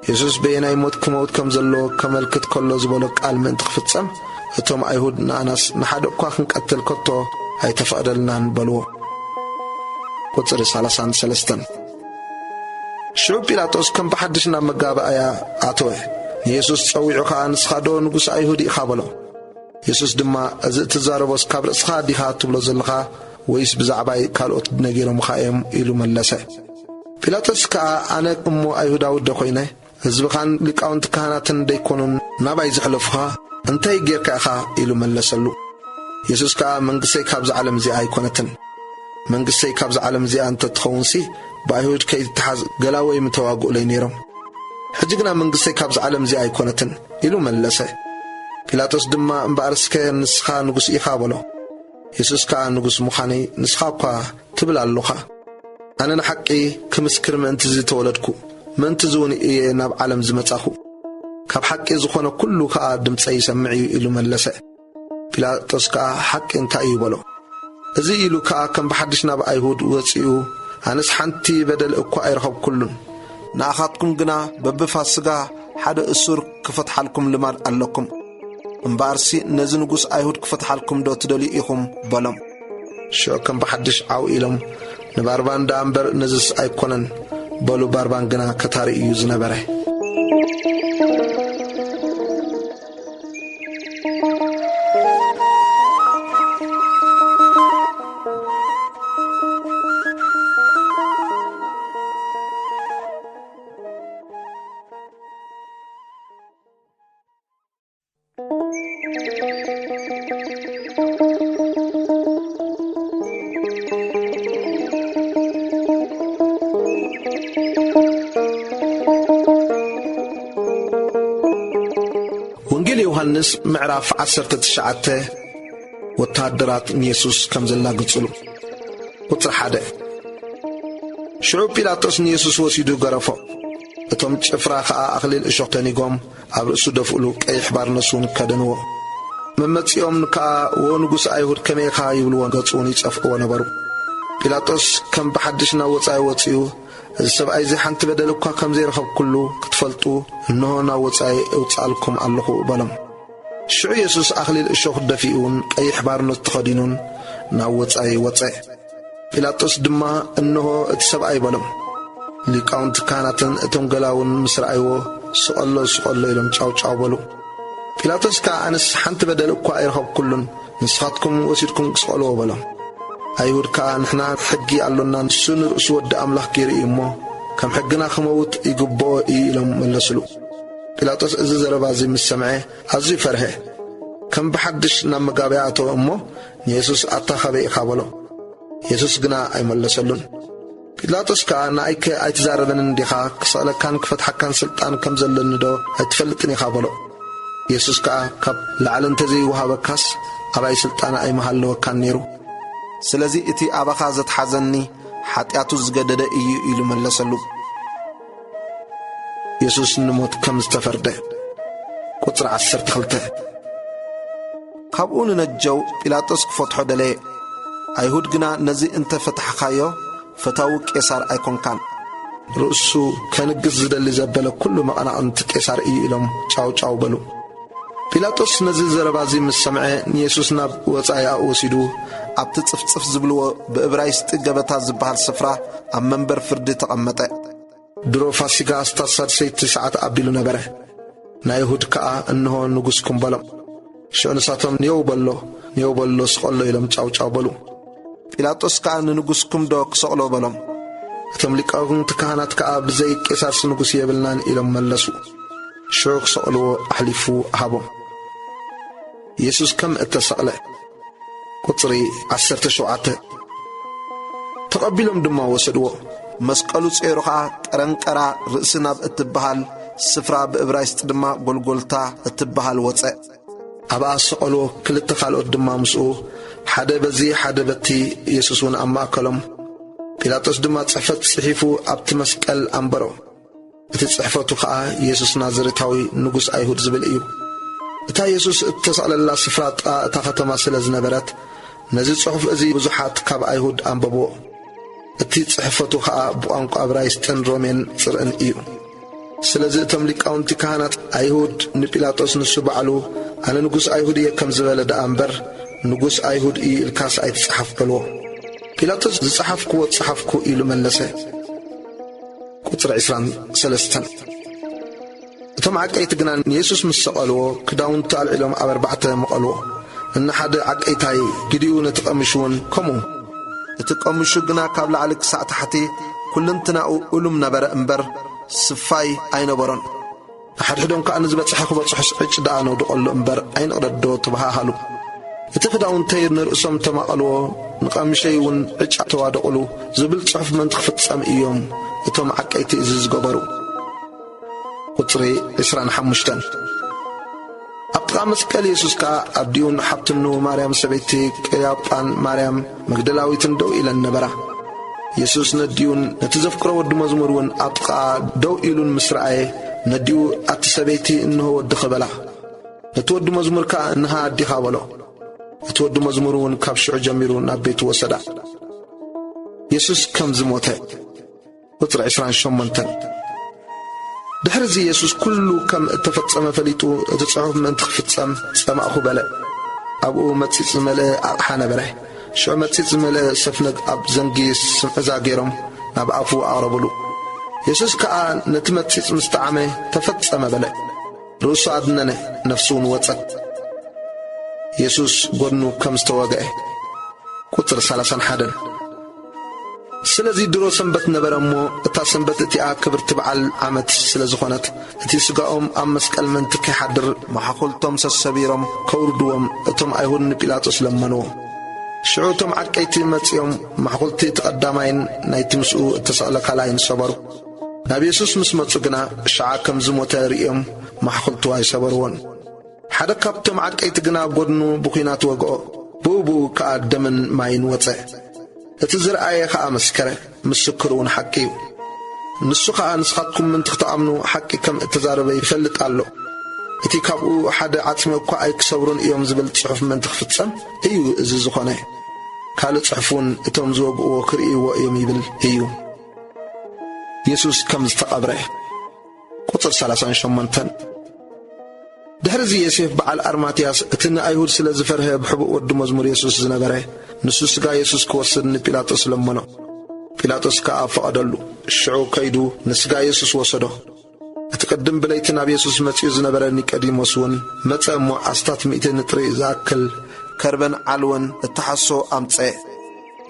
ኢየሱስ በየናይ ሞት ክመውት ከም ዘለዎ ከመልክት ከሎ ዝበሎ ቃል ምእንቲ ክፍጸም እቶም ኣይሁድ ንኣናስ ንሓደ እኳ ክንቀትል ከቶ ኣይተፈቕደልናን በልዎ። ቁፅሪ 33 ሽዑ ጲላጦስ ከም ብሓድሽ ናብ መጋባእያ ኣተወ። ንኢየሱስ ጸዊዑ ከዓ ንስኻ ዶ ንጉስ ኣይሁድ ኢኻ በሎ። ኢየሱስ ድማ እዚ እትዛረቦስ ካብ ርእስኻ ዲኻ ትብሎ ዘለኻ ወይስ ብዛዕባይ ካልኦት ነጊሮምኻ እዮም ኢሉ መለሰ። ጲላጦስ ከዓ ኣነ እሞ ኣይሁዳዊ ደ ኾይነ ህዝብኻን ሊቃውንቲ ካህናትን ደይኮኑን ናባይ ዘሕለፉኻ እንታይ ጌርካ ኢኻ ኢሉ መለሰሉ። ኢየሱስ ከዓ መንግሥተይ ካብዚ ዓለም እዚኣ ኣይኮነትን። መንግሥተይ ካብዚ ዓለም እዚኣ እንተትኸውንሲ ብኣይሁድ ከይትሓዝ ገላወይ ምተዋግኡለይ ነይሮም። ሕጂ ግና መንግሥተይ ካብዚ ዓለም እዚኣ ኣይኮነትን ኢሉ መለሰ። ጲላጦስ ድማ እምበኣርስከ ንስኻ ንጉስ ኢኻ በሎ። ኢየሱስ ከዓ ንጉስ ምዃነይ ንስኻ እኳ ትብል ኣለኻ። ኣነ ንሓቂ ክምስክር ምእንቲ ዝተወለድኩ ምእንቲ ዝውን እየ ናብ ዓለም ዝመጻኹ። ካብ ሓቂ ዝኾነ ኩሉ ከዓ ድምፀይ ይሰምዕ እዩ ኢሉ መለሰ። ጲላጦስ ከዓ ሓቂ እንታይ እዩ በሎ። እዚ ኢሉ ከዓ ከም ብሓድሽ ናብ ኣይሁድ ወፂኡ ኣነስ ሓንቲ በደል እኳ ኣይረኸብኩሉን። ንኣኻትኩም ግና በብፋስጋ ሓደ እሱር ክፈትሓልኩም ልማድ ኣለኩም። እምበኣርሲ ነዚ ንጉስ ኣይሁድ ክፈትሓልኩም ዶ ትደልዩ ኢኹም በሎም። ሽዑ ከም ብሓድሽ ዓው ኢሎም ንባርባን ዳ እምበር ነዝስ ኣይኮነን በሉ። ባርባን ግና ከታሪ እዩ ዝነበረ። ወንጌል ዮሐንስ ምዕራፍ 19 ወታደራት ኢየሱስ ከም ዘላግጽሉ። ቁጥሪ 1 ሽዑ ጲላጦስ ኢየሱስ ወሲዱ ገረፎ። እቶም ጭፍራ ከዓ ኣኽሊል እሾኽ ተኒጎም ኣብ ርእሱ ደፍኡሉ ቀይሕ ባርነሱን ከደንዎ። መመጺኦም ከዓ ወንጉስ ኣይሁድ ከመይኻ ይብልዎ ገጹን ይጸፍእዎ ነበሩ። ጲላጦስ ከም ብሓድሽ ናብ ወጻኢ ወፂኡ እዚ ሰብኣይ እዚ ሓንቲ በደል እኳ ከም ዘይረኸብ ኩሉ ክትፈልጡ እንሆ ናብ ወጻኢ እውጻልኩም ኣለኹ በሎም። ሽዑ ኢየሱስ ኣኽሊል እሾኽ ደፊኡን ቀይሕ ባርነት ተኸዲኑን ናብ ወጻኢ ወፀ። ጲላጦስ ድማ እንሆ እቲ ሰብኣይ በሎም። ሊቃውንቲ ካህናትን እቶም ገላውን ምስ ረኣይዎ ስቐሎ ስቐሎ ኢሎም ጫውጫው በሉ። ጲላጦስ ከዓ ኣነስ ሓንቲ በደል እኳ ኣይረኸብኩሉን ንስኻትኩም ወሲድኩም ክስቐልዎ በሎም። ኣይሁድ ከዓ ንሕና ሕጊ ኣሎና ንሱ ንርእሱ ወዲ ኣምላኽ ገይሩ እዩ እሞ ከም ሕግና ክመውት ይግብኦ እዩ ኢሎም መለስሉ። ጲላጦስ እዚ ዘረባ እዚ ምስ ሰምዐ ኣዝዩ ፈርሐ። ከም ብሓድሽ ናብ መጋባእያ ኣተወ እሞ ንኢየሱስ ኣታኸበይ ኢኻ በሎ። ኢየሱስ ግና ኣይመለሰሉን። ጲላጦስ ከዓ ንኣይከ ኣይትዛረበንን ዲኻ ክስቕለካን ክፈትሓካን ስልጣን ከም ዘለኒ ዶ ኣይትፈልጥን ኢኻ በሎ። ኢየሱስ ከዓ ካብ ላዕሊ እንተዘይወሃበካስ ኣባይ ስልጣን ኣይመሃለወካን ነይሩ። ስለዚ እቲ ኣባኻ ዘትሓዘኒ ሓጢኣቱ ዝገደደ እዩ ኢሉ መለሰሉ። ኢየሱስ ንሞት ከም ዝተፈርደ። ቁፅሪ 12 ካብኡ ንነጀው ጲላጦስ ክፈትሖ ደለየ። ኣይሁድ ግና ነዚ እንተፈትሕኻዮ ፈታዊ ቄሳር ኣይኮንካን፣ ርእሱ ከንግስ ዝደሊ ዘበለ ኩሉ መቐናቕንቲ ቄሳር እዩ ኢሎም ጫውጫው በሉ። ጲላጦስ ነዚ ዘረባ እዚ ምስ ሰምዐ ንኢየሱስ ናብ ወጻኢ ወሲዱ ኣብቲ ጽፍጽፍ ዝብልዎ ብዕብራይስጢ ገበታ ዝበሃል ስፍራ ኣብ መንበር ፍርዲ ተቐመጠ። ድሮ ፋሲጋ ሳድሰይቲ ሰዓት ኣቢሉ ነበረ። ናይ ይሁድ ከዓ እንሆ ንጉስኩም በሎም። ሽዑ ንሳቶም ንየው በሎ ስቐሎ ኢሎም ጫውጫው በሉ። ጲላጦስ ከዓ ንንጉስኩም ዶ ክሰቕሎ በሎም። እቶም ሊቃውንቲ ካህናት ከዓ ብዘይ ቄሳርስ ንጉስ የብልናን ኢሎም መለሱ። ሽዑ ክሰቕልዎ ኣሕሊፉ ሃቦም። ኢየሱስ ከም እተሰቕለ ቁጽሪ 17 ተቐቢሎም ድማ ወሰድዎ። መስቀሉ ጸይሩ ከዓ ጠረንቀራ ርእሲ ናብ እትበሃል ስፍራ ብዕብራይስጥ ድማ ጎልጎልታ እትበሃል ወፀእ። ኣብኣ ሰቐልዎ። ክልተ ካልኦት ድማ ምስኡ፣ ሓደ በዚ ሓደ በቲ። ኢየሱስ እውን ኣብ ማእከሎም። ጲላጦስ ድማ ጽሕፈት ጽሒፉ ኣብቲ መስቀል ኣንበሮ። እቲ ጽሕፈቱ ከዓ ኢየሱስ ናዝሬታዊ ንጉስ ኣይሁድ ዝብል እዩ። እታ ኢየሱስ እተሰቕለላ ስፍራ ጥቓ እታ ከተማ ስለ ዝነበረት ነዚ ጽሑፍ እዚ ብዙሓት ካብ ኣይሁድ ኣንበብዎ። እቲ ጽሕፈቱ ከዓ ብቋንቋ ዕብራይስጥን ሮሜን ጽርዕን እዩ። ስለዚ እቶም ሊቃውንቲ ካህናት ኣይሁድ ንጲላጦስ ንሱ በዕሉ ኣነ ንጉስ ኣይሁድ እየ ከም ዝበለ ደኣ እምበር ንጉስ ኣይሁድ እዩ ኢልካስ ኣይትጽሓፍ በልዎ። ጲላጦስ ዝጸሓፍክዎ ጽሓፍኩ ኢሉ መለሰ። ቁጽሪ 23 እቶም ዓቀይቲ ግና ንኢየሱስ ምስ ሰቐልዎ ክዳውንቱ ኣልዒሎም ኣብ 4 መቐልዎ። እነሓደ ዓቀይታይ ግዲኡ ነቲ ቀምሽ እውን ከምኡ። እቲ ቀምሹ ግና ካብ ላዕሊ ክሳዕ ታሕቲ ኩልንትናኡ እሉም ነበረ እምበር ስፋይ ኣይነበሮን። ንሓድሕዶም ከዓ ንዝበጽሐ ክበጽሑስ ዕጭ ደኣ ነውድቐሉ እምበር ኣይንቕደዶ ተባሃሃሉ። እቲ ክዳውንተይ ንርእሶም ተማቐልዎ ንቐምሸይ እውን ዕጫ ተዋደቑሉ ዝብል ጽሑፍ መንቲ ክፍጸም እዮም እቶም ዓቀይቲ እዚ ዝገበሩ። ቁጽሪ 25 ኣብ ጥቓ መስቀል ኢየሱስ ከዓ ኣዲኡን ሓፍትኑ ማርያም ሰበይቲ ቀያጳን ማርያም መግደላዊትን ደው ኢለን ነበራ። ኢየሱስ ነዲኡን ነቲ ዘፍቅሮ ወዲ መዝሙር እውን ኣብ ጥቓ ደው ኢሉን ምስ ረኣየ ነዲኡ ኣቲ ሰበይቲ እንሆ ወድኺ በላ። ነቲ ወዲ መዝሙር ከዓ እንሃ ኣዲኻ በሎ። እቲ ወዲ መዝሙር እውን ካብ ሽዑ ጀሚሩ ናብ ቤቱ ወሰዳ። ኢየሱስ ከም ዝሞተ ቁጽሪ 28 ድሕሪ እዚ ኢየሱስ ኩሉ ከም እተፈጸመ ፈሊጡ እቲ ጽሑፍ ምእንቲ ክፍጸም ጸማእኹ በለ። ኣብኡ መጺጽ ዝመልአ ኣቕሓ ነበረ። ሽዑ መጺጽ ዝመልአ ሰፍነግ ኣብ ዘንጊ ስምዕዛ ገይሮም ናብ ኣፉ ኣቕረብሉ። ኢየሱስ ከዓ ነቲ መጺጽ ምስ ጣዓመ ተፈጸመ በለ። ርእሱ ኣድነነ፣ ነፍሱ እውን ወጸት። ኢየሱስ ጐድኑ ከም ዝተወግዐ ቁጽሪ 31 ስለዚ ድሮ ሰንበት ነበረ እሞ እታ ሰንበት እቲኣ ክብርቲ በዓል ዓመት ስለ ዝኾነት እቲ ስጋኦም ኣብ መስቀል ምንቲ ከይሓድር መሓኹልቶም ሰሰቢሮም ከውርድዎም እቶም ኣይሁድ ንጲላጦስ ለመንዎ። ሽዑ እቶም ዓቀይቲ መጺኦም ማሕኹልቲ ተቐዳማይን ናይቲ ምስኡ እተሰቕለ ካልኣይን ሰበሩ። ናብ ኢየሱስ ምስ መጹ ግና ሸዓ ከም ዝሞተ ርእዮም ማሕኹልቱ ኣይሰበርዎን። ሓደ ካብቶም ዓቀይቲ ግና ጐድኑ ብኹናት ወግኦ፣ ብኡብኡ ከዓ ደምን ማይን ወፀ። እቲ ዝረኣየ ከዓ መስከረ፣ ምስክር እውን ሓቂ እዩ። ንሱ ከዓ ንስኻትኩም ምንቲ ክትኣምኑ ሓቂ ከም እተዛረበ ይፈልጥ ኣሎ። እቲ ካብኡ ሓደ ዓጽሚ እኳ ኣይክሰብሩን እዮም ዝብል ጽሑፍ ምንቲ ክፍጸም እዩ እዚ ዝኾነ። ካልእ ጽሑፉን እቶም ዝወግእዎ ክርእይዎ እዮም ይብል እዩ። ኢየሱስ ከም ዝተቐብረ ቁጽሪ 38 ድሕሪ እዚ ዮሴፍ በዓል ኣርማትያስ እቲ ንኣይሁድ ስለ ዝፈርሀ ብሕቡእ ወዲ መዝሙር ኢየሱስ ዝነበረ ንሱ ስጋ ኢየሱስ ክወስድ ንጲላጦስ ለመኖ። ጲላጦስ ከዓ ፈቐደሉ። ሽዑ ከይዱ ንስጋ ኢየሱስ ወሰዶ። እቲ ቅድም ብለይቲ ናብ ኢየሱስ መጺኡ ዝነበረ ኒቆዲሞስ እውን መጸ እሞ ኣስታት 100 ንጥሪ ዝኣክል ከርበን ዓልወን እተሓሶ ኣምፀ።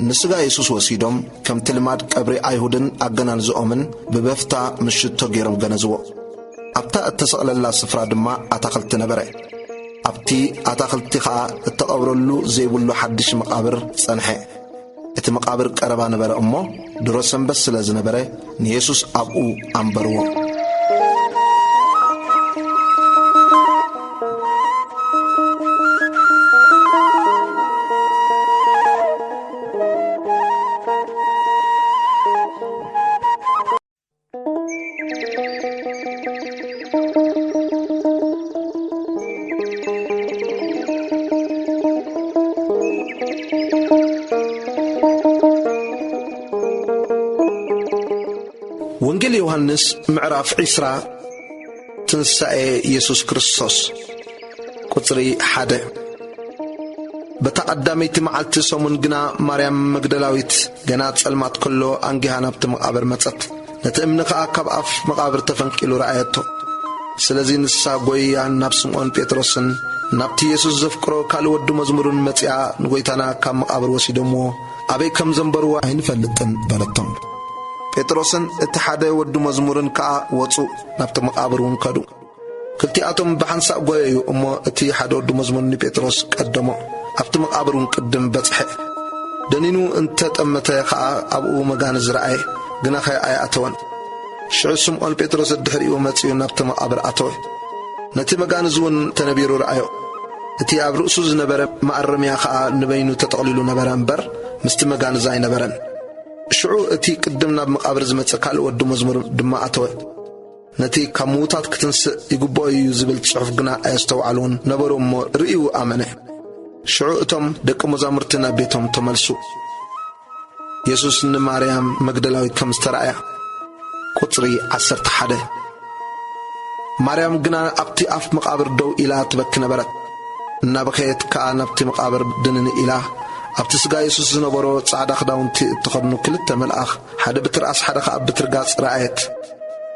ንስጋ ኢየሱስ ወሲዶም ከምቲ ልማድ ቀብሪ ኣይሁድን ኣገናንዝኦምን ብበፍታ ምሽቶ ገይሮም ገነዝዎ። ኣብታ እተሰቕለላ ስፍራ ድማ ኣታኽልቲ ነበረ። ኣብቲ ኣታኽልቲ ከዓ እተቐብረሉ ዘይብሉ ሓድሽ መቓብር ጸንሐ። እቲ መቓብር ቀረባ ነበረ እሞ ድሮ ሰንበት ስለ ዝነበረ ንኢየሱስ ኣብኡ ኣንበርዎ። ወንጌል ዮሐንስ ምዕራፍ 20 ትንሣኤ ኢየሱስ ክርስቶስ ቁጽሪ 1 በተቀዳመይቲ መዓልቲ ሰሙን ግና ማርያም መግደላዊት ገና ጸልማት ከሎ አንጊሃ ናብቲ መቃብር መጸት። ነቲ እምኒ ከዓ ካብ ኣፍ መቃብር ተፈንቂሉ ረኣየቶ። ስለዚ ንሳ ጎይያ ናብ ስምዖን ጴጥሮስን ናብቲ ኢየሱስ ዘፍቅሮ ካልእ ወዲ መዝሙርን መጺኣ ንጎይታና ካብ መቃብር ወሲዶምዎ أبي كم زنبروا عين فلتن بلتهم ጴጥሮስን እቲ ሓደ ወዲ መዝሙርን ከዓ ወፁ ናብቲ መቃብሩን ከዱ ክልቲኣቶም ብሓንሳእ ጎየዩ እሞ እቲ ሓደ ወዲ መዝሙርን ጴጥሮስ ቀደሞ ኣብቲ መቃብሩን ቅድም በጽሐ ደኒኑ እንተጠመተ ከዓ ኣብኡ መጋን ዝረአየ ግና ኣየኣተወን ሽዑ ስምዖን ጴጥሮስ ድሕሪኡ መጺኡ ናብቲ መቃብር ኣተወ ነቲ መጋን ዝውን ተነቢሩ ረአዮ እቲ ኣብ ርእሱ ዝነበረ ማዕረምያ ከዓ ንበይኑ ተጠቕሊሉ ነበረ እምበር ምስቲ መጋን ኣይነበረን ሽዑ እቲ ቅድም ናብ መቃብር ዝመጽእ ካልእ ወዲ መዝሙር ድማ ኣተወ ነቲ ካብ ምዉታት ክትንስእ ይግብኦ እዩ ዝብል ጽሑፍ ግና ኣየስተውዓሉን ነበሩ እሞ ርእዩ ኣመነ ሽዑ እቶም ደቂ መዛሙርቲ ናብ ቤቶም ተመልሱ ኢየሱስ ንማርያም መግደላዊት ከም ዝተረኣያ ቁጽሪ 11 ማርያም ግና ኣብቲ ኣፍ መቃብር ደው ኢላ ትበኪ ነበረት እናበኸየት ከዓ ናብቲ መቃብር ድንን ኢላ ኣብቲ ስጋ ኢየሱስ ዝነበሮ ጻዕዳ ክዳውንቲ እትኸድኑ ክልተ መልኣኽ ሓደ ብትርኣስ ሓደ ከዓ ብትርጋጽ ረኣየት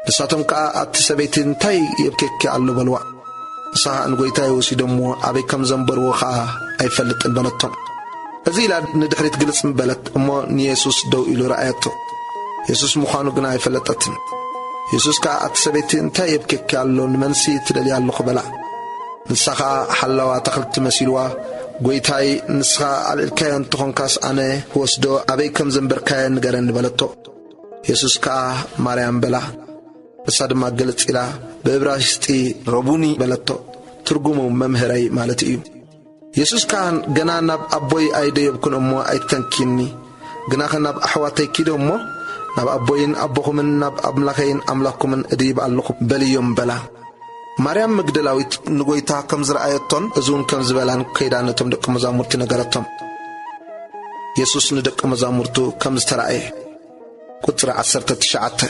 ንሳቶም ከዓ ኣብቲ ሰበይቲ እንታይ የብኬኪ ኣሎ በልዋ ንስኻ ንጐይታዬ ወሲዶሞ ኣበይ ከም ዘንበርዎ ከዓ ኣይፈልጥን በለቶም እዚ ኢላ ንድሕሪት ግልጽ ምበለት እሞ ንኢየሱስ ደው ኢሉ ረኣየቶ ኢየሱስ ምዃኑ ግና ኣይፈለጠትን ኢየሱስ ከዓ ኣብቲ ሰበይቲ እንታይ የብኬኪ ኣሎ ንመንሲ ትደልያ ኣለኹ በላ ንስኻ ሓላዋ ተኽልቲ መሲልዋ ጐይታይ ንስኻ ኣልዕልካዮ እንተኾንካስ ኣነ ወስዶ ኣበይ ከም ዘንበርካዮ ንገረኒ በለቶ ኢየሱስ ከዓ ማርያም በላ እሳ ድማ ግልጽ ኢላ ብዕብራይስጢ ረቡኒ በለቶ ትርጉሙ መምህረይ ማለት እዩ ኢየሱስ ከዓ ገና ናብ ኣቦይ ኣይደየብኩን እሞ ኣይተንኪኒ ግና ናብ ኣሕዋተይ ኪደ እሞ ናብ ኣቦይን ኣቦኹምን ናብ ኣምላኸይን ኣምላኽኩምን እድይብ ኣለኹ በልዮም በላ ማርያም መግደላዊት ንጐይታ ከም ዝረኣየቶን እዙን ከም ዝበላን ከይዳ ነቶም ደቂ መዛሙርቲ ነገረቶም ኢየሱስ ንደቂ መዛሙርቱ ከም ዝተረኣየ ቁጽሪ 19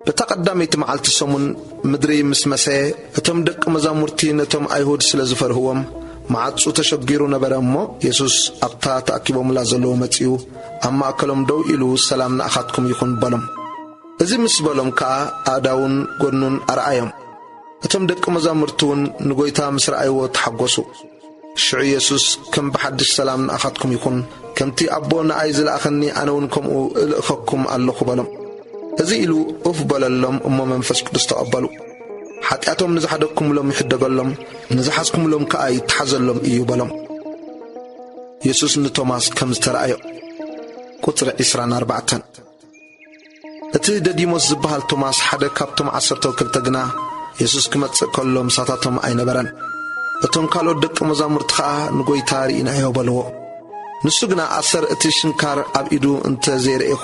በተቀዳመይቲ መዓልቲ ሰሙን ምድሪ ምስ መሰየ እቶም ደቂ መዛሙርቲ ነቶም ኣይሁድ ስለ ዝፈርህዎም ማዓጹ ተሸጊሩ ነበረ እሞ ኢየሱስ ኣብታ ተኣኪቦምላ ዘለዎ መጺኡ ኣብ ማእከሎም ደው ኢሉ ሰላም ንኣኻትኩም ይኹን በሎም እዚ ምስ በሎም ከዓ ኣእዳውን ጎድኑን ኣርኣዮም እቶም ደቂ መዛሙርቱን ንጐይታ ምስ ረኣይዎ ተሓጐሱ ሽዑ ኢየሱስ ከም ብሓድሽ ሰላም ንኣኻትኩም ይኹን ከምቲ ኣቦ ንኣይ ዝለኣኸኒ ኣነ እውን ከምኡ እልእኸኩም ኣለኹ በሎም እዚ ኢሉ እፍ በለሎም እሞ መንፈስ ቅዱስ ተቐበሉ ሓጢኣቶም ንዝሓደግኩምሎም ይሕደገሎም ንዝሓዝኩምሎም ከዓ ይተሓዘሎም እዩ በሎም ኢየሱስ ንቶማስ ከም ዝተረኣዮ ቁጽሪ 24 እቲ ደዲሞስ ዝበሃል ቶማስ ሓደ ካብቶም 12 ግና ኢየሱስ ክመጽእ ከሎ ምሳታቶም ኣይነበረን እቶም ካልኦት ደቂ መዛሙርቲ ከዓ ንጐይታ ርኢናዮ በልዎ ንሱ ግና ኣሰር እቲ ሽንካር ኣብ ኢዱ እንተዘይርኤኹ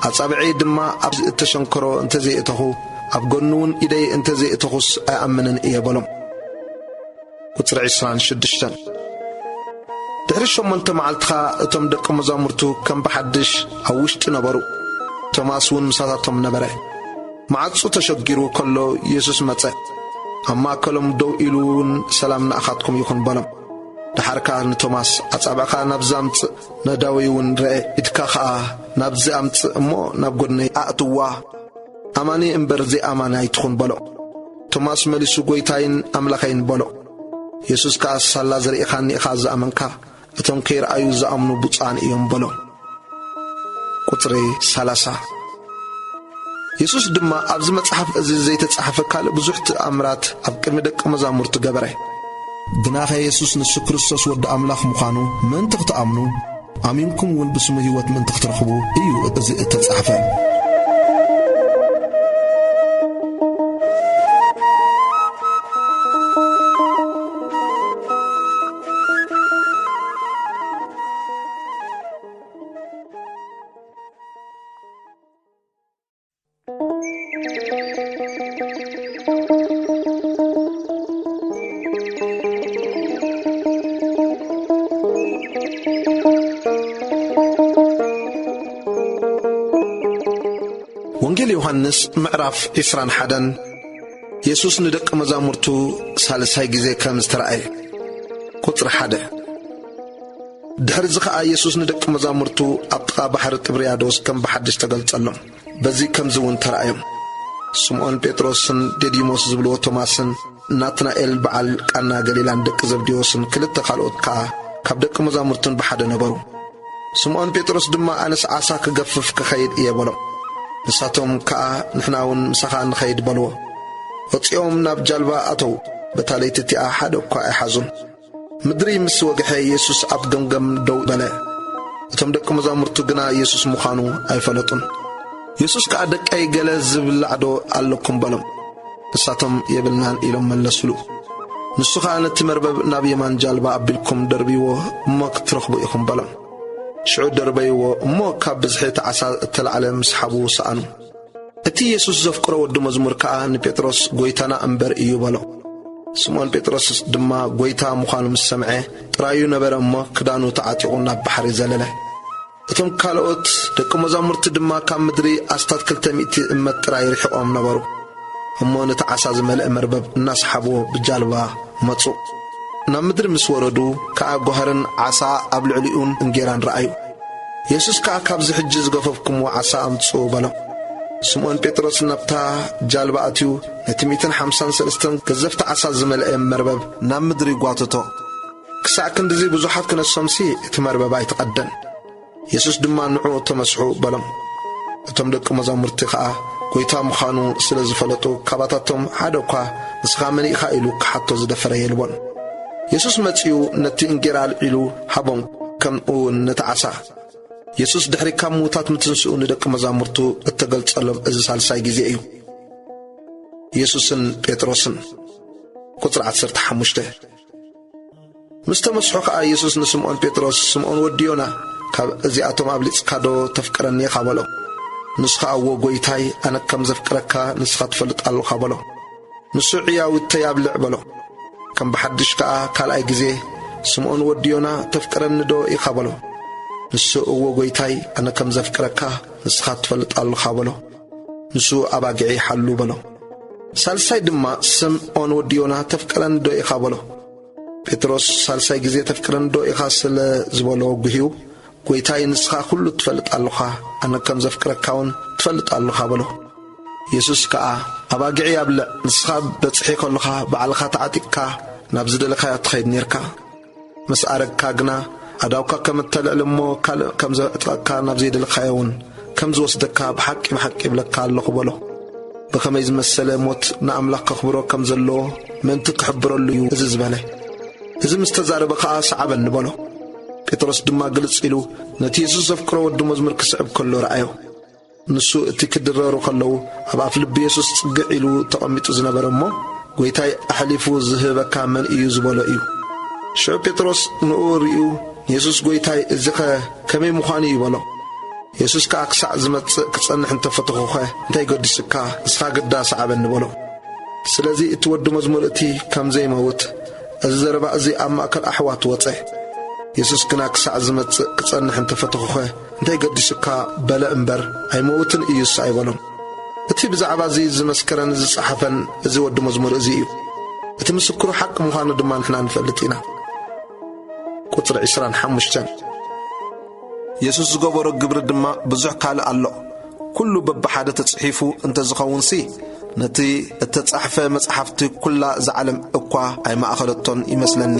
ኣጻብዐይ ድማ ኣብ እተሸንከሮ እንተዘይእተኹ ኣብ ጎኑውን ኢደይ እንተዘይእተኹስ ኣይኣምንን እየ በሎም ቁጽሪ 26 ድሕሪ 8 መዓልትኻ እቶም ደቂ መዛሙርቱ ከም ብሓድሽ ኣብ ውሽጢ ነበሩ ቶማስ እውን ምሳታቶም ነበረ ማዓጹ ተሸጊሩ ከሎ ኢየሱስ መጸ ኣብ ማእከሎም ደው ኢሉን ሰላም ንኣኻትኩም ይኹን በሎም ድሓርካ ንቶማስ ኣጻብዕኻ ናብዚ ኣምጽእ ነዳወይ እውን ረአ ኢድካ ከዓ ናብዚ ኣምጽእ እሞ ናብ ጐድነይ ኣእትዋ ኣማኒ እምበር ዘይኣማኒ ኣይትኹን በሎ ቶማስ መሊሱ ጐይታይን ኣምላኸይን በሎ ኢየሱስ ከዓ ሳላ ዘርኢኻኒ ኢኻ ዝኣመንካ እቶም ከይረኣዩ ዝኣምኑ ብፁዓን እዮም በሎ ቁጽሪ 30 ኢየሱስ ድማ ኣብዚ መጽሓፍ እዚ ዘይተጻሕፈ ካልእ ብዙሕ ተኣምራት ኣብ ቅድሚ ደቂ መዛሙርቱ ገበረ ግና ኢየሱስ ንሱ ክርስቶስ ወዲ ኣምላኽ ምዃኑ ምእንቲ ክትኣምኑ ኣሚንኩም እውን ብስሙ ህይወት ምእንቲ ክትረኽቡ እዩ እዚ እተጻሕፈ ወንጌል ዮሐንስ ምዕራፍ 21 ኢየሱስ ንደቂ መዛሙርቱ ሳልሳይ ጊዜ ከም ዝተረኣየ ቁጽሪ 1 ድሕሪ እዚ ከዓ ኢየሱስ ንደቂ መዛሙርቱ ኣብ ጥቓ ባሕሪ ጥብርያዶስ ከም ብሓድሽ ተገልጸሎም በዚ ከምዚ እውን ተረኣዮም ስምዖን ጴጥሮስን ዲዲሞስ ዝብልዎ ቶማስን ናትናኤል በዓል ቃና ገሊላን ደቂ ዘብዴዎስን ክልተ ካልኦት ከዓ ካብ ደቂ መዛሙርቱን ብሓደ ነበሩ ስምዖን ጴጥሮስ ድማ ኣነስ ዓሳ ክገፍፍ ክኸይድ እየ በሎም። ንሳቶም ከዓ ንሕናውን ምሳኻ ንኸይድ በልዎ። ወፂኦም ናብ ጃልባ ኣተው። በታ ለይቲ እቲኣ ሓደ እኳ ኣይሓዙን። ምድሪ ምስ ወግሐ ኢየሱስ ኣብ ገምገም ደው በለ። እቶም ደቂ መዛሙርቱ ግና ኢየሱስ ምዃኑ ኣይፈለጡን። ኢየሱስ ከዓ ደቀይ ገለ ዝብላዕዶ ኣለኩም በሎም። ንሳቶም የብልናን ኢሎም መለሱሉ። ንሱ ከዓ ነቲ መርበብ ናብ የማን ጃልባ ኣቢልኩም ደርቢዎ እሞ ክትረኽቡ ኢኹም በሎም። ሽዑ ደርበይዎ እሞ ካብ ብዝሒ እቲ ዓሳ እተላዕለ ምስሓቡ ሰኣኑ። እቲ ኢየሱስ ዘፍቅሮ ወዲ መዝሙር ከዓ ንጴጥሮስ ጐይታና እምበር እዩ በሎ። ስምዖን ጴጥሮስ ድማ ጐይታ ምዃኑ ምስ ሰምዐ ጥራዩ ነበረ እሞ ክዳኑ ተዓጢቑ ናብ ባሕሪ ዘለለ። እቶም ካልኦት ደቂ መዛሙርቲ ድማ ካብ ምድሪ ኣስታት 200 እመት ጥራይ ርሒቖም ነበሩ። እሞ ነቲ ዓሳ ዝመልአ መርበብ እናሰሓብዎ ብጃልባ መጹ። ናብ ምድሪ ምስ ወረዱ ከዓ ጓህርን ዓሳ ኣብ ልዕሊኡን እንጌራን ረኣዩ። ኢየሱስ ከዓ ካብዚ ሕጂ ዝገፈፍኩምዎ ዓሳ ኣምጽኡ በሎም። ስምዖን ጴጥሮስ ናብታ ጃልባ ኣትዩ ነቲ 153 ገዘፍቲ ዓሳ ዝመልአ መርበብ ናብ ምድሪ ጓተቶ። ክሳዕ ክንዲዚ ብዙሓት ክነሶምሲ እቲ መርበብ ኣይትቐደን። ኢየሱስ ድማ ንዑ ተመስሑ በሎም። እቶም ደቂ መዛሙርቲ ከዓ ጐይታ ምዃኑ ስለ ዝፈለጡ ካባታቶም ሓደ እኳ ንስኻ መን ኢኻ ኢሉ ክሓቶ ዝደፈረ የልቦን። ኢየሱስ መጺኡ ነቲ እንጌራ ኣልዒሉ ሃቦም ከምኡ ነቲ ዓሳ። ኢየሱስ ድሕሪ ካብ ምዉታት ምትንስኡ ንደቂ መዛሙርቱ እተገልጸሎም እዚ ሳልሳይ ጊዜ እዩ። ኢየሱስን ጴጥሮስን ቁጽሪ 15 ምስ ተመስሑ ከዓ ኢየሱስ ንስምዖን ጴጥሮስ ስምዖን ወዲ ዮና ካብ እዚኣቶም ኣብሊጽካ ዶ ተፍቅረኒ ኢኻ በሎ። ንሱ ከዓ እዎ ጐይታይ ኣነ ከም ዘፍቅረካ ንስኻ ትፈልጥ ኣለኻ በሎ። ንሱ ዕያዊት ተያብልዕ በሎ። ከም ብሓድሽ ከዓ ካልኣይ ጊዜ ስምዖን ወዲ ዮና ተፍቅረኒ ዶ ኢኻ በሎ። ንሱ እዎ ጐይታይ ኣነ ከም ዘፍቅረካ ንስኻ ትፈልጥ ኣለኻ በሎ። ንሱ ኣባጊዒ ሓሉ በሎ። ሳልሳይ ድማ ስምዖን ወዲ ዮና ተፍቅረኒ ዶ ኢኻ በሎ። ጴጥሮስ ሳልሳይ ጊዜ ተፍቅረኒ ዶ ኢኻ ስለ ዝበሎ ጉሂዩ ጐይታይ ንስኻ ኩሉ ትፈልጥ ኣለኻ ኣነ ከም ዘፍቅረካውን ትፈልጥ ኣለኻ በሎ። ኢየሱስ ከዓ ኣባጊዒ ያብልዕ ንስኻ በጽሒ ከለኻ ባዕልኻ ተዓጢቕካ ናብ ዝደለኻዮ ትኸይድ ነርካ። ምስ ኣረግካ ግና ኣዳውካ ከም እተልዕል እሞ ካልእ ከም ዘዕጥቀካ ናብ ዘይደለኻዮውን ከም ዝወስደካ ብሓቂ ብሓቂ ይብለካ ኣለኹ በሎ። ብኸመይ ዝመሰለ ሞት ንኣምላኽ ከኽብሮ ከም ዘለዎ ምእንቲ ክሕብረሉ እዩ እዚ ዝበለ። እዚ ምስ ተዛረበ ከዓ ሰዓበኒ በሎ። ጴጥሮስ ድማ ግልጽ ኢሉ ነቲ ኢየሱስ ዘፍቅሮ ወዲ መዝሙር ክስዕብ ከሎ ረኣዮ። ንሱ እቲ ክድረሩ ከለዉ ኣብ ኣፍ ልቢ ኢየሱስ ጽግዕ ኢሉ ተቐሚጡ ዝነበረ እሞ ጐይታይ ኣሕሊፉ ዝህበካ መን እዩ ዝበሎ እዩ። ሽዑ ጴጥሮስ ንኡ ርዩ ኢየሱስ ጐይታይ እዚ ኸ ከመይ ምዃኑ እዩ በሎ። ኢየሱስ ከዓ ክሳዕ ዝመጽእ ክጸንሕ እንተፈትኹኸ እንታይ ገዲስካ ንስኻ ግዳ ሰዓበኒ በሎ። ስለዚ እቲ ወዲ መዝሙር እቲ ከም ዘይመውት እዚ ዘረባ እዚ ኣብ ማእከል ኣሕዋት ወፀ። ኢየሱስ ግና ክሳዕ ዝመጽእ ክጸንሕ እንተፈትኹኸ እንታይ ገዲስካ በለ እምበር ኣይመውትን እዩስ ኣይበሎም። እቲ ብዛዕባ እዚ ዝመስከረን ዝጸሓፈን እዚ ወዲ መዝሙር እዚ እዩ። እቲ ምስክሩ ሓቂ ምዃኑ ድማ ንሕና ንፈልጥ ኢና። ቁጽሪ 25 ኢየሱስ ዝገበሮ ግብሪ ድማ ብዙሕ ካልእ ኣሎ። ኩሉ በብሓደ ተጽሒፉ እንተዝኸውንሲ ነቲ እተጻሕፈ መጽሓፍቲ ኩላ ዝዓለም እኳ ኣይማእኸለቶን ይመስለኒ።